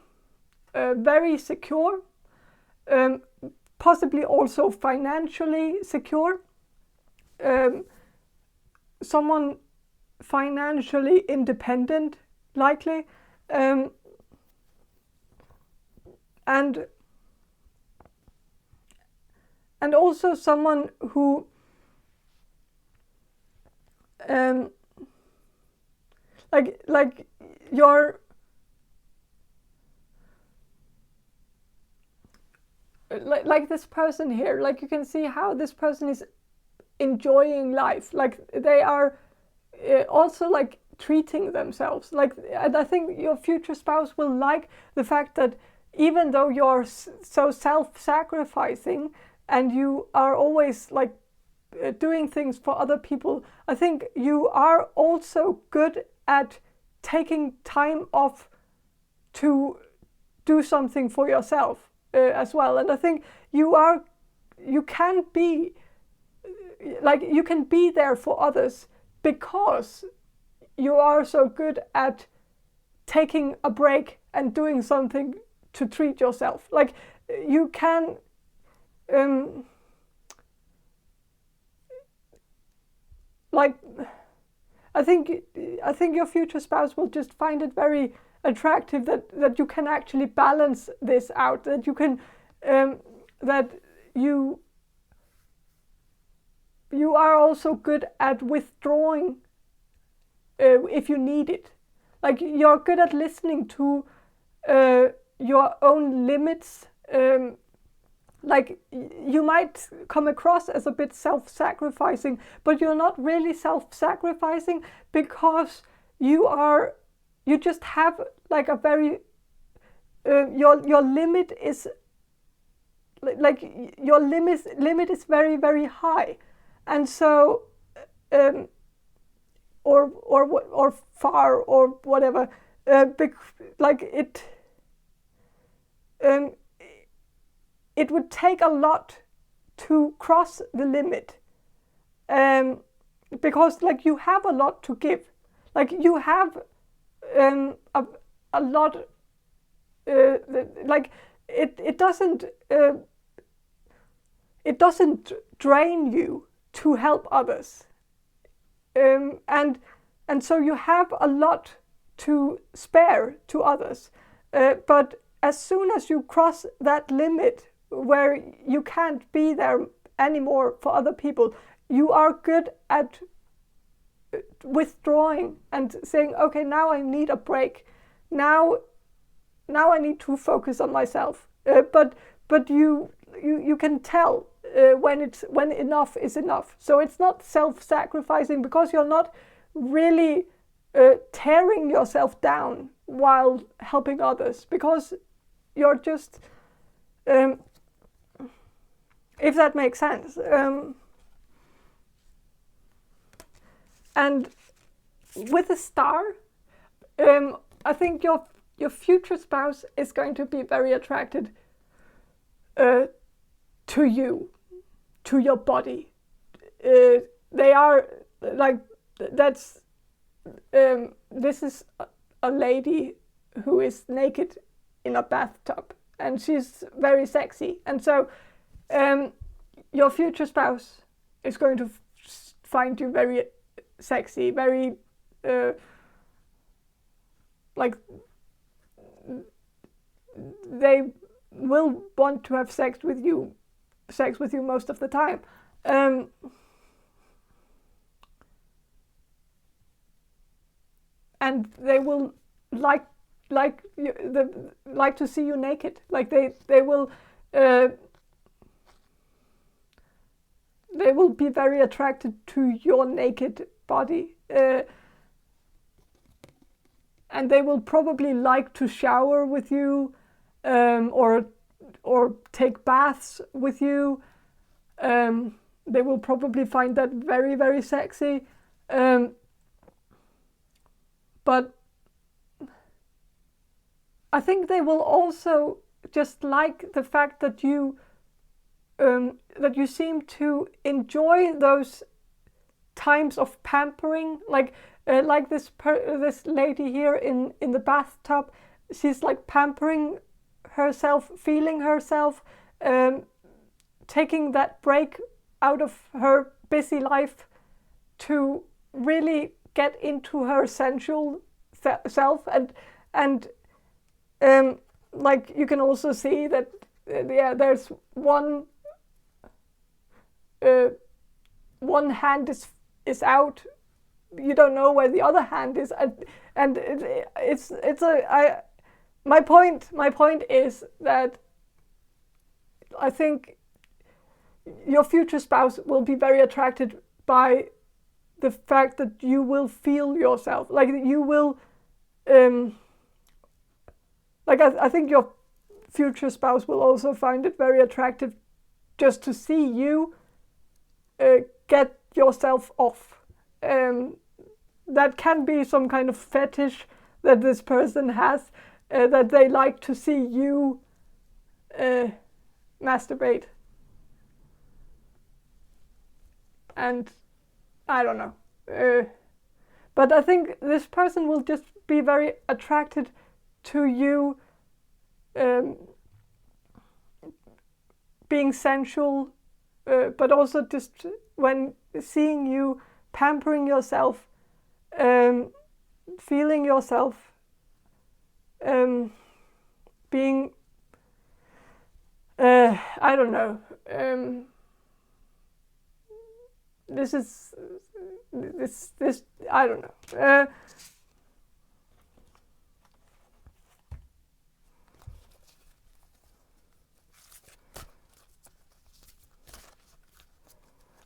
very secure, possibly also financially secure, someone financially independent, likely, and also someone who like your like this person here, like you can see how this person is enjoying life, like they are also like treating themselves, like, and I think your future spouse will like the fact that even though you're so self-sacrificing and you are always like doing things for other people, I think you are also good at taking time off to do something for yourself as well. And I think you can be there for others because you are so good at taking a break and doing something to treat yourself. Like you can like I think your future spouse will just find it very attractive that you can actually balance this out, that you can that you are also good at withdrawing if you need it. Like you're good at listening to your own limits. Like you might come across as a bit self-sacrificing, but you're not really self-sacrificing, because you just have like a very your limit is like your limit is very, very high, and so or far or whatever, like it would take a lot to cross the limit, because like you have a lot to give, like you have a lot, like it doesn't drain you to help others, and so you have a lot to spare to others, but as soon as you cross that limit where you can't be there anymore for other people, you are good at withdrawing and saying, okay, now I need a break. Now I need to focus on myself. But you can tell when enough is enough. So it's not self-sacrificing, because you're not really tearing yourself down while helping others, because you're just if that makes sense. And with a star, I think your your future spouse is going to be very attracted to you, to your body. They are like, that's this is a lady who is naked in a bathtub, and she's very sexy, and so your future spouse is going to find you very sexy, very like, they will want to have sex with you most of the time. And they will like to see you naked. Like they will be very attracted to your naked body, and they will probably like to shower with you, or take baths with you. They will probably find that very, very sexy. But I think they will also just like the fact that you seem to enjoy those times of pampering, like this lady here in the bathtub. She's like pampering herself, feeling herself, taking that break out of her busy life to really get into her sensual self, and like you can also see that there's one hand is out. You don't know where the other hand is, and my point is that I think your future spouse will be very attracted by the fact that you will feel yourself, like you will, I think your future spouse will also find it very attractive just to see you get yourself off. That can be some kind of fetish that this person has, that they like to see you masturbate. And I don't know. But I think this person will just be very attracted to you being sensual, but also just when seeing you pampering yourself, feeling yourself, being, I don't know. This I don't know.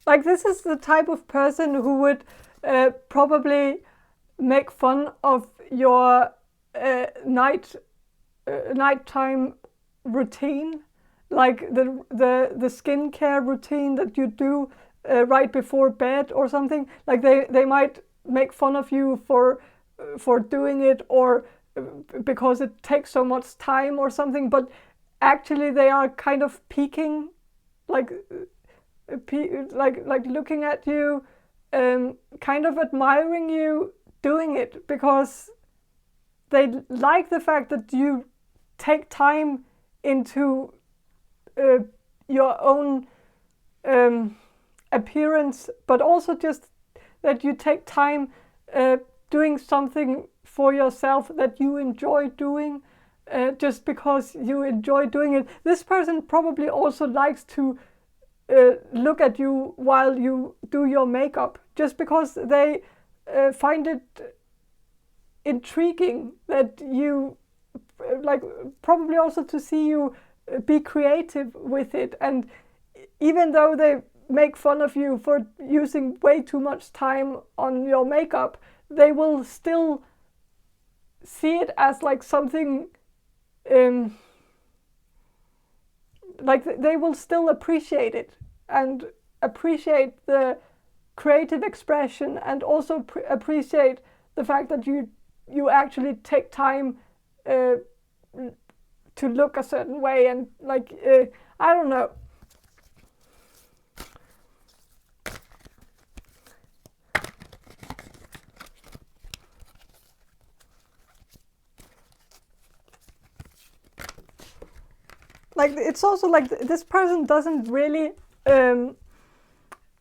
Like, this is the type of person who would probably make fun of your nighttime routine, like the skincare routine that you do right before bed or something. Like they might make fun of you for doing it, or because it takes so much time or something, but actually they are kind of peeking, like looking at you, kind of admiring you doing it, because they like the fact that you take time into your own appearance, but also just that you take time doing something for yourself that you enjoy doing, just because you enjoy doing it. This person probably also likes to look at you while you do your makeup, just because they find it intriguing that you, like, probably also to see you be creative with it. And even though they make fun of you for using way too much time on your makeup, they will still see it as like something, like they will still appreciate it and appreciate the creative expression, and also appreciate the fact that you actually take time to look a certain way, and like I don't know. Like it's also like this person doesn't really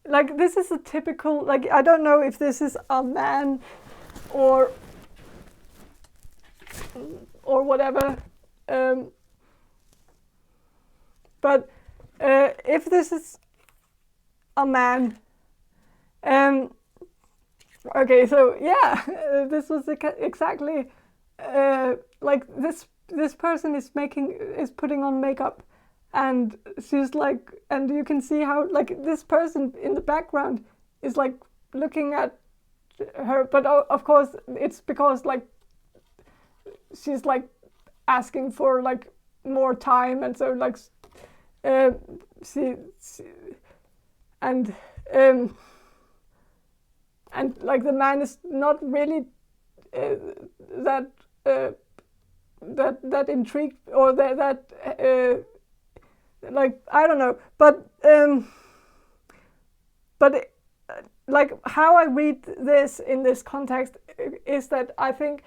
like this is a typical, like I don't know if this is a man or whatever, but if this is a man, okay, so yeah, this was exactly like this person is putting on makeup, and she's like, and you can see how like this person in the background is like looking at her, but of course it's because like she's like asking for like more time, and so like she and like the man is not really that intrigued, or that like I don't know, but like how I read this in this context is that I think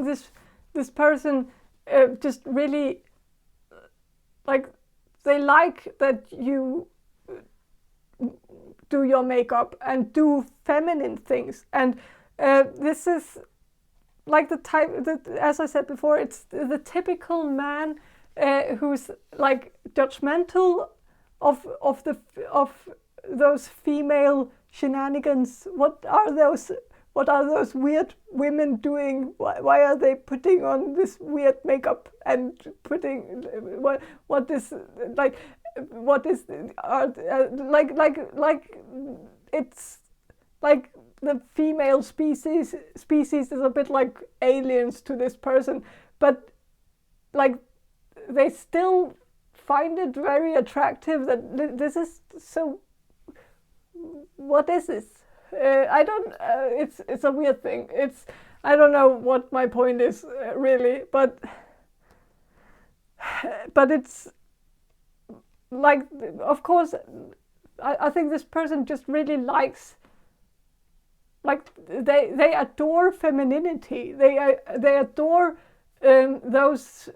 this person just really like, they like that you do your makeup and do feminine things, and this is like the type that, as I said before, it's the typical man who's like judgmental of those female shenanigans. What are those weird women doing? Why are they putting on this weird makeup and putting what is like it's like the female species is a bit like aliens to this person, but like they still find it very attractive that this is so. What is this? I don't. It's a weird thing. I don't know what my point is really, but it's like, of course, I think this person just really likes, like they adore femininity. They adore those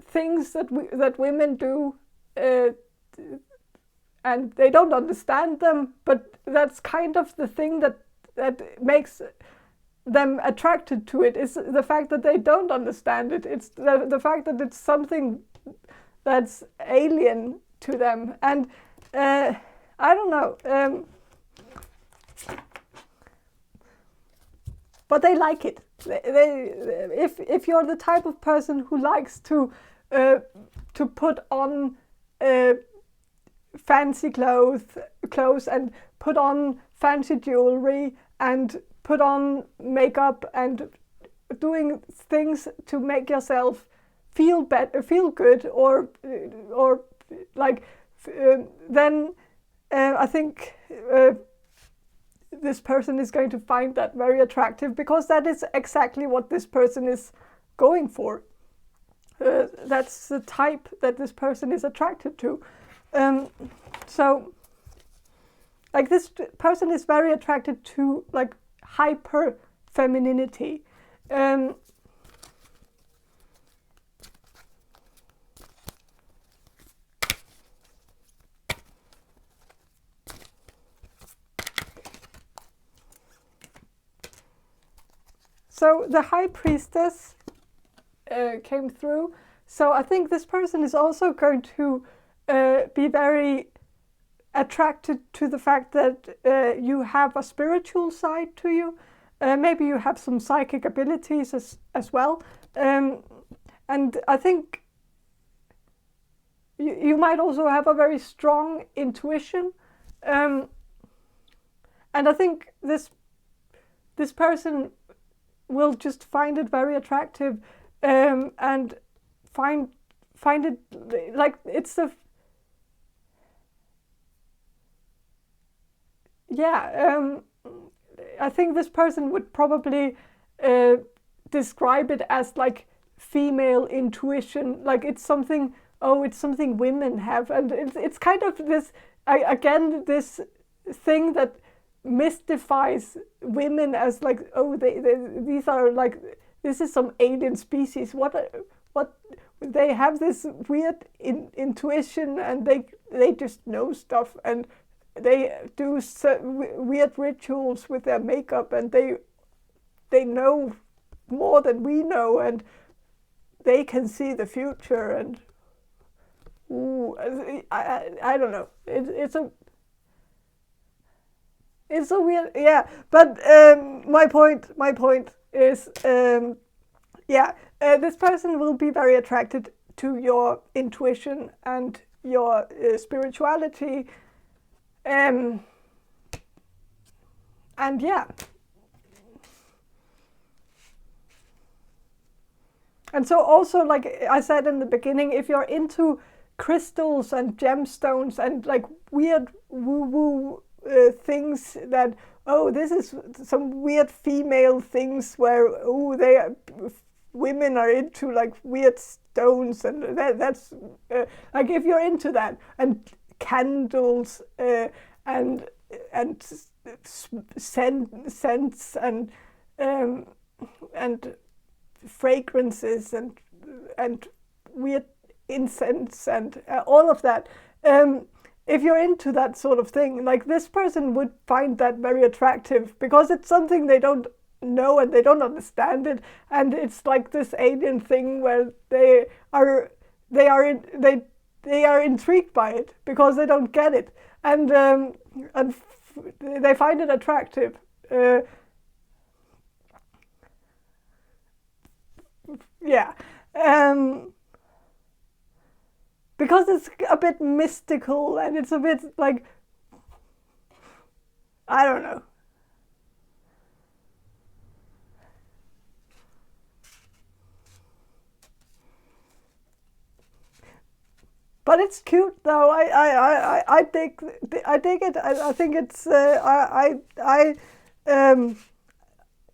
things that women do, and they don't understand them. But that's kind of the thing that makes them attracted to it, is the fact that they don't understand it. It's the fact that it's something that's alien to them, and I don't know. But they like it. If you're the type of person who likes to put on fancy clothes and put on fancy jewelry and put on makeup and doing things to make yourself feel better, feel good, or like, then I think this person is going to find that very attractive, because that is exactly what this person is going for. That's the type that this person is attracted to. So, like, this person is very attracted to like hyper femininity. So the High Priestess came through. So I think this person is also going to be very attracted to the fact that you have a spiritual side to you. Maybe you have some psychic abilities as well. And I think you might also have a very strong intuition. And I think this person will just find it very attractive, and find it like it's the I think this person would probably describe it as like female intuition, like it's something, oh, it's something women have, and it's kind of this, again, this thing that mystifies women as like, oh, these are like, this is some alien species. What they have this weird intuition, and they just know stuff, and they do weird rituals with their makeup, and they know more than we know, and they can see the future, and I don't know. It's a weird, yeah. But my point is, this person will be very attracted to your intuition and your spirituality, and yeah. And so also, like I said in the beginning, if you're into crystals and gemstones and like weird woo-woo things that, oh, this is some weird female things where, oh, women are into like weird stones, and that's like, if you're into that, and candles and scents and fragrances and weird incense and all of that. If you're into that sort of thing, like, this person would find that very attractive, because it's something they don't know and they don't understand it, and it's like this alien thing where they are intrigued by it because they don't get it, and they find it attractive. Yeah. Because it's a bit mystical, and it's a bit like, I don't know. But it's cute though. I dig it. I think it's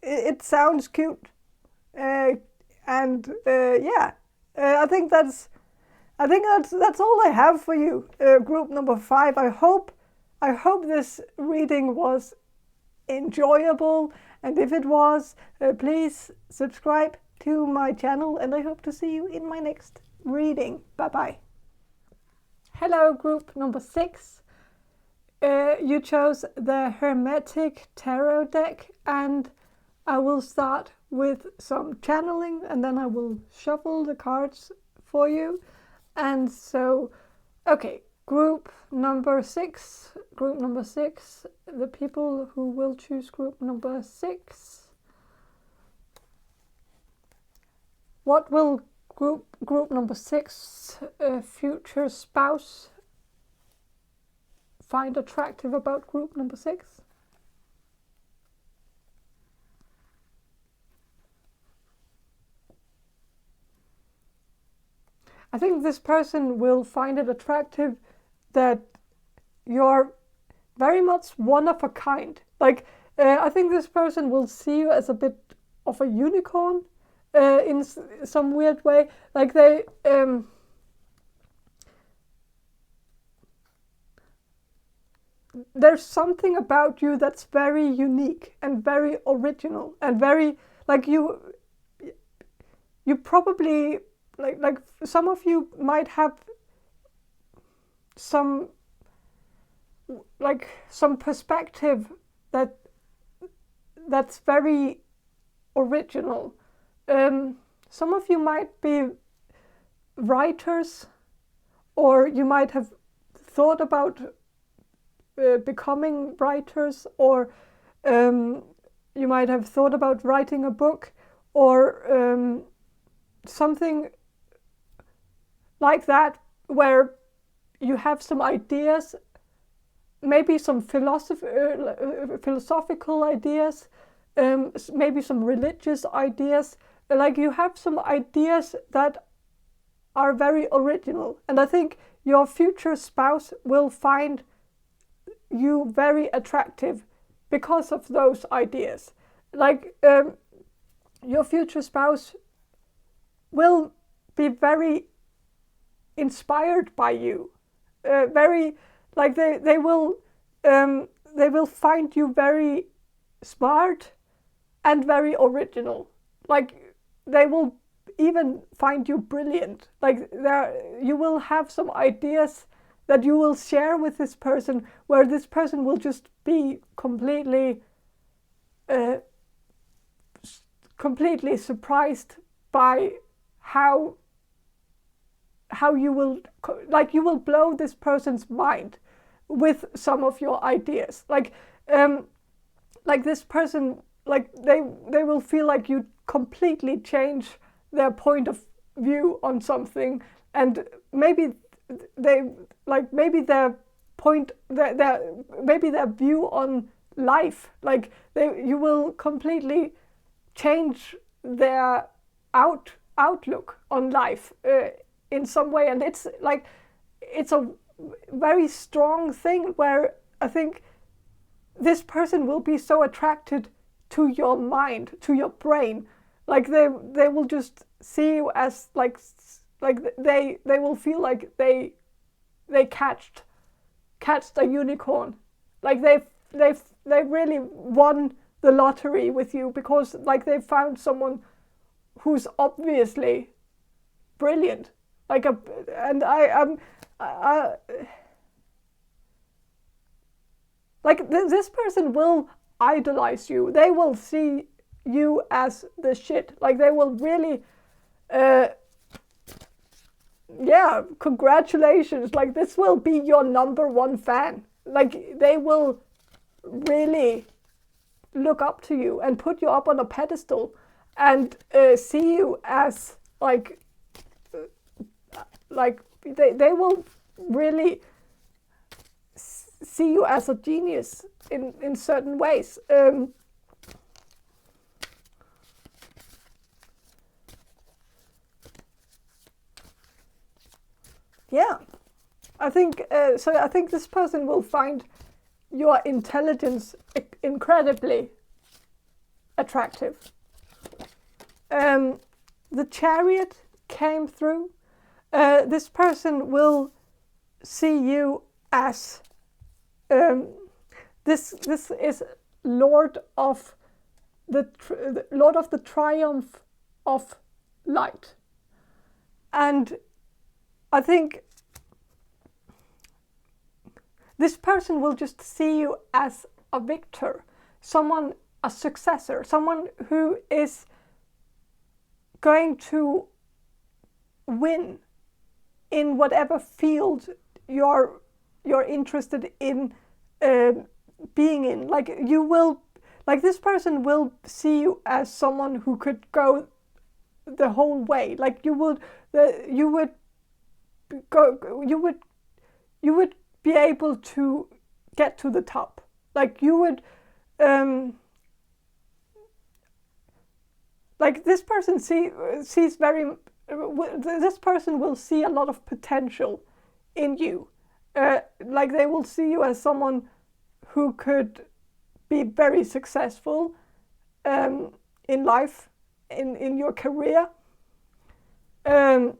it sounds cute, and yeah. I think that's all I have for you, group number 5. I hope this reading was enjoyable, and if it was, please subscribe to my channel, and I hope to see you in my next reading. Bye bye. Hello, group number 6. You chose the Hermetic Tarot deck, and I will start with some channeling, and then I will shuffle the cards for you. And so, okay, group number 6, the people who will choose group number 6. What will group number 6, future spouse, find attractive about group number 6? I think this person will find it attractive that you're very much one of a kind. Like, I think this person will see you as a bit of a unicorn, in some weird way. Like, there's something about you that's very unique and very original, and very, like, you probably, like some of you might have some perspective that's very original. Some of you might be writers, or you might have thought about becoming writers, or you might have thought about writing a book, or something like that, where you have some ideas, maybe some philosophical ideas, maybe some religious ideas. Like, you have some ideas that are very original, and I think your future spouse will find you very attractive because of those ideas. Like your future spouse will be very inspired by you, very like they will find you very smart and very original. Like they will even find you brilliant. Like you will have some ideas that you will share with this person, where this person will just be completely surprised by how you will blow this person's mind with some of your ideas. Like this person, like they will feel like you completely change their point of view on something, and maybe their view on life, like you will completely change their outlook on life in some way. And it's a very strong thing, where I think this person will be so attracted to your mind, to your brain. Like they will just see you as like they will feel like they catched a unicorn. Like they really won the lottery with you, because like they found someone who's obviously brilliant. Like this person will idolize you. They will see you as the shit. Like they will really congratulations. Like this will be your number one fan. Like they will really look up to you and put you up on a pedestal, and see you as like they will really see you as a genius in certain ways. I think so. I think this person will find your intelligence incredibly attractive. The Chariot came through. This person will see you as this is Lord of the Triumph of Light, and I think this person will just see you as a victor, a successor, someone who is going to win in whatever field you're interested in being in. Like this person will see you as someone who could go the whole way. Like you would be able to get to the top. Like you would like this person sees very this person will see a lot of potential in you. Like they will see you as someone who could be very successful in life, in your career, and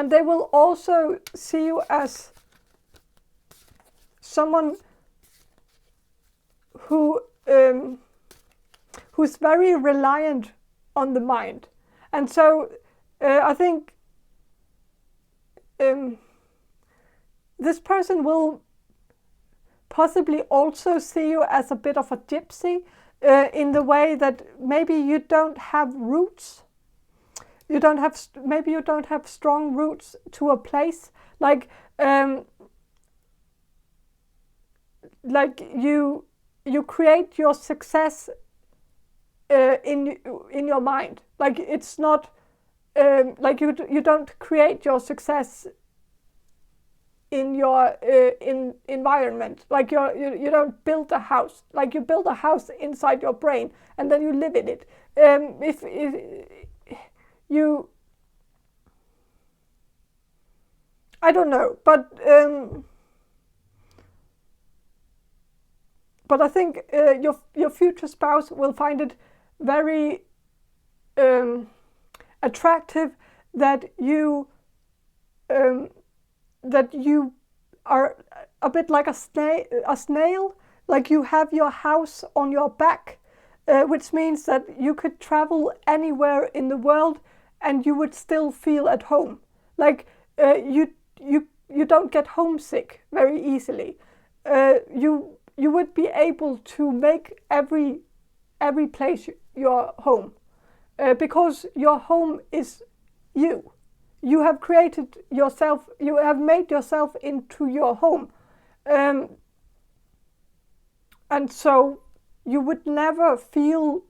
they will also see you as someone who's very reliant on the mind. And so I think this person will possibly also see you as a bit of a gypsy, in the way that maybe you don't have roots. Maybe you don't have strong roots to a place. Like you create your success in your mind. Like it's not like you don't create your success in your environment. Like you don't build a house. Like you build a house inside your brain and then you live in it. If you, I don't know, but but I think your future spouse will find it very attractive that you are a bit like a snail, like you have your house on your back, which means that you could travel anywhere in the world and you would still feel at home. Like you don't get homesick very easily. You would be able to make every place your home, because your home is you. You have created yourself. You have made yourself into your home, and so you would never feel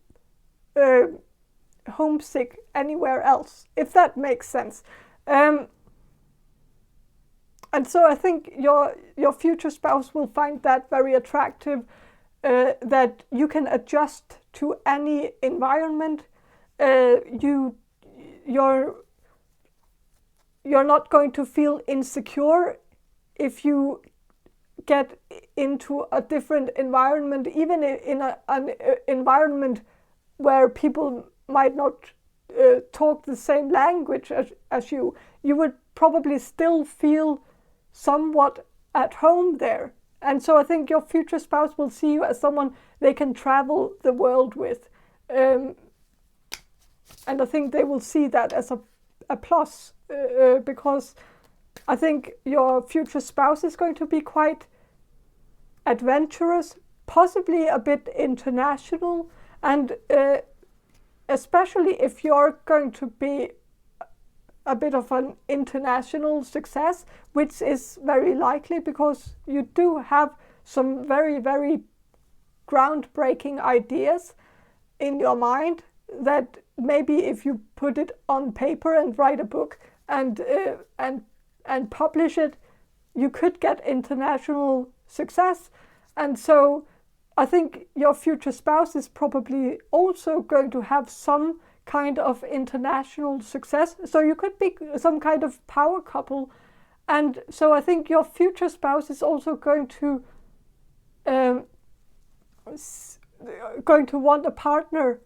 homesick anywhere else, if that makes sense. And so I think your future spouse will find that very attractive, that you can adjust to any environment. You're not going to feel insecure if you get into a different environment, even in an environment where people might not talk the same language as you. You would probably still feel somewhat at home there. And so I think your future spouse will see you as someone they can travel the world with. And I think they will see that as a plus, because I think your future spouse is going to be quite adventurous, possibly a bit international, and especially if you're going to be a bit of an international success, which is very likely because you do have some very, very groundbreaking ideas in your mind that maybe if you put it on paper and write a book and publish it, you could get international success. And so I think your future spouse is probably also going to have some kind of international success. So you could be some kind of power couple. And so I think your future spouse is also going to want a partner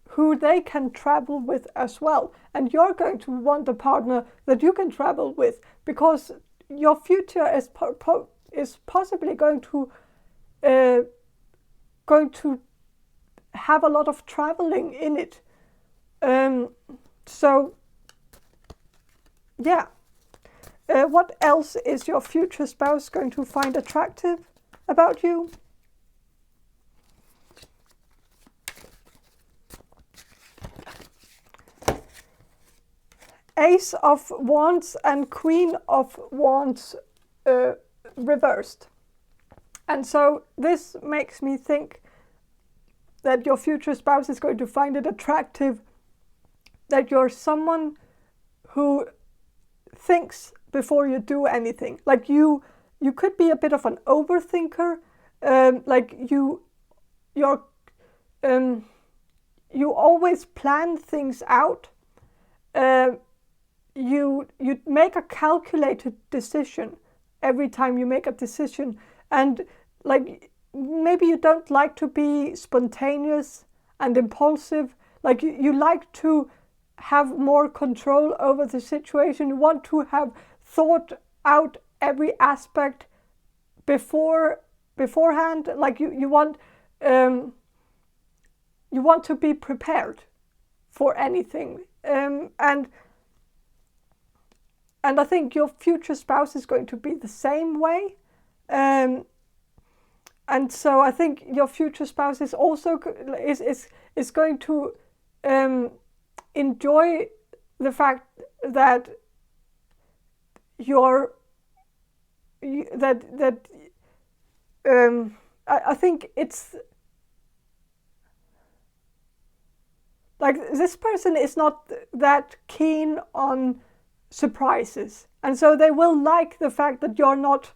who they can travel with as well. And you're going to want a partner that you can travel with, because your future is possibly going to have a lot of traveling in it. So yeah, what else is your future spouse going to find attractive about you? Ace of Wands and Queen of Wands reversed. And so this makes me think that your future spouse is going to find it attractive that you're someone who thinks before you do anything. Like you could be a bit of an overthinker. Like you always plan things out. You make a calculated decision every time you make a decision, and like maybe you don't like to be spontaneous and impulsive. Like you like to have more control over the situation. You want to have thought out every aspect beforehand. Like you want to be prepared for anything. And I think your future spouse is going to be the same way. And so I think your future spouse is also is going to enjoy the fact that I think it's like this person is not that keen on surprises, and so they will like the fact that you're not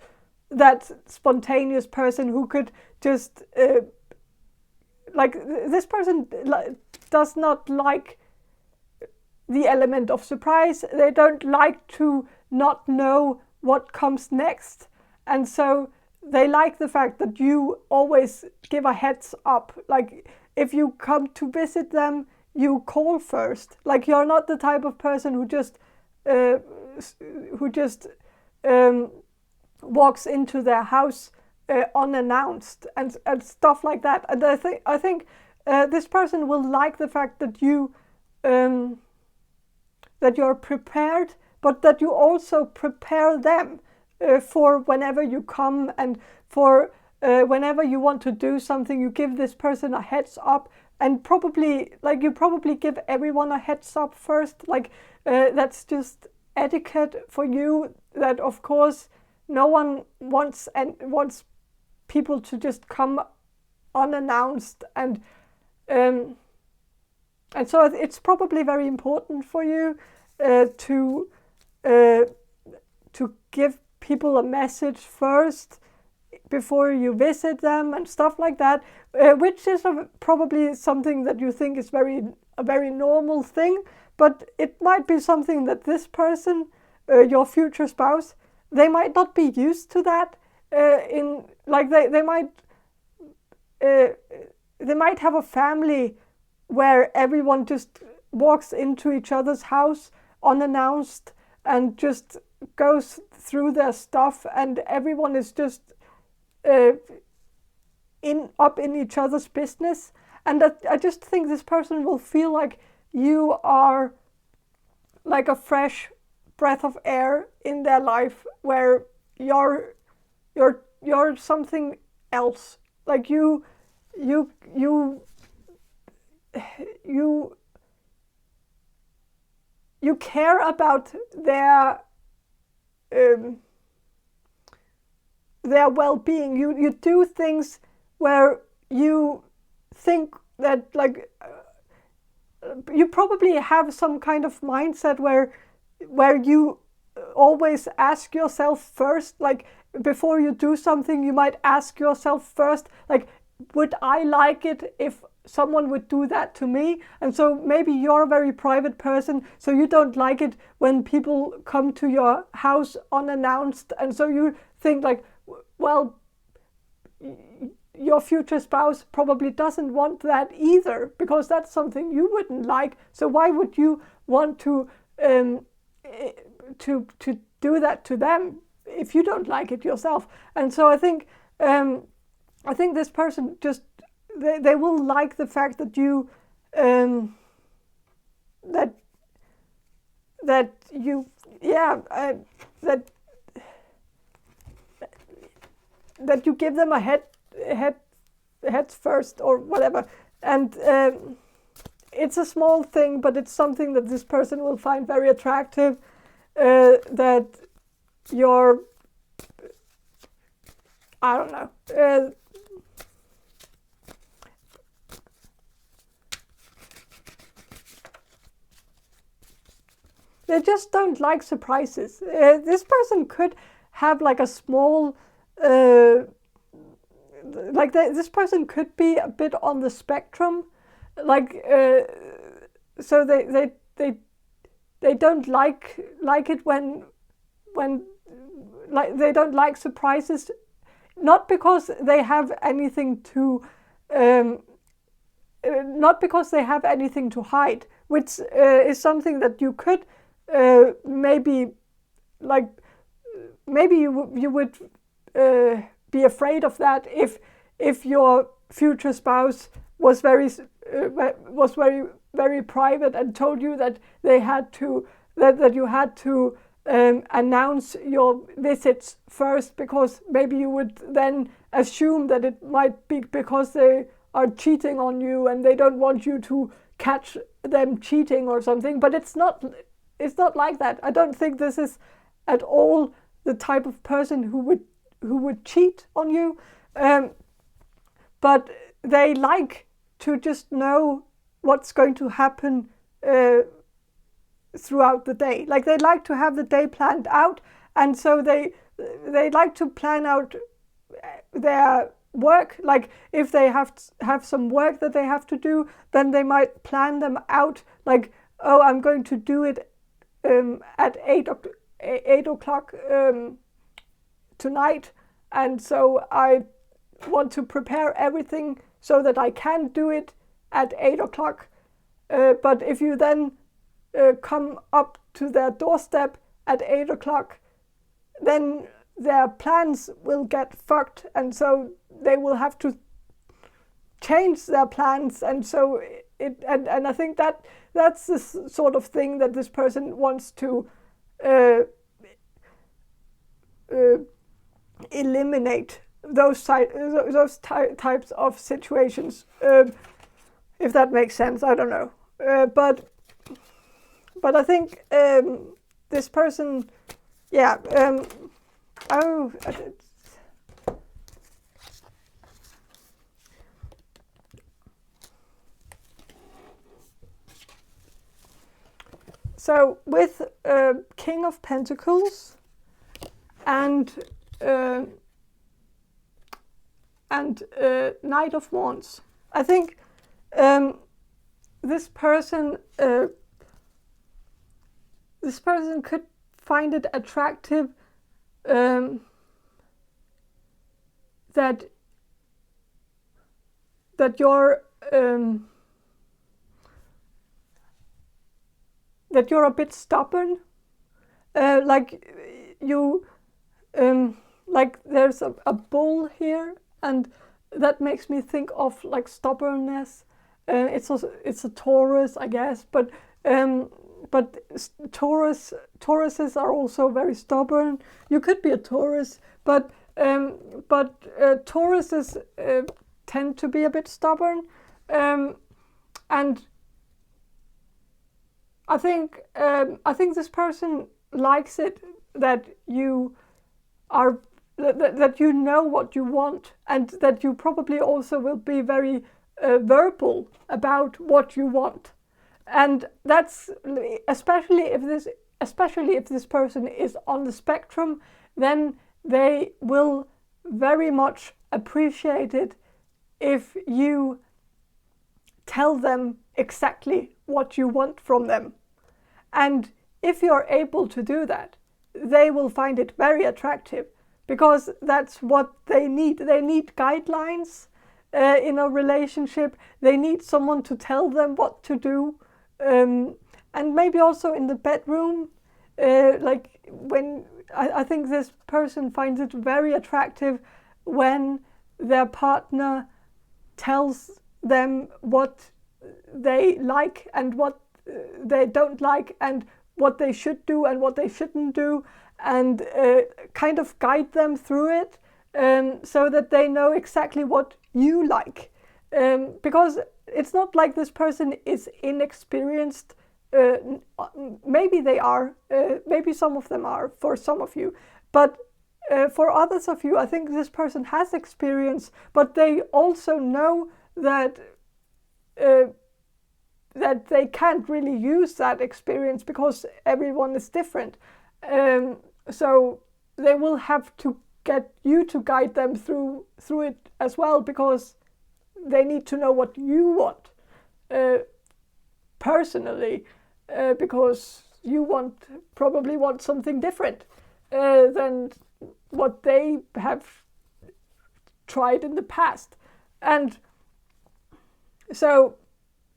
that spontaneous person who could just like this person does not like the element of surprise. They don't like to not know what comes next, and so they like the fact that you always give a heads up. Like if you come to visit them, you call first. Like you're not the type of person who just walks into their house unannounced and stuff like that. And I think this person will like the fact that that you're prepared, but that you also prepare them for whenever you come, and for whenever you want to do something, you give this person a heads up. And probably, like, you probably give everyone a heads up first. Like that's just etiquette for you. That of course no one wants people to just come unannounced, and so it's probably very important for you to give people a message first before you visit them and stuff like that, which is probably something that you think is a very normal thing, but it might be something that this person, your future spouse, they might not be used to that. They might have a family where everyone just walks into each other's house unannounced and just goes through their stuff, and everyone is just up in each other's business. And I just think this person will feel like you are like a fresh breath of air in their life, where you're something else. Like you care about their well-being. You do things where you think that, like, you probably have some kind of mindset where you always ask yourself first, like before you do something, you might ask yourself first, like, would I like it if someone would do that to me? And so maybe you're a very private person, so you don't like it when people come to your house unannounced, and so you think like, well, your future spouse probably doesn't want that either, because that's something you wouldn't like. So why would you want to do that to them if you don't like it yourself? And so I think this person just they will like the fact that you that you give them a heads first or whatever. And it's a small thing, but it's something that this person will find very attractive, that you're, I don't know, they just don't like surprises. This person could have like a small, this person could be a bit on the spectrum, like so they don't like it when like they don't like surprises, not because they have anything to hide, which is something that you could maybe you would be afraid of that if your future spouse was very private and told you that they had to that you had to announce your visits first, because maybe you would then assume that it might be because they are cheating on you and they don't want you to catch them cheating or something. But it's not like that. I don't think this is at all the type of person who would cheat on you, but they like to just know what's going to happen throughout the day. Like they like to have the day planned out, and so they like to plan out their work. Like if they have some work that they have to do, then they might plan them out, like, oh, I'm going to do it at 8 o'clock tonight, and so I want to prepare everything so that I can do it at 8 o'clock. But if you then come up to their doorstep at 8 o'clock, then their plans will get fucked, and so they will have to change their plans. And so and I think that's the sort of thing that this person wants to eliminate, those types of situations, if that makes sense. I don't know, but I think this person, yeah. So with King of Pentacles and Knight of Wands, I think this person could find it attractive that you're a bit stubborn, like you, like there's a bull here, and that makes me think of like stubbornness. It's a Taurus, I guess, but Tauruses are also very stubborn. You could be a Taurus, but Tauruses tend to be a bit stubborn, and I think this person likes it that you are that you know what you want, and that you probably also will be very verbal about what you want. And that's especially if this person is on the spectrum, then they will very much appreciate it if you tell them exactly what you want from them. And if you're able to do that, they will find it very attractive, because that's what they need. They need guidelines in a relationship. They need someone to tell them what to do. And maybe also in the bedroom, like when I think this person finds it very attractive when their partner tells them what they like and what they don't like, and what they should do and what they shouldn't do, and kind of guide them through it, so that they know exactly what you like. Because it's not like this person is inexperienced. Maybe they are, maybe some of them are for some of you, but for others of you, I think this person has experience, but they also know that that they can't really use that experience because everyone is different. So they will have to get you to guide them through it as well, because they need to know what you want personally, because you probably want something different than what they have tried in the past. And so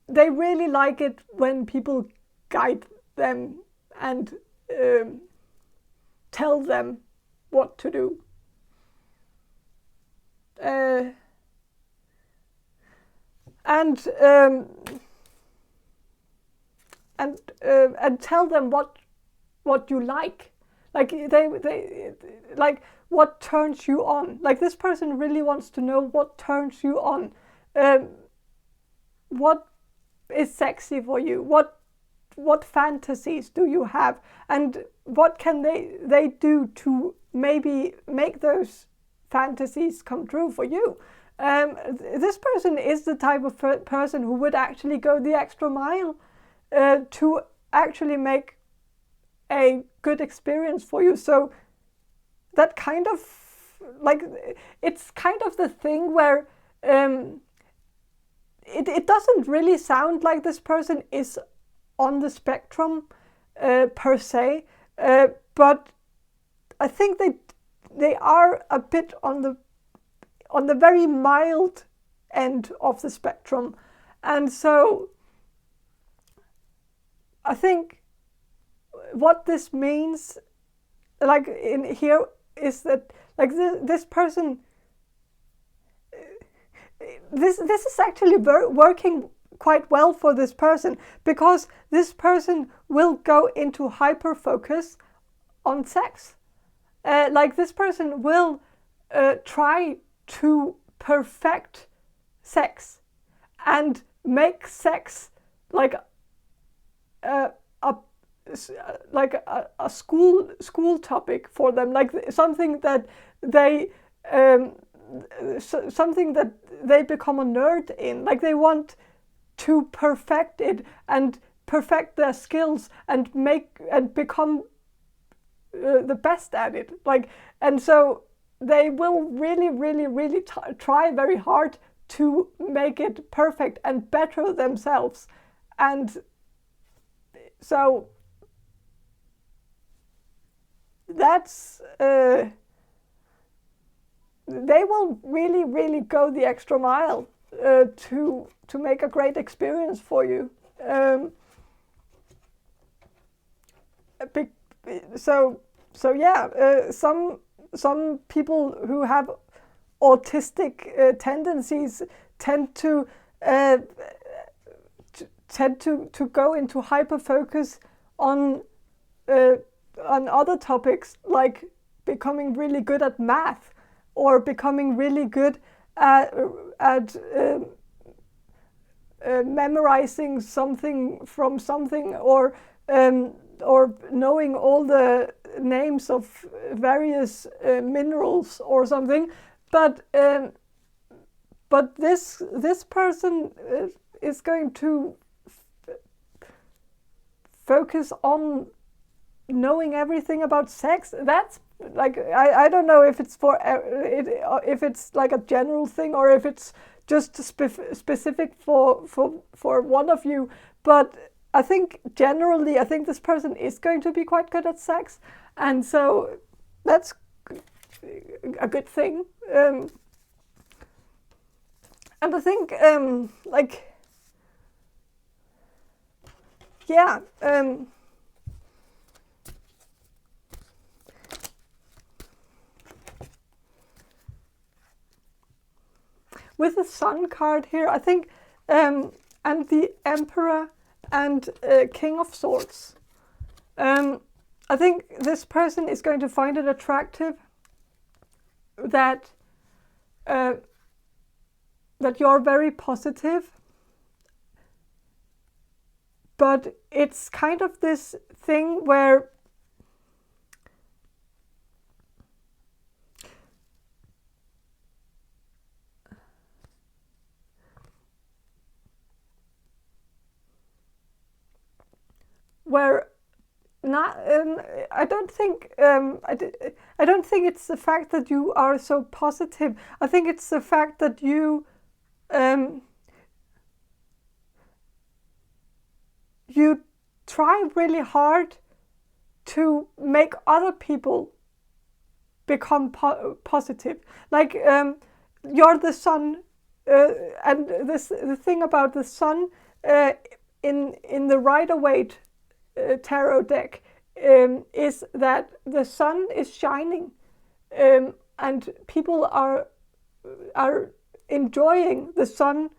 they really like it when people guide them and tell them what to do. And tell them what you like. Like they like what turns you on. Like this person really wants to know what turns you on. What is sexy for you? What fantasies do you have? And what can they do to maybe make those fantasies come true for you? This person is the type of person who would actually go the extra mile to actually make a good experience for you. So that kind of, like, it's kind of the thing where it doesn't really sound like this person is on the spectrum per se, but I think they are a bit on the very mild end of the spectrum. And so I think what this means, like in here, is that like this person, this is actually working quite well for this person, because this person will go into hyper focus on sex. Like this person will try to perfect sex and make sex like a school topic for them, like something that they become a nerd in. Like they want to perfect it and perfect their skills and become the best at it. Like, and so they will really try very hard to make it perfect and better themselves. And so that's they will really go the extra mile to make a great experience for you. So yeah, some people who have autistic tendencies tend to go into hyper focus on other topics, like becoming really good at math, or becoming really good at memorizing something from something, or knowing all the names of various minerals or something. But this person is going to focus on knowing everything about sex. That's like, I don't know if it's if it's like a general thing, or if it's just specific for one of you. But I think generally, I think this person is going to be quite good at sex, and so that's a good thing. And I think like, yeah, with the Sun card here, I think, and the Emperor and King of Swords, I think this person is going to find it attractive that that you're very positive, but it's kind of this thing where not I don't think I don't think it's the fact that you are so positive. I think it's the fact that you you try really hard to make other people become positive. Like you're the Sun, and the thing about the Sun in the Rider-Waite tarot deck is that the sun is shining, and people are enjoying the sun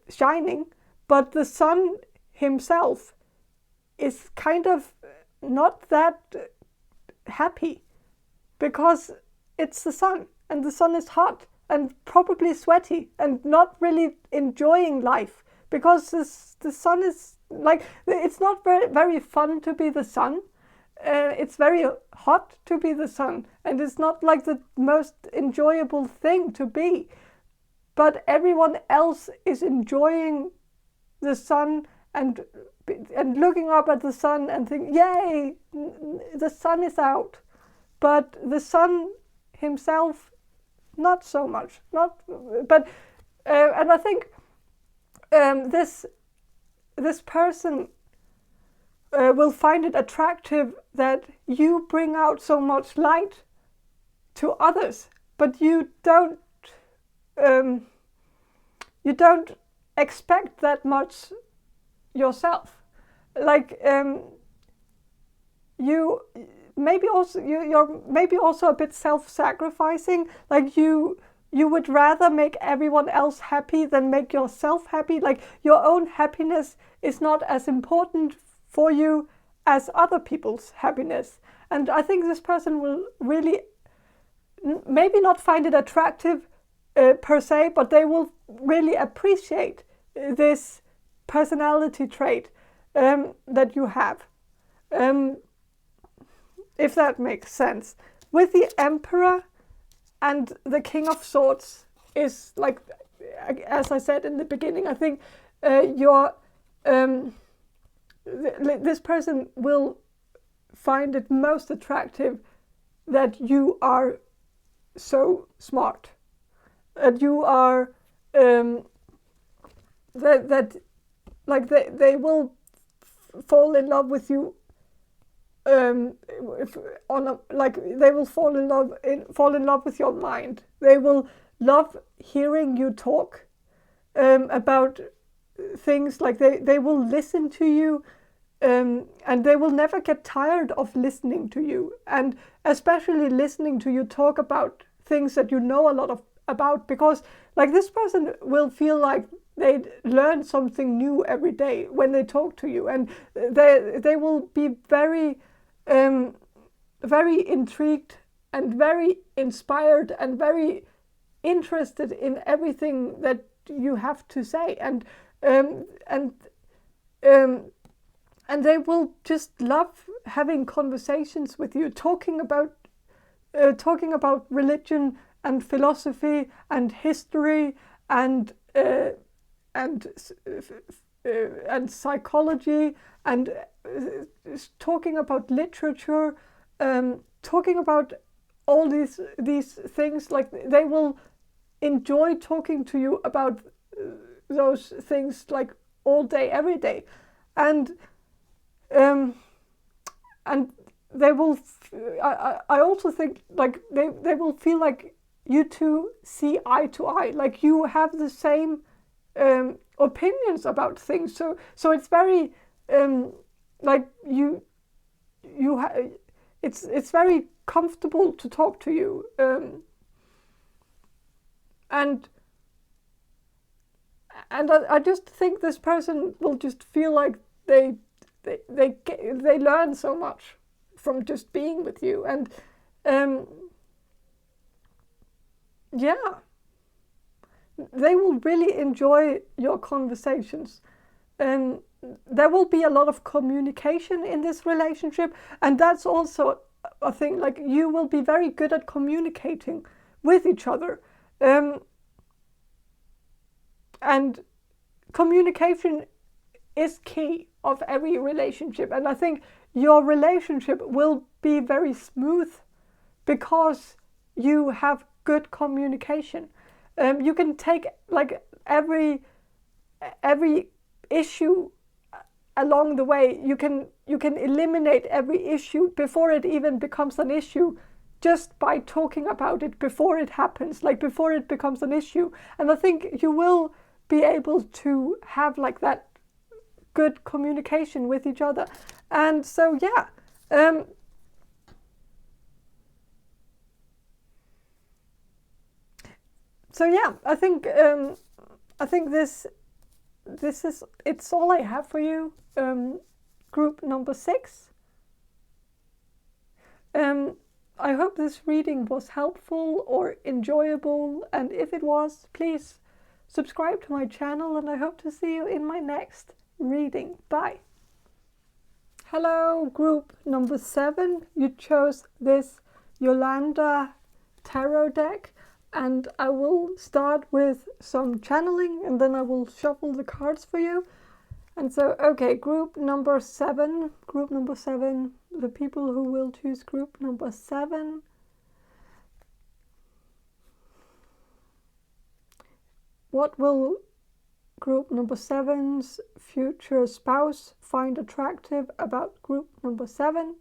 shining, but the sun himself is kind of not that happy, because it's the sun, and the sun is hot and probably sweaty and not really enjoying life, because the sun is like, it's not very fun to be the sun. It's very hot to be the sun, and it's not like the most enjoyable thing to be. But everyone else is enjoying the sun and looking up at the sun and thinking, "Yay, the sun is out." But the sun himself, not so much. And I think this person will find it attractive that you bring out so much light to others, but you don't expect that much yourself. Like you maybe also you're maybe also a bit self-sacrificing. Like you would rather make everyone else happy than make yourself happy. Like your own happiness is not as important for you as other people's happiness. And I think this person will really maybe not find it attractive per se, but they will really appreciate this personality trait that you have, if that makes sense. With the Emperor and the King of Swords is like, as I said in the beginning, I think this person will find it most attractive that you are so smart, that you are that like they will fall in love with you like they will fall in love with your mind. They will love hearing you talk about things. Like they will listen to you, and they will never get tired of listening to you, and especially listening to you talk about things that you know a lot about, because like this person will feel like they learn something new every day when they talk to you, and they will be very very intrigued and very inspired and very interested in everything that you have to say, and they will just love having conversations with you, talking about religion and philosophy and history and psychology, and talking about literature, talking about all these things. Like they will enjoy talking to you about those things like all day, every day, and they will. I also think like they will feel like you two see eye to eye. Like you have the same opinions about things. So it's very like it's very comfortable to talk to you, and I just think this person will just feel like they learn so much from just being with you, and yeah, they will really enjoy your conversations. There will be a lot of communication in this relationship, and that's also a thing. Like you will be very good at communicating with each other, and communication is key of every relationship. And I think your relationship will be very smooth because you have good communication. You can take like every issue along the way. You can eliminate every issue before it even becomes an issue, just by talking about it before it happens, like before it becomes an issue. And I think you will be able to have like that good communication with each other. And so yeah, I think this is it's all I have for you, group number 6. I hope this reading was helpful or enjoyable, and if it was, please subscribe to my channel, and I hope to see you in my next reading. Bye. Hello, group number 7. You chose this Yolanda tarot deck, and I will start with some channeling, and then I will shuffle the cards for you. And so, okay, group number 7, the people who will choose group number 7. What will group number 7's future spouse find attractive about group number 7?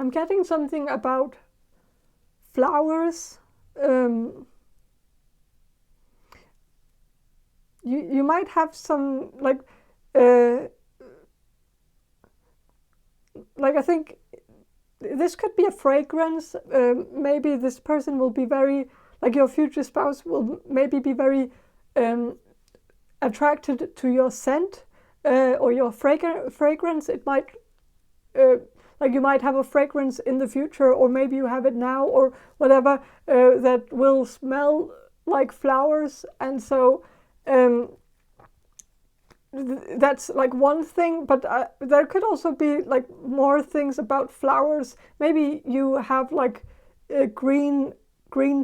I'm getting something about flowers. You might have some like I think this could be a fragrance. Maybe this person will be very, like your future spouse will maybe be very attracted to your scent or your fragrance. It might, like you might have a fragrance in the future, or maybe you have it now, or whatever, that will smell like flowers. And so that's like one thing, but there could also be like more things about flowers. Maybe you have like green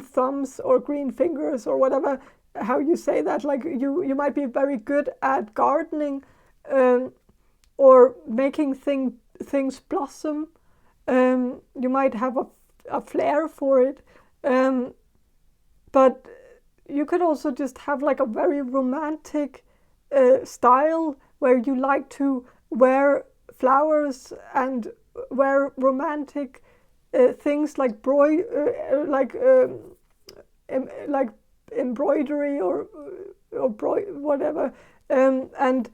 thumbs or green fingers or whatever, how you say that. Like you might be very good at gardening or making things blossom. You might have a flair for it, but you could also just have like a very romantic style where you like to wear flowers and wear romantic things like embroidery or whatever, and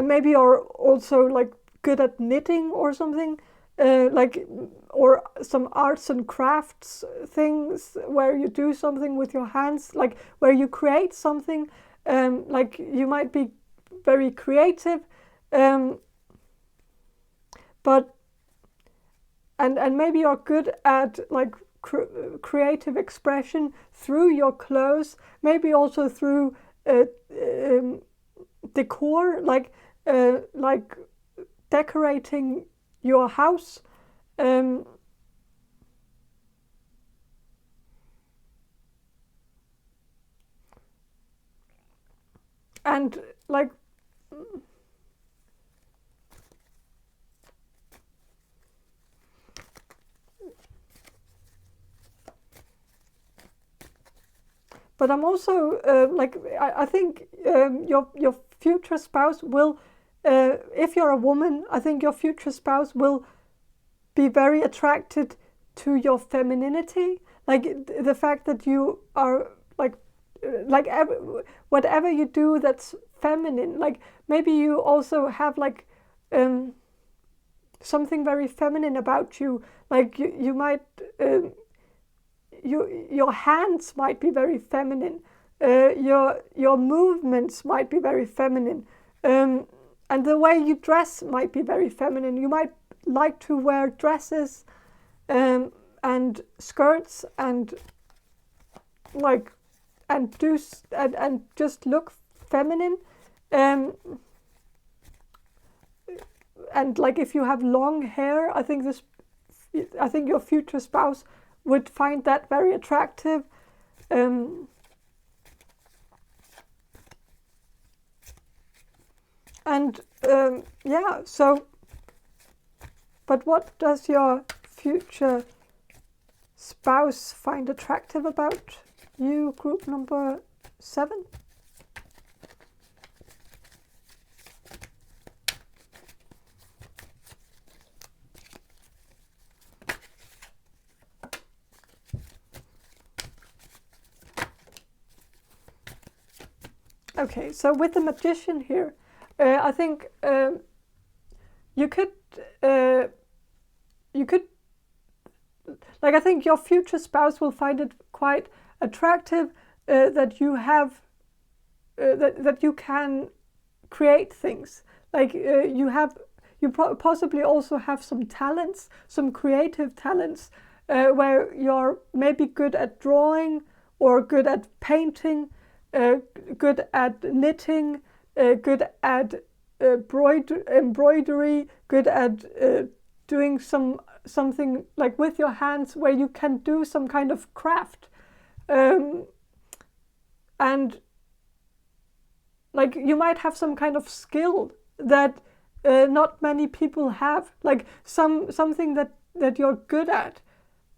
maybe you're also like good at knitting or something, or some arts and crafts things where you do something with your hands, like where you create something. Like you might be very creative, but and maybe you're good at like creative expression through your clothes, maybe also through decor, like decorating your house. And like but I'm also I think your future spouse will, if you're a woman, I think your future spouse will be very attracted to your femininity, like the fact that you are whatever you do that's feminine. Like maybe you also have like something very feminine about you. Like you might your hands might be very feminine. Your movements might be very feminine, and the way you dress might be very feminine. You might like to wear dresses and skirts and like and just look feminine. And like if you have long hair, I think your future spouse would find that very attractive. Yeah, so but what does your future spouse find attractive about you, group number 7? Okay, so with the Magician here, I think you could like I think your future spouse will find it quite attractive that you have that you can create things. Like you possibly also have some talents, some creative talents, where you're maybe good at drawing or good at painting, good at knitting, good at embroidery, good at doing something like with your hands where you can do some kind of craft, and like you might have some kind of skill that not many people have, like something that you're good at,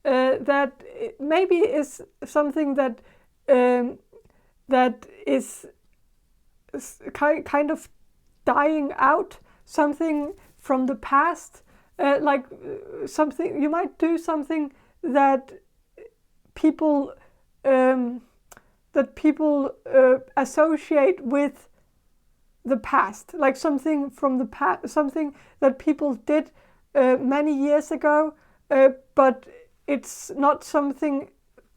that maybe is something that that is kind of dying out, something from the past, something you might do, something that people associate with the past, like something from the past, something that people did many years ago, but it's not something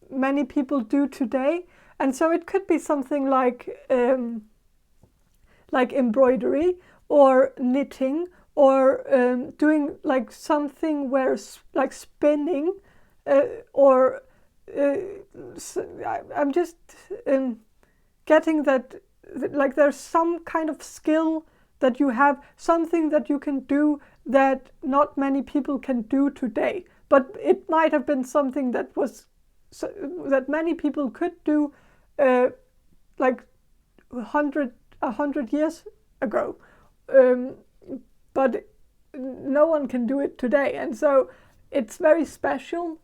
many people do today. And so it could be something like embroidery or knitting, or doing like something where like spinning, or I'm just getting that like there's some kind of skill that you have, something that you can do that not many people can do today, but it might have been something that was that many people could do like 100 years ago, but no one can do it today, and so it's very special.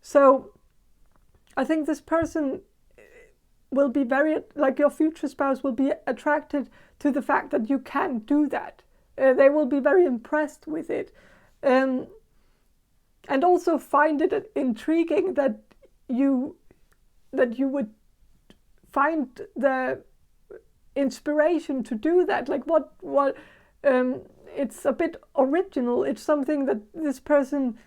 So I think this person will be very, like your future spouse will be attracted to the fact that you can do that. They will be very impressed with it, and also find it intriguing that you would find the inspiration to do that. Like what it's a bit original. It's something that this person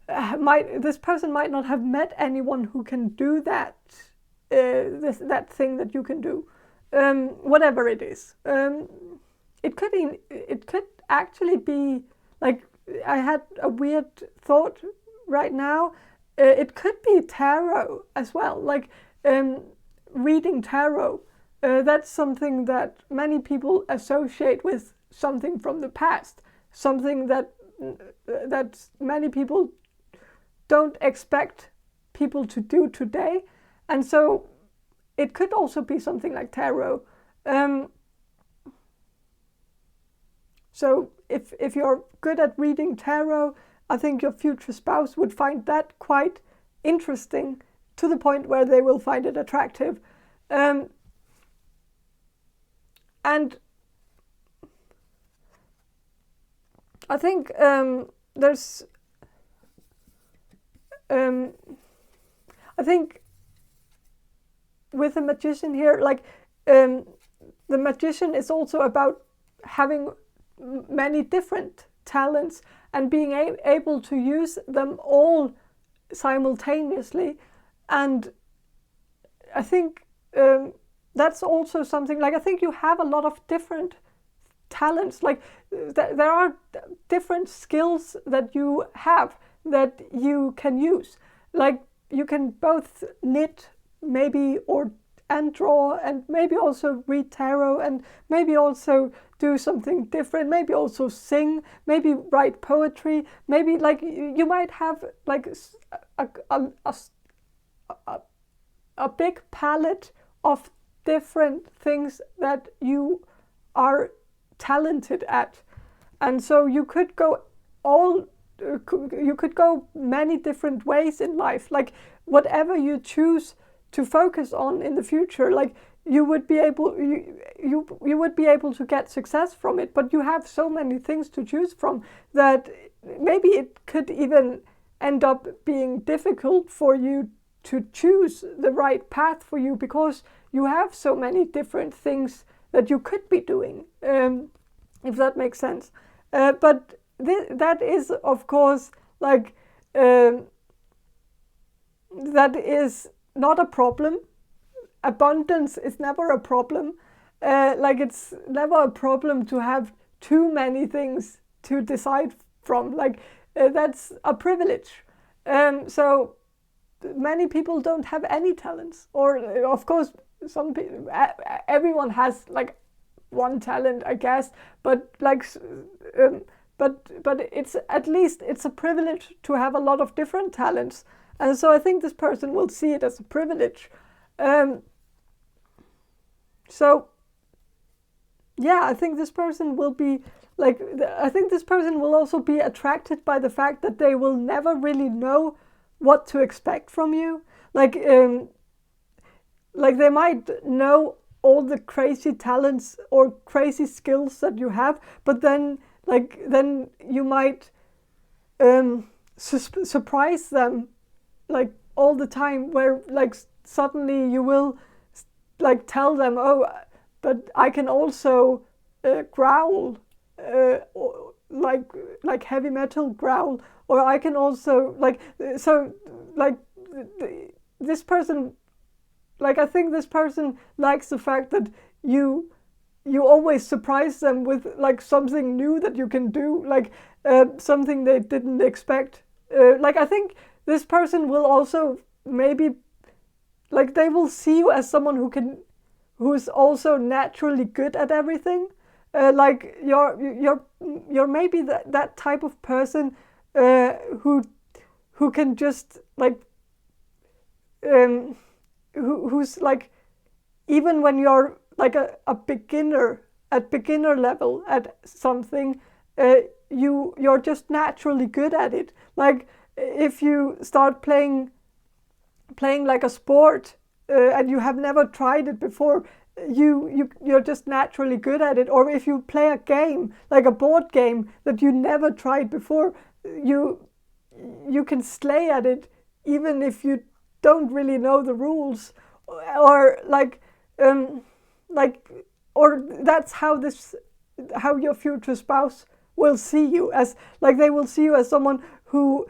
might not have met anyone who can do that. That thing that you can do, whatever it is. It could actually be like, I had a weird thought right now. It could be tarot as well, like reading tarot. That's something that many people associate with something from the past, something that many people don't expect people to do today. And so it could also be something like tarot. So if you're good at reading tarot, I think your future spouse would find that quite interesting, to the point where they will find it attractive. And I think there's I think with the magician here, like the magician is also about having many different talents and being able to use them all simultaneously. And I think that's also something, like I think you have a lot of different talents, like there are different skills that you have that you can use. Like you can both knit maybe and draw, and maybe also read tarot, and maybe also do something different, maybe also sing, maybe write poetry, maybe like you might have like a big palette of different things that you are talented at. And so you could go many different ways in life, like whatever you choose to focus on in the future, like you would be able to get success from it. But you have so many things to choose from that maybe it could even end up being difficult for you to choose the right path for you, because you have so many different things that you could be doing, if that makes sense. But that is, of course, like that is not a problem. Abundance is never a problem. Like it's never a problem to have too many things to decide from. Like that's a privilege. So many people don't have any talents, or of course some people, everyone has like one talent, I guess, but like but it's at least it's a privilege to have a lot of different talents. And so I think this person will see it as a privilege. So yeah, I think this person will be like, I think this person will also be attracted by the fact that they will never really know what to expect from you. Like like they might know all the crazy talents or crazy skills that you have, but then you might surprise them like all the time, where like suddenly you will like tell them, oh, but I can also growl, like heavy metal growl, or I can also so like this person, like I think this person likes the fact that you always surprise them with like something new that you can do, like something they didn't expect. Like I think this person will also maybe, like they will see you as someone who's also naturally good at everything. Like you're maybe that type of person who can just like who's like, even when you're like a beginner at beginner level at something, you're just naturally good at it. Like if you start playing like a sport and you have never tried it before, you're just naturally good at it. Or if you play a game, like a board game that you never tried before, you can slay at it even if you don't really know the rules. Or or that's how your future spouse will see you as. Like they will see you as someone who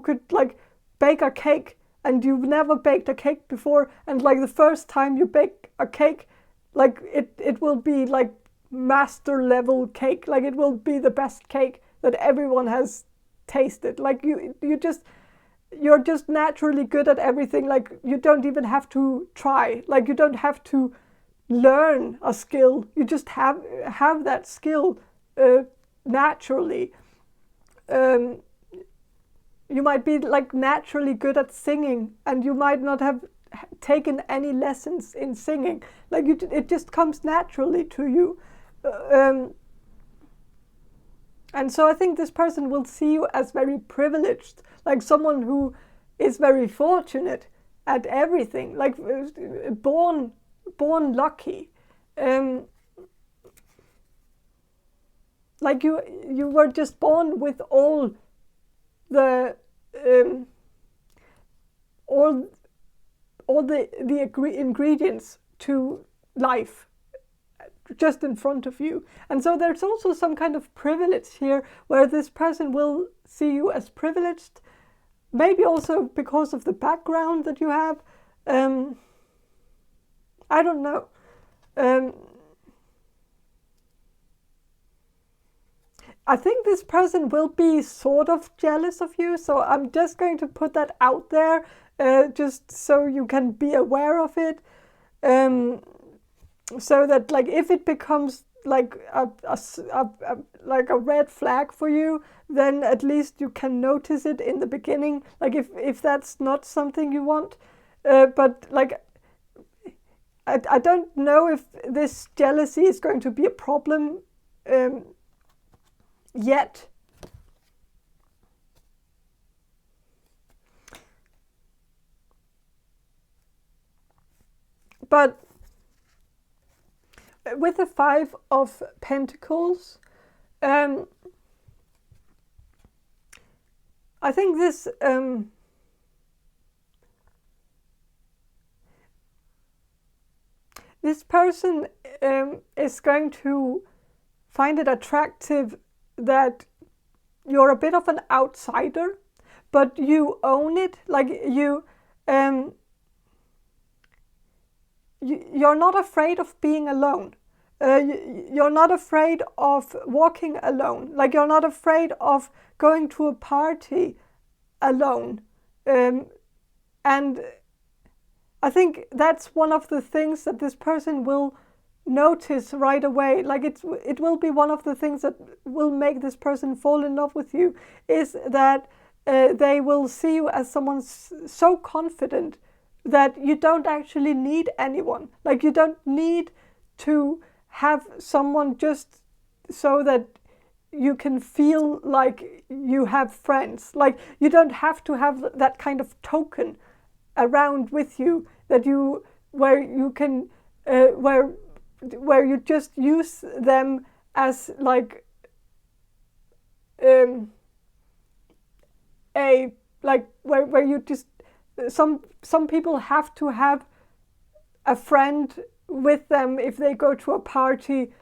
could like bake a cake, and you've never baked a cake before, and like the first time you bake a cake, like it will be like master level cake, like it will be the best cake that everyone has tasted. Like you're just naturally good at everything. Like you don't even have to try, like you don't have to learn a skill, you just have that skill naturally. You might be like naturally good at singing, and you might not have taken any lessons in singing. Like it just comes naturally to you. And so I think this person will see you as very privileged, like someone who is very fortunate at everything, like born lucky. Like you were just born with all the ingredients to life just in front of you. And so there's also some kind of privilege here, where this person will see you as privileged, maybe also because of the background that you have. I don't know. I think this person will be sort of jealous of you, so I'm just going to put that out there, just so you can be aware of it, so that like if it becomes like a red flag for you, then at least you can notice it in the beginning. Like if that's not something you want, but like I don't know if this jealousy is going to be a problem yet. But with the 5 of Pentacles, I think this this person is going to find it attractive that you're a bit of an outsider, but you own it. Like you're not afraid of being alone. You're not afraid of walking alone. Like you're not afraid of going to a party alone. And I think that's one of the things that this person will notice right away. Like it will be one of the things that will make this person fall in love with you, is that they will see you as someone so confident that you don't actually need anyone. Like you don't need to have someone just so that you can feel like you have friends. Like you don't have to have that kind of token around with you, that you where you can where you just use them as like a like where you just some people have to have a friend with them if they go to a party,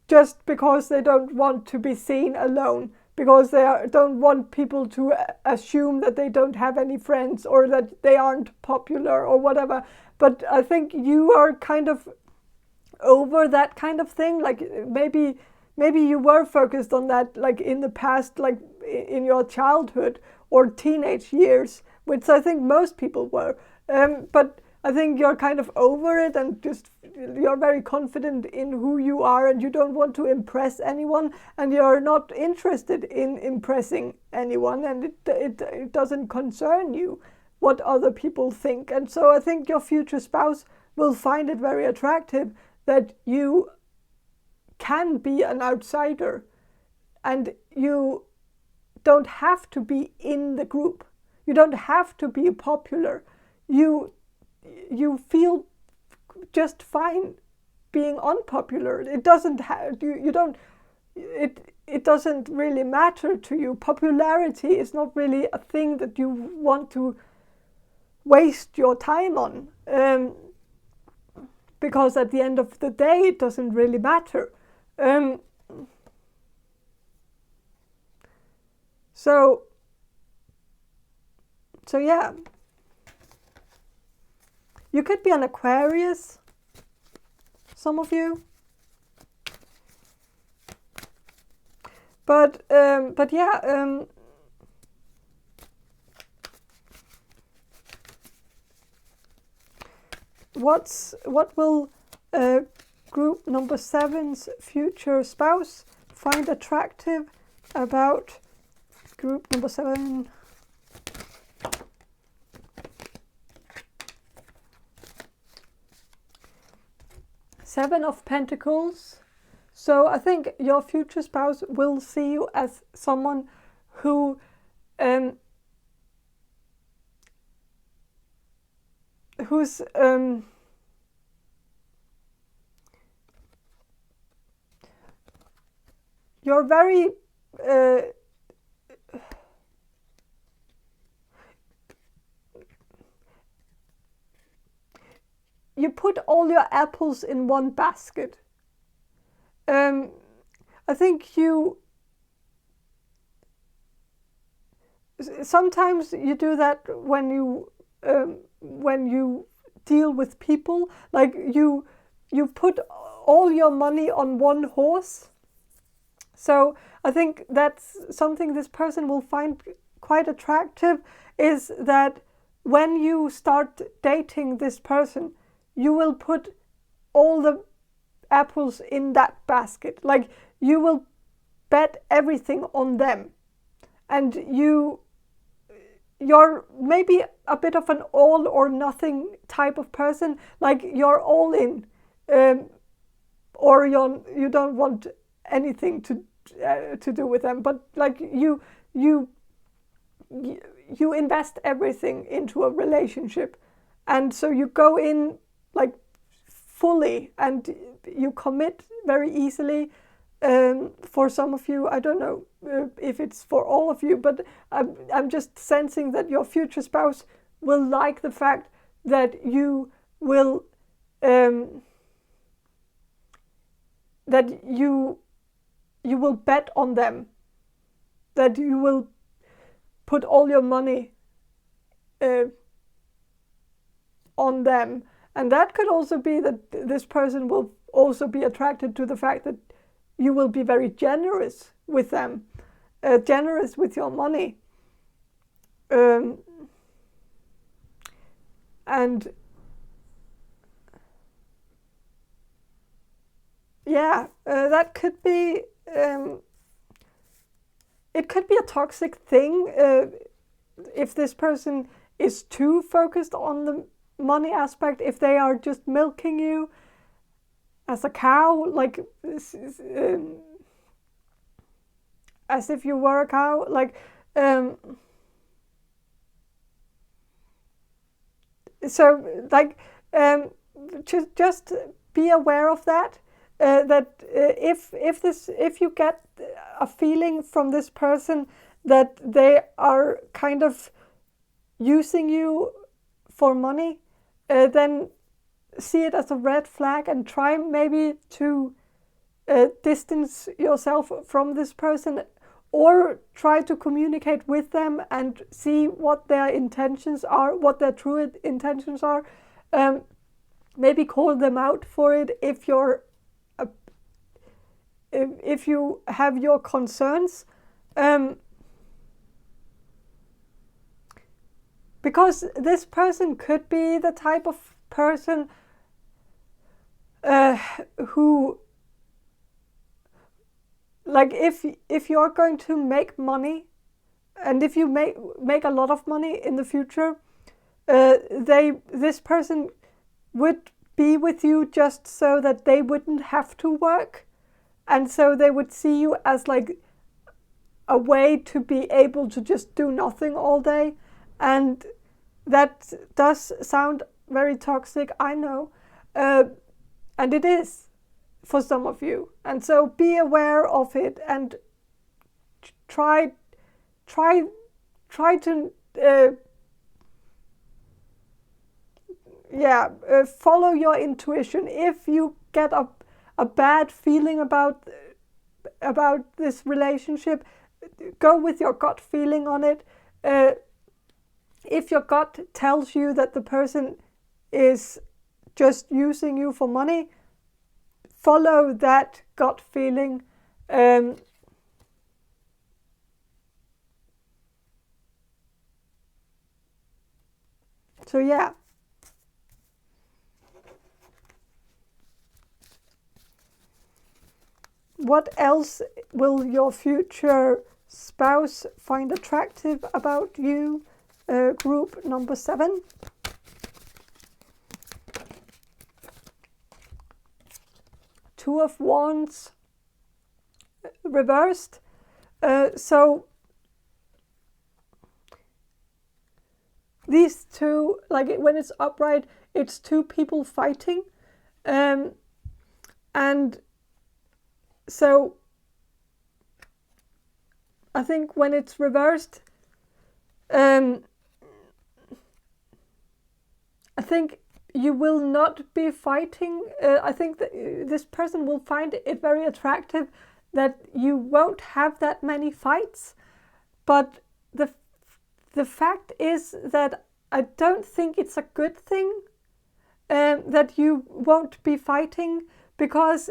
just because they don't want to be seen alone, because don't want people to assume that they don't have any friends or that they aren't popular or whatever. But I think you are kind of over that kind of thing. Like maybe you were focused on that like in the past, like in your childhood or teenage years, which I think most people were. But I think you're kind of over it, and just you're very confident in who you are, and you don't want to impress anyone, and you're not interested in impressing anyone, and it doesn't concern you what other people think. And so I think your future spouse will find it very attractive that you can be an outsider, and you don't have to be in the group. You don't have to be popular. You feel just fine being unpopular. It doesn't have you don't it doesn't really matter to you. Popularity is not really a thing that you want to waste your time on, because at the end of the day it doesn't really matter. So yeah. You could be an Aquarius, some of you. But yeah, what will group number 7's future spouse find attractive about group number 7? Seven of Pentacles. So I think your future spouse will see you as someone who who's you're very you put all your apples in one basket. I think you sometimes you do that when you deal with people. Like you put all your money on one horse. So I think that's something this person will find quite attractive, is that when you start dating this person, you will put all the apples in that basket. Like you will bet everything on them, and you're maybe a bit of an all or nothing type of person. Like you're all in, or you don't want anything to do with them, but like you invest everything into a relationship, and so you go in like fully, and you commit very easily. For some of you, I don't know if it's for all of you, but I'm just sensing that your future spouse will like the fact that you will bet on them, that you will put all your money on them. And that could also be that this person will also be attracted to the fact that you will be very generous with them, generous with your money. And yeah, that could be, it could be a toxic thing if this person is too focused on the money aspect, if they are just milking you as a cow, like as if you were a cow. Like so like just be aware of that. That if you get a feeling from this person that they are kind of using you for money, then see it as a red flag and try maybe to distance yourself from this person, or try to communicate with them and see what their intentions are, what their true intentions are. Maybe call them out for it if you have your concerns. Because this person could be the type of person who, like, if you're going to make money, and if you make a lot of money in the future, this person would be with you just so that they wouldn't have to work, and so they would see you as like a way to be able to just do nothing all day. And that does sound very toxic, I know, and it is for some of you. And so be aware of it and try to follow your intuition. If you get a bad feeling about this relationship, go with your gut feeling on it. If your gut tells you that the person is just using you for money, follow that gut feeling. So yeah. What else will your future spouse find attractive about you? Group number 7. Two of Wands reversed. So these two, like when it's upright, it's two people fighting. And so I think when it's reversed, I think you will not be fighting. I think that this person will find it very attractive that you won't have that many fights. But the fact is that I don't think it's a good thing that you won't be fighting, because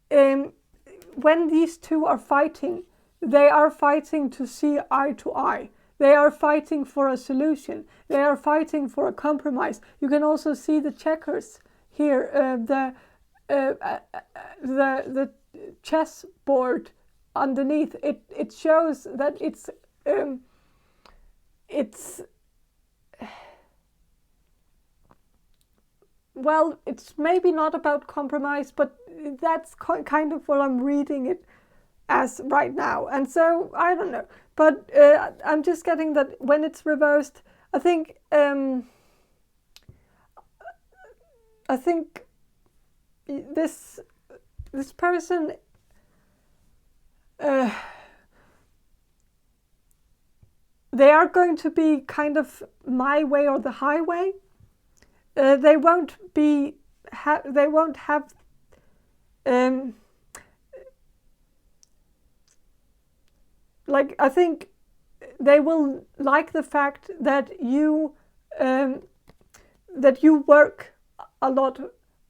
when these two are fighting, they are fighting to see eye to eye. They are fighting for a solution. They are fighting for a compromise. You can also see the checkers here, the chessboard underneath. It shows that it's well, it's maybe not about compromise, but that's kind of what I'm reading it as right now. And so I don't know, but I'm just getting that when it's reversed, I think this person they are going to be kind of my way or the highway. They won't have like, I think they will like the fact that you work a lot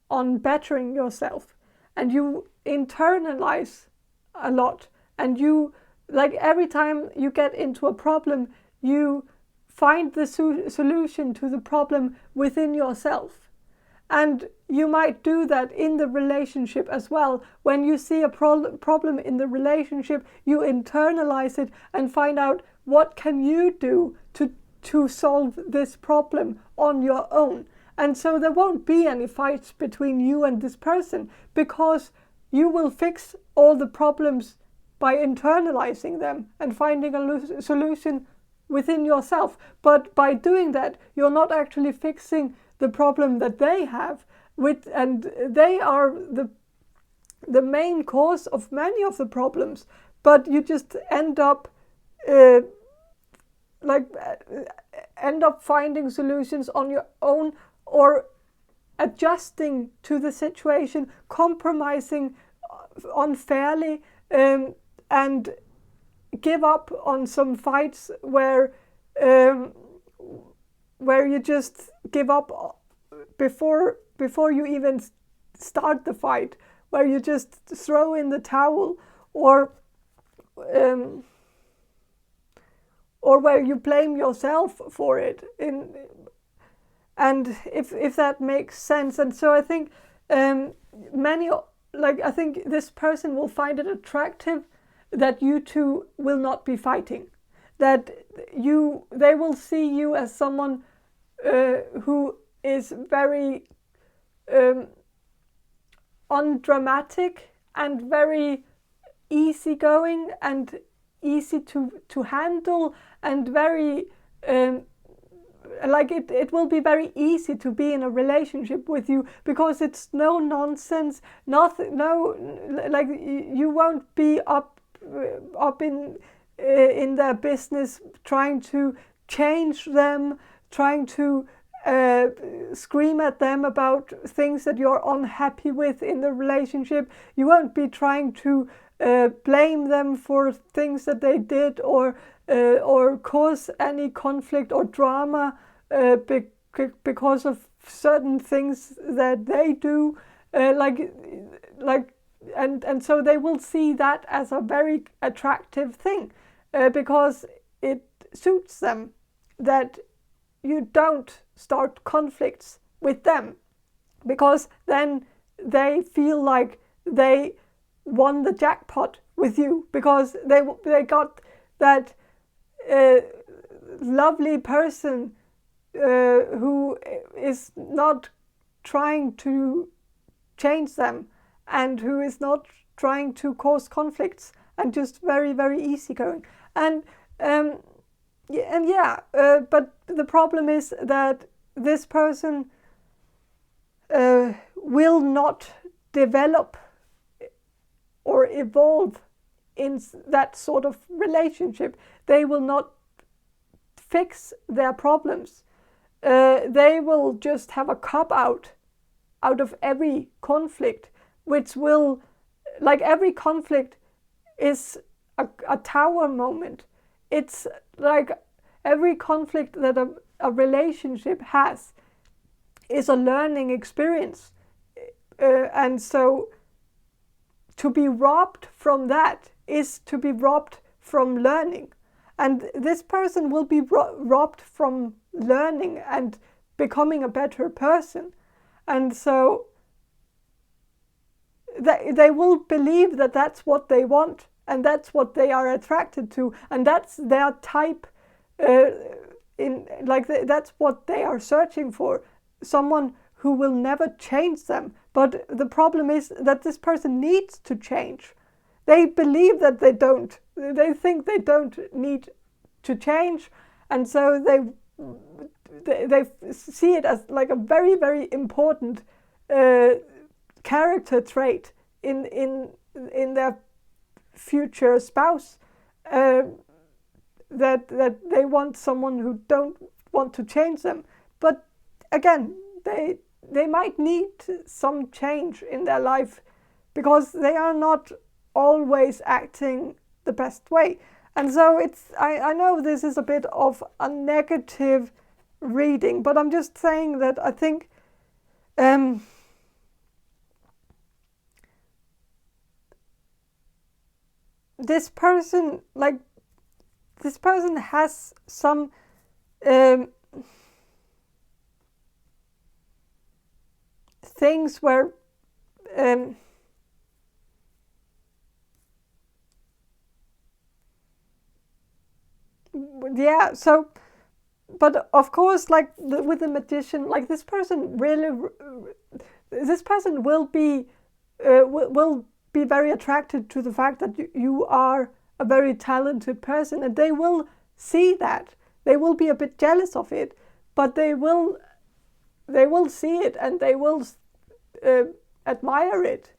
on bettering yourself, and you internalize a lot, and you, like, every time you get into a problem, you find the solution to the problem within yourself. And you might do that in the relationship as well. When you see a problem in the relationship, you internalize it and find out what can you do to solve this problem on your own. And so there won't be any fights between you and this person, because you will fix all the problems by internalizing them and finding a solution within yourself. But by doing that, you're not actually fixing the problem that they have, and they are the main cause of many of the problems. But you just end up finding solutions on your own, or adjusting to the situation, compromising unfairly, and give up on some fights where you just give up before you even start the fight, where you just throw in the towel, or where you blame yourself for it. And if that makes sense. And so I think I think this person will find it attractive that you two will not be fighting, that they will see you as someone who is very undramatic and very easygoing and easy to handle, and very it will be very easy to be in a relationship with you, because it's no nonsense, nothing, you won't be up in their business trying to change them, trying to scream at them about things that you're unhappy with in the relationship. You won't be trying to blame them for things that they did, or cause any conflict or drama because of certain things that they do, and so they will see that as a very attractive thing, because it suits them that you don't start conflicts with them, because then they feel like they won the jackpot with you, because they got that lovely person who is not trying to change them, and who is not trying to cause conflicts, and just very, very easygoing. But the problem is that this person will not develop or evolve in that sort of relationship. They will not fix their problems. They will just have a cop out of every conflict, which will, every conflict is a tower moment. It's like every conflict that a relationship has is a learning experience. And so to be robbed from that is to be robbed from learning. And this person will be robbed from learning and becoming a better person. And so they will believe that that's what they want, and that's what they are attracted to, and that's their type. That's what they are searching for, someone who will never change them. But the problem is that this person needs to change. They believe that they don't. They think they don't need to change, and so they see it as like a very, very important character trait in their future spouse, that they want someone who don't want to change them. But again, they might need some change in their life, because they are not always acting the best way. And so I know this is a bit of a negative reading, but I'm just saying that I think this person has some things where so, but of course, with the magician, this person will be very attracted to the fact that you are a very talented person, and they will see that. they will be a bit jealous of it, but they will see it and they will admire it.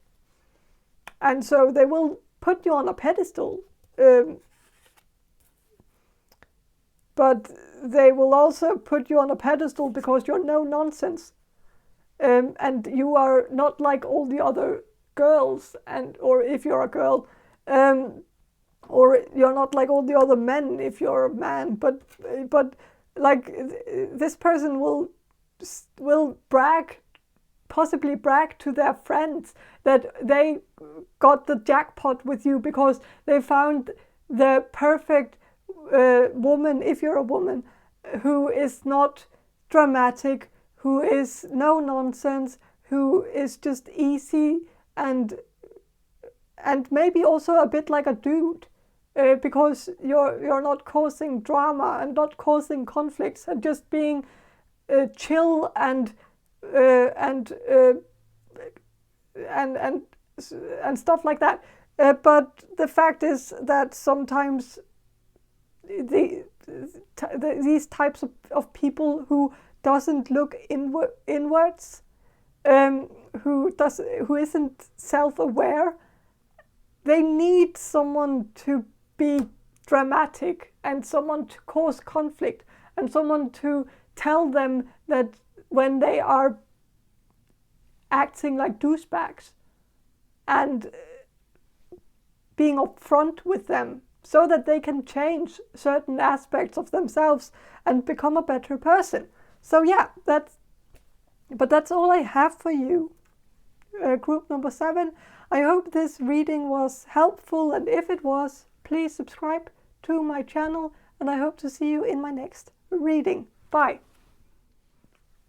And so they will put you on a pedestal. But they will also put you on a pedestal because you're no nonsense. And you are not like all the other girls, or if you're a girl, or you're not like all the other men if you're a man. But like this person will possibly brag to their friends that they got the jackpot with you because they found the perfect woman, if you're a woman, who is not dramatic, who is no nonsense, who is just easy and maybe also a bit like a dude, because you're not causing drama and not causing conflicts and just being chill and stuff like that. But the fact is that sometimes these types of people who doesn't look inwards, who isn't self-aware, they need someone to be dramatic and someone to cause conflict and someone to tell them that when they are acting like douchebags, and being upfront with them so that they can change certain aspects of themselves and become a better person. So yeah, that's all I have for you, group number 7. I hope this reading was helpful, and if it was, please subscribe to my channel, and I hope to see you in my next reading. Bye.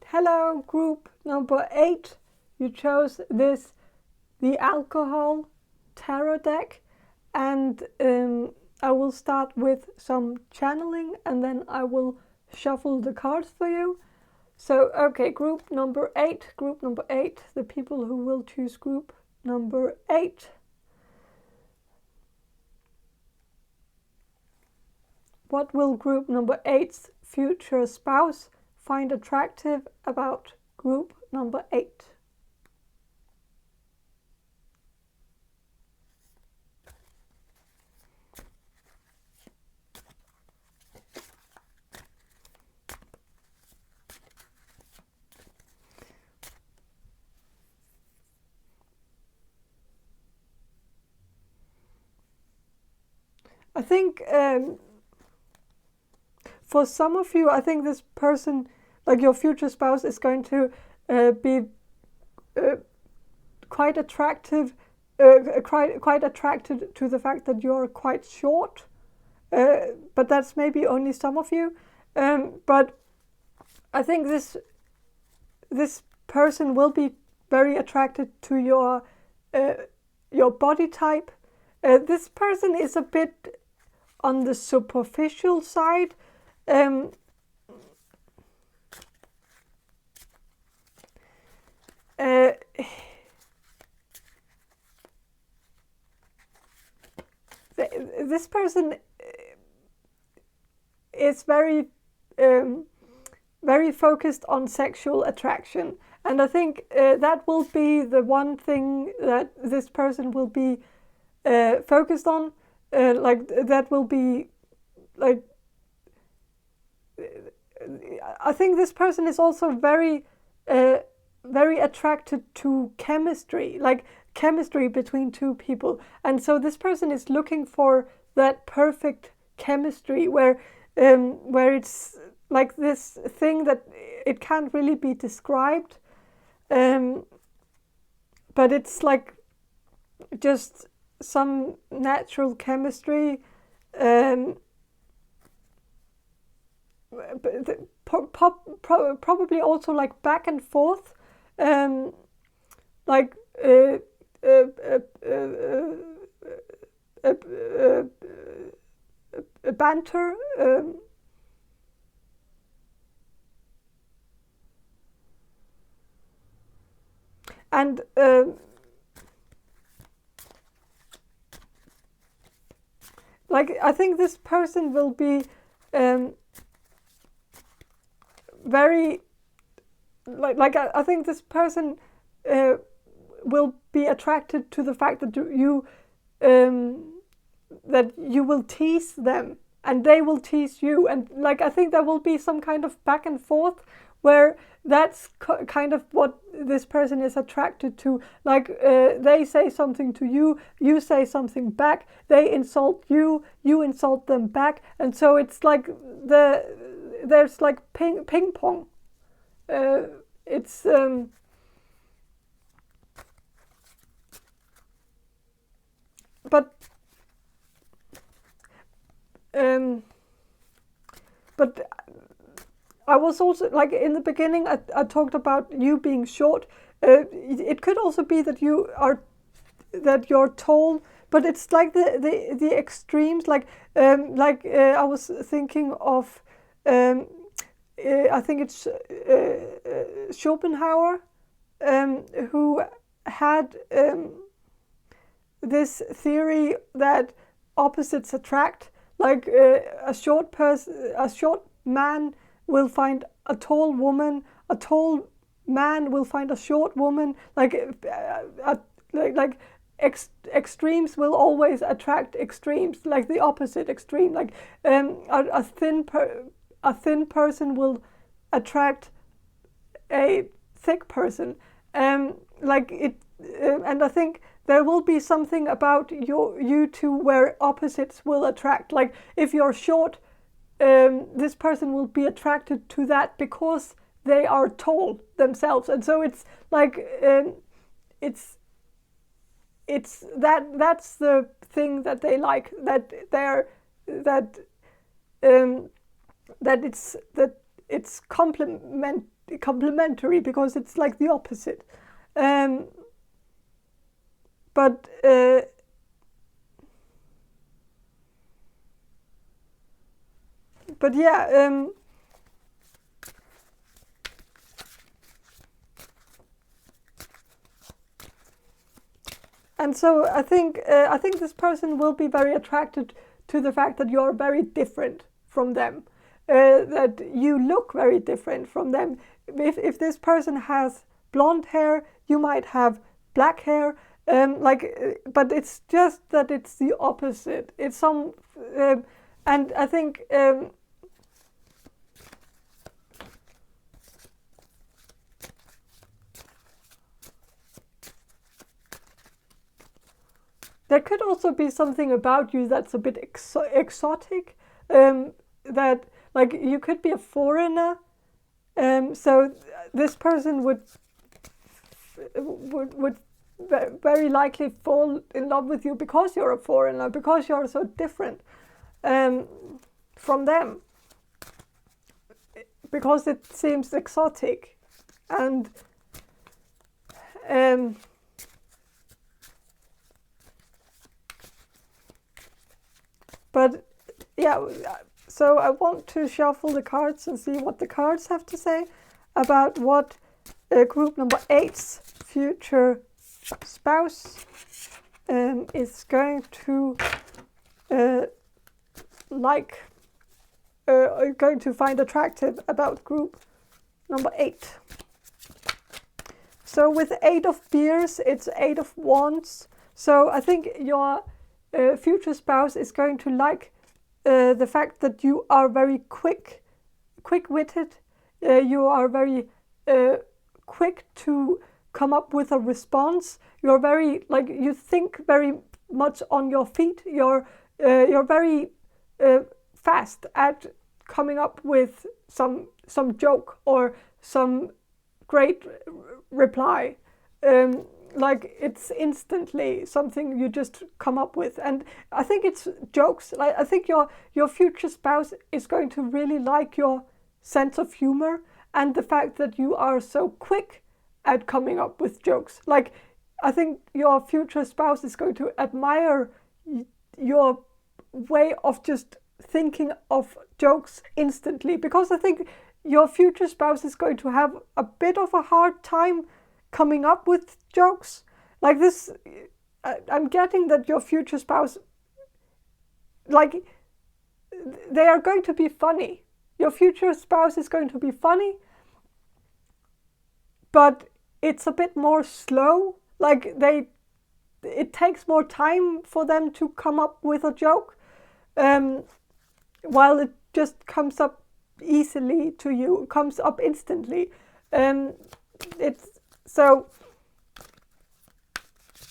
Hello, group number 8. You chose the alcohol tarot deck, and I will start with some channeling and then I will shuffle the cards for you. So, okay, group number 8, the people who will choose group number 8. What will group number 8's future spouse find attractive about group number 8? I think for some of you, I think this person, like your future spouse, is going to be quite attractive, quite attracted to the fact that you're quite short. But that's maybe only some of you. But I think this person will be very attracted to your body type. This person is a bit on the superficial side. This person is very focused on sexual attraction, and I think that will be the one thing that this person will be focused on. Like that will be like. I think this person is also very attracted to chemistry, like chemistry between two people, and so this person is looking for that perfect chemistry where it's like this thing that it can't really be described, but it's like just some natural chemistry, probably also like back and forth, like banter, and like I think this person will be very I think this person will be attracted to the fact that you will tease them and they will tease you, and I think there will be some kind of back and forth where that's kind of what this person is attracted to. They say something to you, you say something back, they insult you, you insult them back, and so it's there's ping pong. It's but I was also in the beginning I talked about you being short. It could also be that you're tall, but it's the extremes. I was thinking of I think it's Schopenhauer, who had this theory that opposites attract. A short man will find a tall woman, a tall man will find a short woman. Extremes will always attract extremes, the opposite extreme. A thin person will attract a thick person. And I think there will be something about you two where opposites will attract. If you're short, this person will be attracted to that because they are tall themselves, and so it's that's the thing that they like, that it's complementary because it's the opposite. But yeah, and so I think this person will be very attracted to the fact that you're very different from them, that you look very different from them. If this person has blonde hair, you might have black hair. But it's just that it's the opposite. It's and I think there could also be something about you that's a bit exotic. That you could be a foreigner. So this person would very likely fall in love with you because you're a foreigner, because you're so different from them, because it seems exotic. And but yeah, so I want to shuffle the cards and see what the cards have to say about what group number 8's future spouse is going to going to find attractive about group number 8. So with 8 of beers, it's 8 of wands. So I think your future spouse is going to like the fact that you are very quick-witted. You are very quick to come up with a response. You're very you think very much on your feet. You're very fast at coming up with some joke or some great reply. It's instantly something you just come up with, and I think it's jokes. I think your future spouse is going to really like your sense of humor and the fact that you are so quick at coming up with jokes. I think your future spouse is going to admire your way of just thinking of jokes instantly, because I think your future spouse is going to have a bit of a hard time coming up with jokes like this. I'm getting that your future spouse, they are going to be funny. your future spouse is going to be funny, but it's a bit more slow. Like it takes more time for them to come up with a joke, while it just comes up easily to you, comes up instantly. It's so.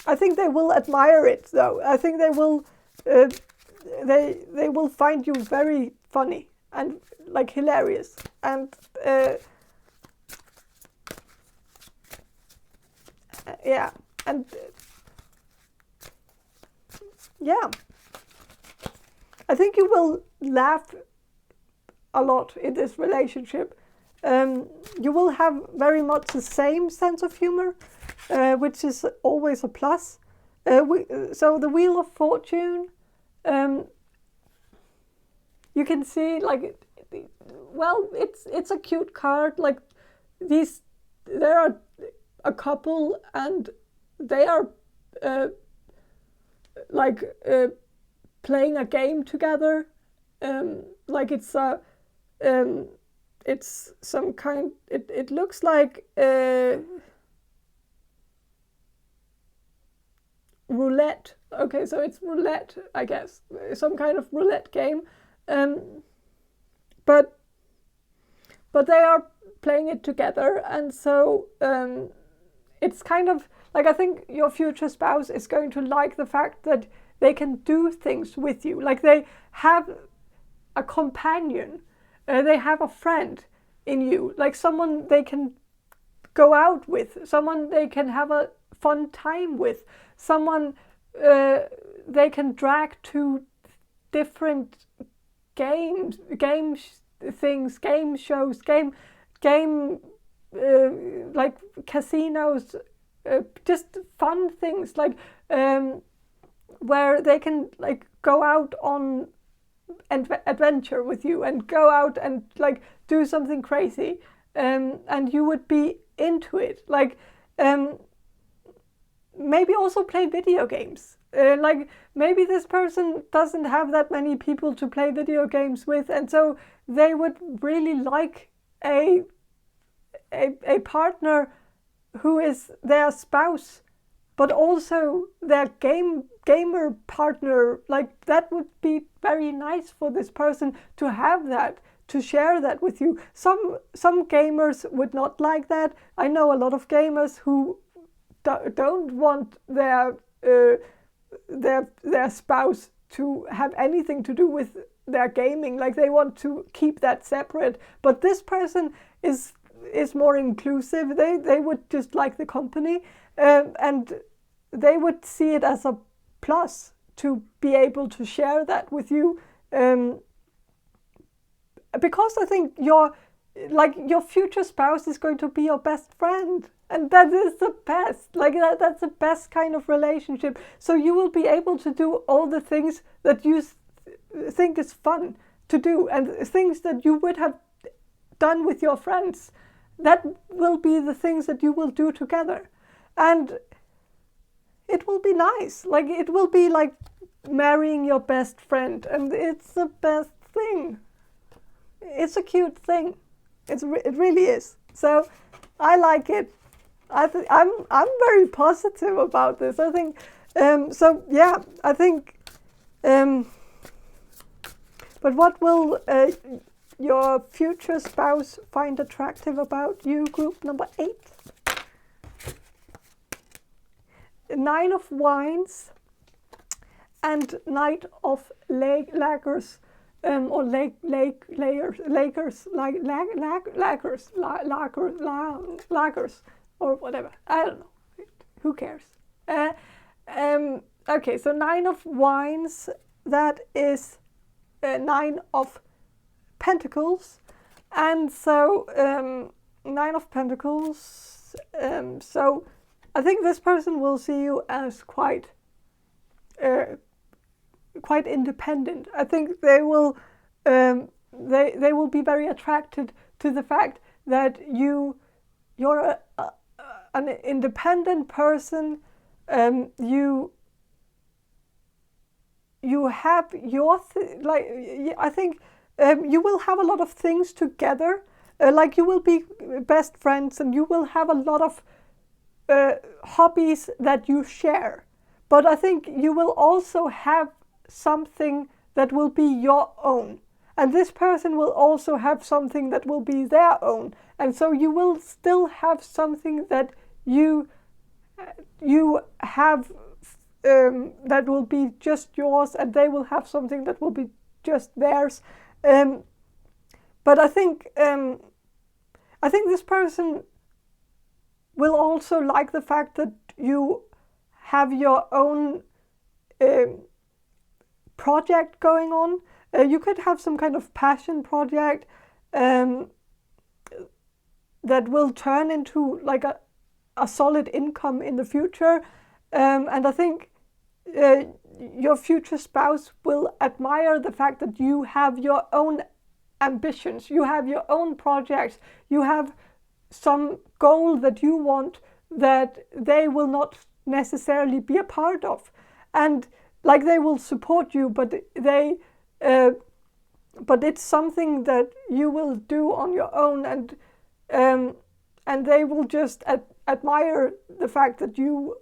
I think they will admire it, though. I think they will. They will find you very funny and like hilarious, and yeah, and yeah. I think you will laugh a lot in this relationship. You will have very much the same sense of humor, which is always a plus. So the Wheel of Fortune, you can see like, well, it's a cute card. Like there are a couple and they are playing a game together. Like it's some kind. It looks like roulette. Okay, so it's roulette, I guess, some kind of roulette game. But they are playing it together, and so it's kind of like, I think your future spouse is going to like the fact that they can do things with you. Like they have a companion, they have a friend in you, like someone they can go out with, someone they can have a fun time with, someone they can drag to different game shows, like casinos, just fun things, like where they can like go out on adventure with you and go out and like do something crazy, and you would be into it. Like maybe also play video games. Like maybe this person doesn't have that many people to play video games with, and so they would really like a partner who is their spouse, but also their gamer partner. Like that would be very nice for this person to have that, to share that with you. Some gamers would not like that. I know a lot of gamers who don't want their spouse to have anything to do with their gaming. Like they want to keep that separate. But this person is more inclusive. They would just like the company, and they would see it as a plus to be able to share that with you, because I think your future spouse is going to be your best friend, and that is the best. Like that's the best kind of relationship. So you will be able to do all the things that you think is fun to do, and things that you would have done with your friends. That will be the things that you will do together, and it will be nice. Like it will be like marrying your best friend, and it's the best thing. It's a cute thing. It really is. So I like it. I'm very positive about this. I think so. Yeah, I think. But what will your future spouse find attractive about you? Group number 8. 9 of Wands and Knight of Lagers, or lagers, or whatever. I don't know. Who cares? Okay, so 9 of Wands, that is 9 of Pentacles, and so 9 of Pentacles. So I think this person will see you as quite independent. I think they will be very attracted to the fact that you're an independent person. You have your I think you will have a lot of things together. Like you will be best friends and you will have a lot of hobbies that you share. But I think you will also have something that will be your own. And this person will also have something that will be their own. And so you will still have something that you have that will be just yours, and they will have something that will be just theirs. But I think this person will also like the fact that you have your own project going on. You could have some kind of passion project that will turn into like a solid income in the future. And I think your future spouse will admire the fact that you have your own ambitions, you have your own projects, you have some goal that you want that they will not necessarily be a part of. And like they will support you, but it's something that you will do on your own, and they will just admire the fact that you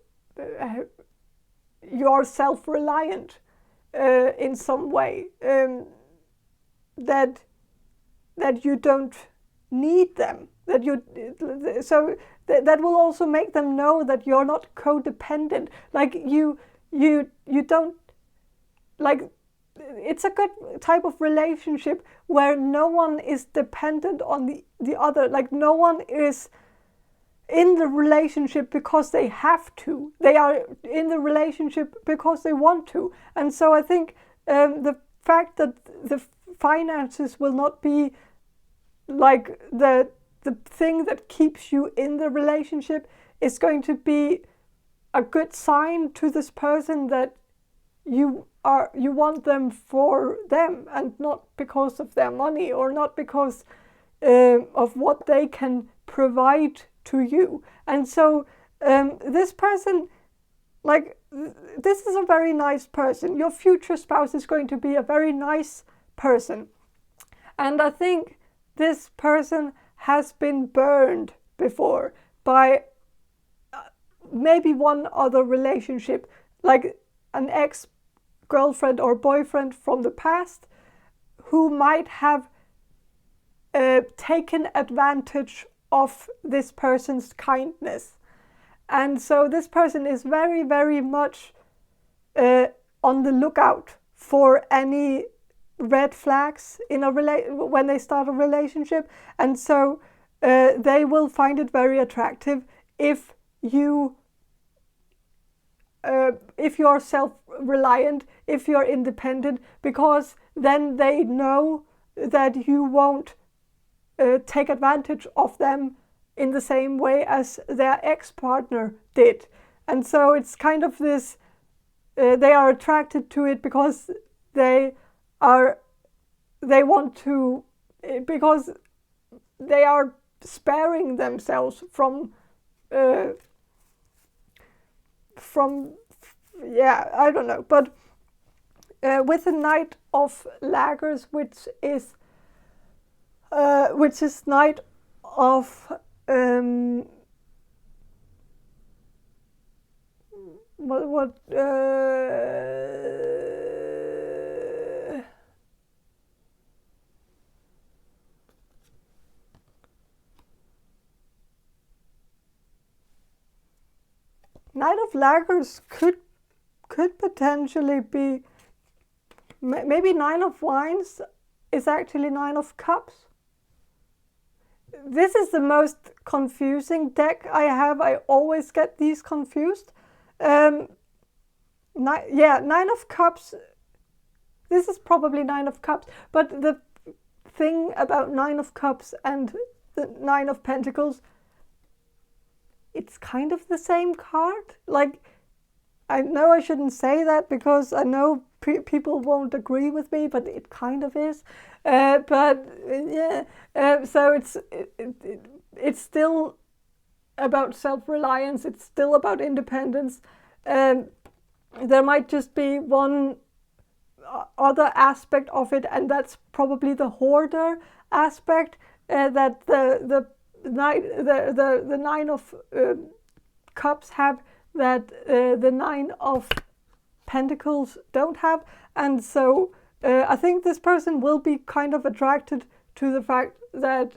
are self-reliant in some way, that you don't need them, that will also make them know that you're not codependent. Like you don't, like, it's a good type of relationship where no one is dependent on the other. Like no one is in the relationship because they have to. They are in the relationship because they want to. And so I think the fact that the finances will not be like the thing that keeps you in the relationship is going to be a good sign to this person that you want them for them and not because of their money or not because of what they can provide to you. And so this person, like, this is a very nice person. Your future spouse is going to be a very nice person. And I think this person has been burned before by maybe one other relationship, like an ex-girlfriend or boyfriend from the past who might have taken advantage of this person's kindness. And so this person is very, very much on the lookout for any red flags in when they start a relationship. And so they will find it very attractive if you're self-reliant, if you're independent, because then they know that you won't take advantage of them in the same way as their ex-partner did. And so it's kind of this, they are attracted to it because they want to, because they are sparing themselves from I don't know. But with the Knight of Daggers, which is Knight of Knight of Daggers could potentially be, maybe Nine of Wands is actually Nine of Cups. This is the most confusing deck I have. I always get these confused. Nine of Cups. This is probably Nine of Cups. But the thing about Nine of Cups and the Nine of Pentacles, it's kind of the same card. Like, I know I shouldn't say that because I know people won't agree with me, but it kind of is. So it's still about self-reliance. It's still about independence. There might just be one other aspect of it, and that's probably the hoarder aspect that the nine of cups have, that the nine of pentacles don't have. And so I think this person will be kind of attracted to the fact that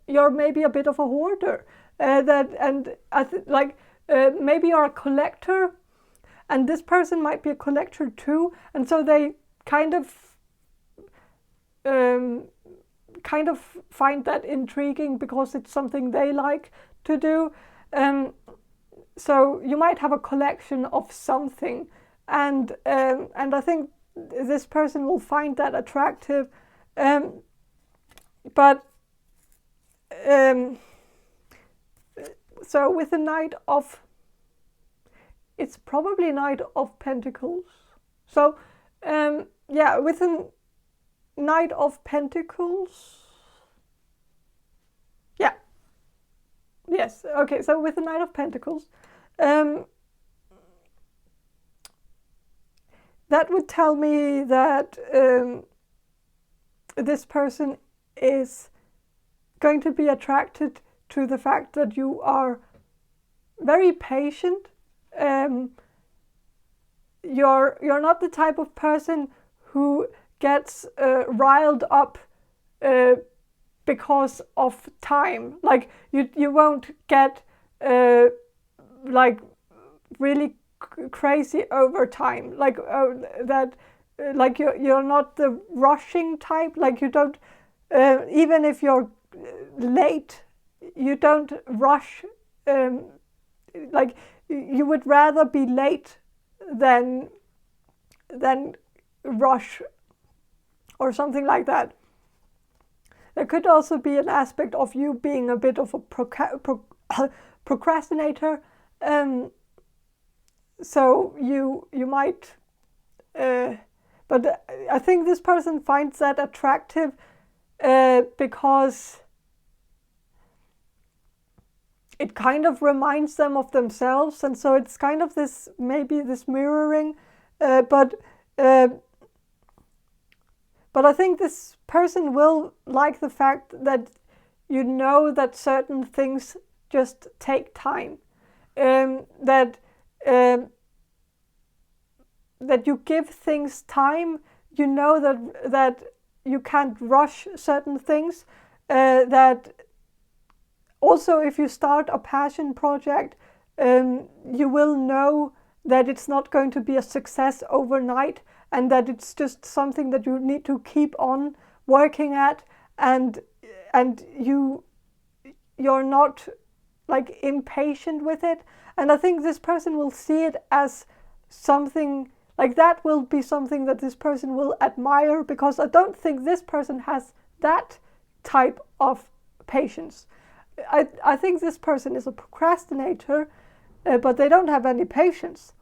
you're maybe a bit of a hoarder, maybe you're a collector, and this person might be a collector too, and so they kind of find that intriguing because it's something they like to do. So you might have a collection of something, and I think this person will find that attractive. So with the Knight of, it's probably Knight of Pentacles. So with the Knight of Pentacles, yes, okay, so with the Knight of Pentacles, that would tell me that this person is going to be attracted to the fact that you are very patient. You're not the type of person who gets riled up because of time. Like you won't get like really crazy over time. Like like you're not the rushing type. Like you don't even if you're late, you don't rush. Like you would rather be late than rush or something like that. There could also be an aspect of you being a bit of a procrastinator. So you might, but I think this person finds that attractive because it kind of reminds them of themselves, and so it's kind of this, maybe this mirroring, but I think this person will like the fact that you know that certain things just take time, that you give things time. You know that you can't rush certain things, that also if you start a passion project, you will know that it's not going to be a success overnight, and that it's just something that you need to keep on working at, and you're not like impatient with it. And I think this person will see it as something like that will be something that this person will admire, because I don't think this person has that type of patience. I think this person is a procrastinator, but they don't have any patience.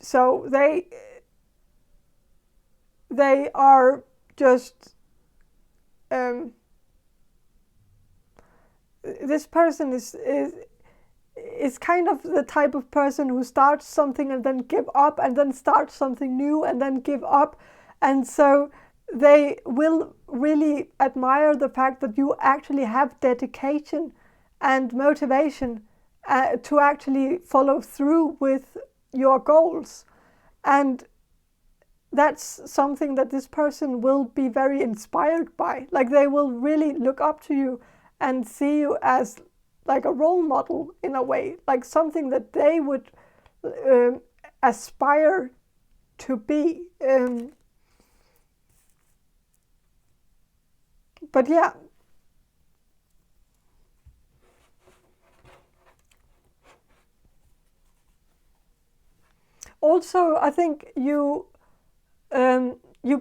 So they are just this person is kind of the type of person who starts something and then give up, and then starts something new and then give up. And so they will really admire the fact that you actually have dedication and motivation to actually follow through with your goals. And that's something that this person will be very inspired by. Like they will really look up to you and see you as like a role model in a way, like something that they would aspire to be. But yeah. Also, I think you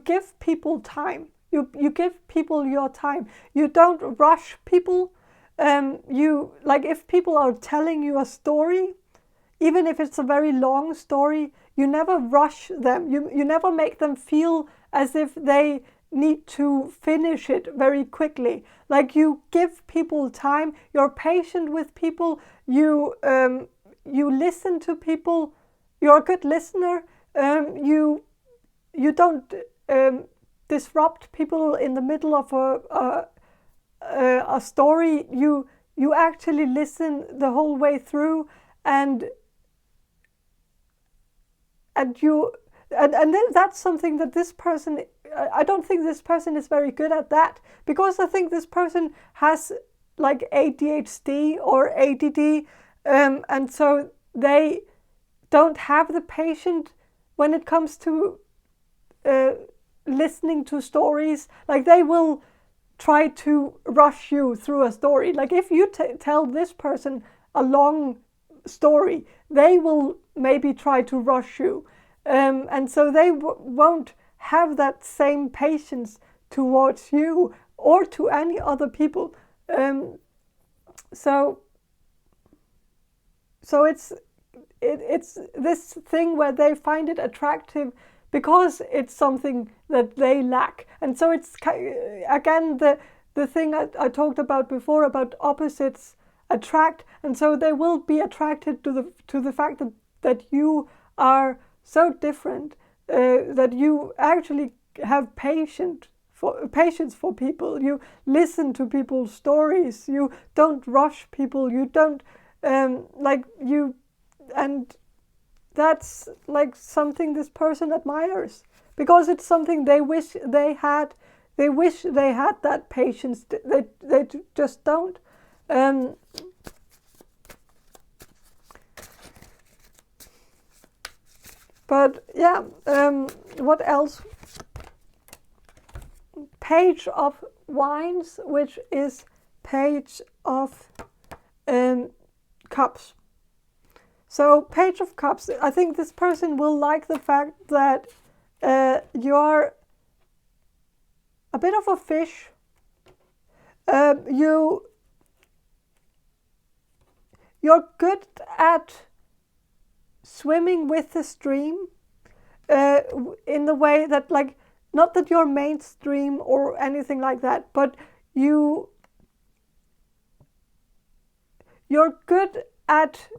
give people time. You give people your time. You don't rush people. You like, if people are telling you a story, even if it's a very long story, you never rush them. You never make them feel as if they need to finish it very quickly. Like, you give people time. You're patient with people. You listen to people. You're a good listener. you don't disrupt people in the middle of a story. You actually listen the whole way through, and that's something that this person, I don't think this person is very good at that, because I think this person has like ADHD or ADD, and so they don't have the patience when it comes to listening to stories. Like, they will try to rush you through a story. Like, if you tell this person a long story, they will maybe try to rush you, and so they won't have that same patience towards you or to any other people. So it's this thing where they find it attractive because it's something that they lack. And so it's, again, the thing I talked about before about opposites attract, and so they will be attracted to the fact that you are so different, that you actually have patience for people. You listen to people's stories. You don't rush people. You don't and that's like something this person admires, because it's something they wish they had. They wish they had that patience. They just don't. But yeah, what else? Page of Wands, which is Page of Cups. So Page of Cups, I think this person will like the fact that you're a bit of a fish. You're good at swimming with the stream, in the way that, like, not that you're mainstream or anything like that, but you're good at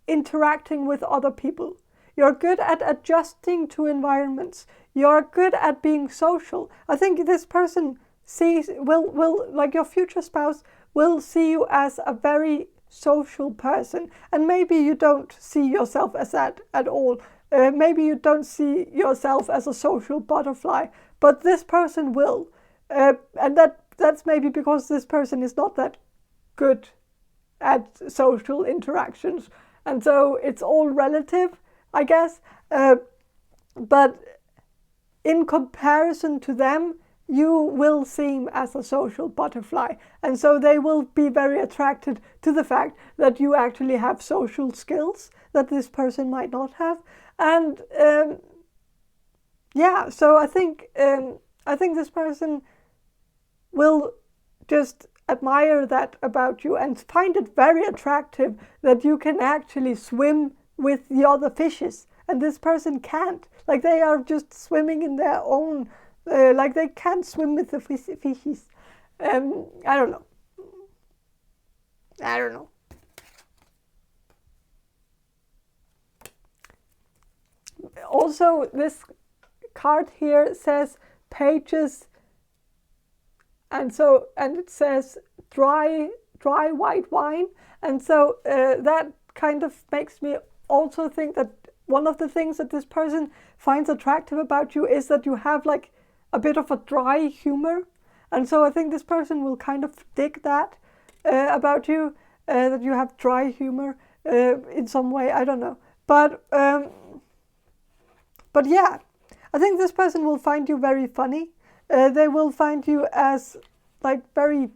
interacting with other people. You're good at adjusting to environments. You're good at being social. I think this person will like, your future spouse will see you as a very social person, and maybe you don't see yourself as that at all. Maybe you don't see yourself as a social butterfly, but this person will, and that's maybe because this person is not that good at social interactions, and so it's all relative, I guess. But in comparison to them, you will seem as a social butterfly, and so they will be very attracted to the fact that you actually have social skills that this person might not have. And yeah, so I think this person will just admire that about you and find it very attractive that you can actually swim with the other fishes, and this person can't. Like, they are just swimming in their own, like, they can't swim with the fishes. I don't know. Also, this card here says pages, and it says dry white wine, and so that kind of makes me also think that one of the things that this person finds attractive about you is that you have like a bit of a dry humor, and so I think this person will kind of dig that about you, that you have dry humor in some way. I don't know, but yeah, I think this person will find you very funny. They will find you as like very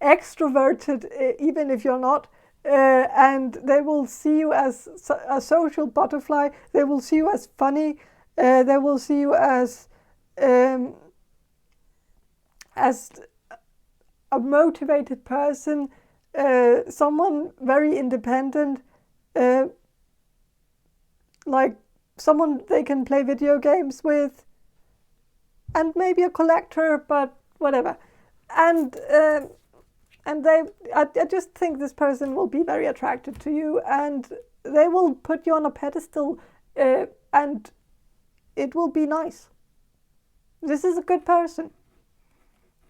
extroverted, even if you're not. And they will see you as a social butterfly. They will see you as funny. They will see you as a motivated person, someone very independent, like someone they can play video games with, and maybe a collector, but whatever. And I just think this person will be very attracted to you, and they will put you on a pedestal and it will be nice. This is a good person.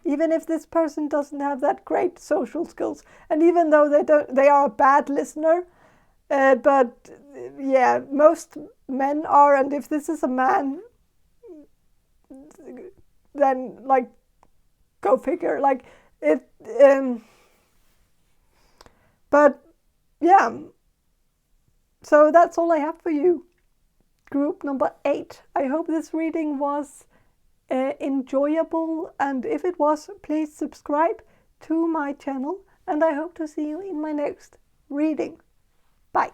Even if this person doesn't have that great social skills, and even though they are a bad listener, but yeah, most men are, and if this is a man, then like, go figure. Like it, but yeah. So that's all I have for you. Group number 8. I hope this reading was enjoyable, and if it was, please subscribe to my channel, and I hope to see you in my next reading. Bye.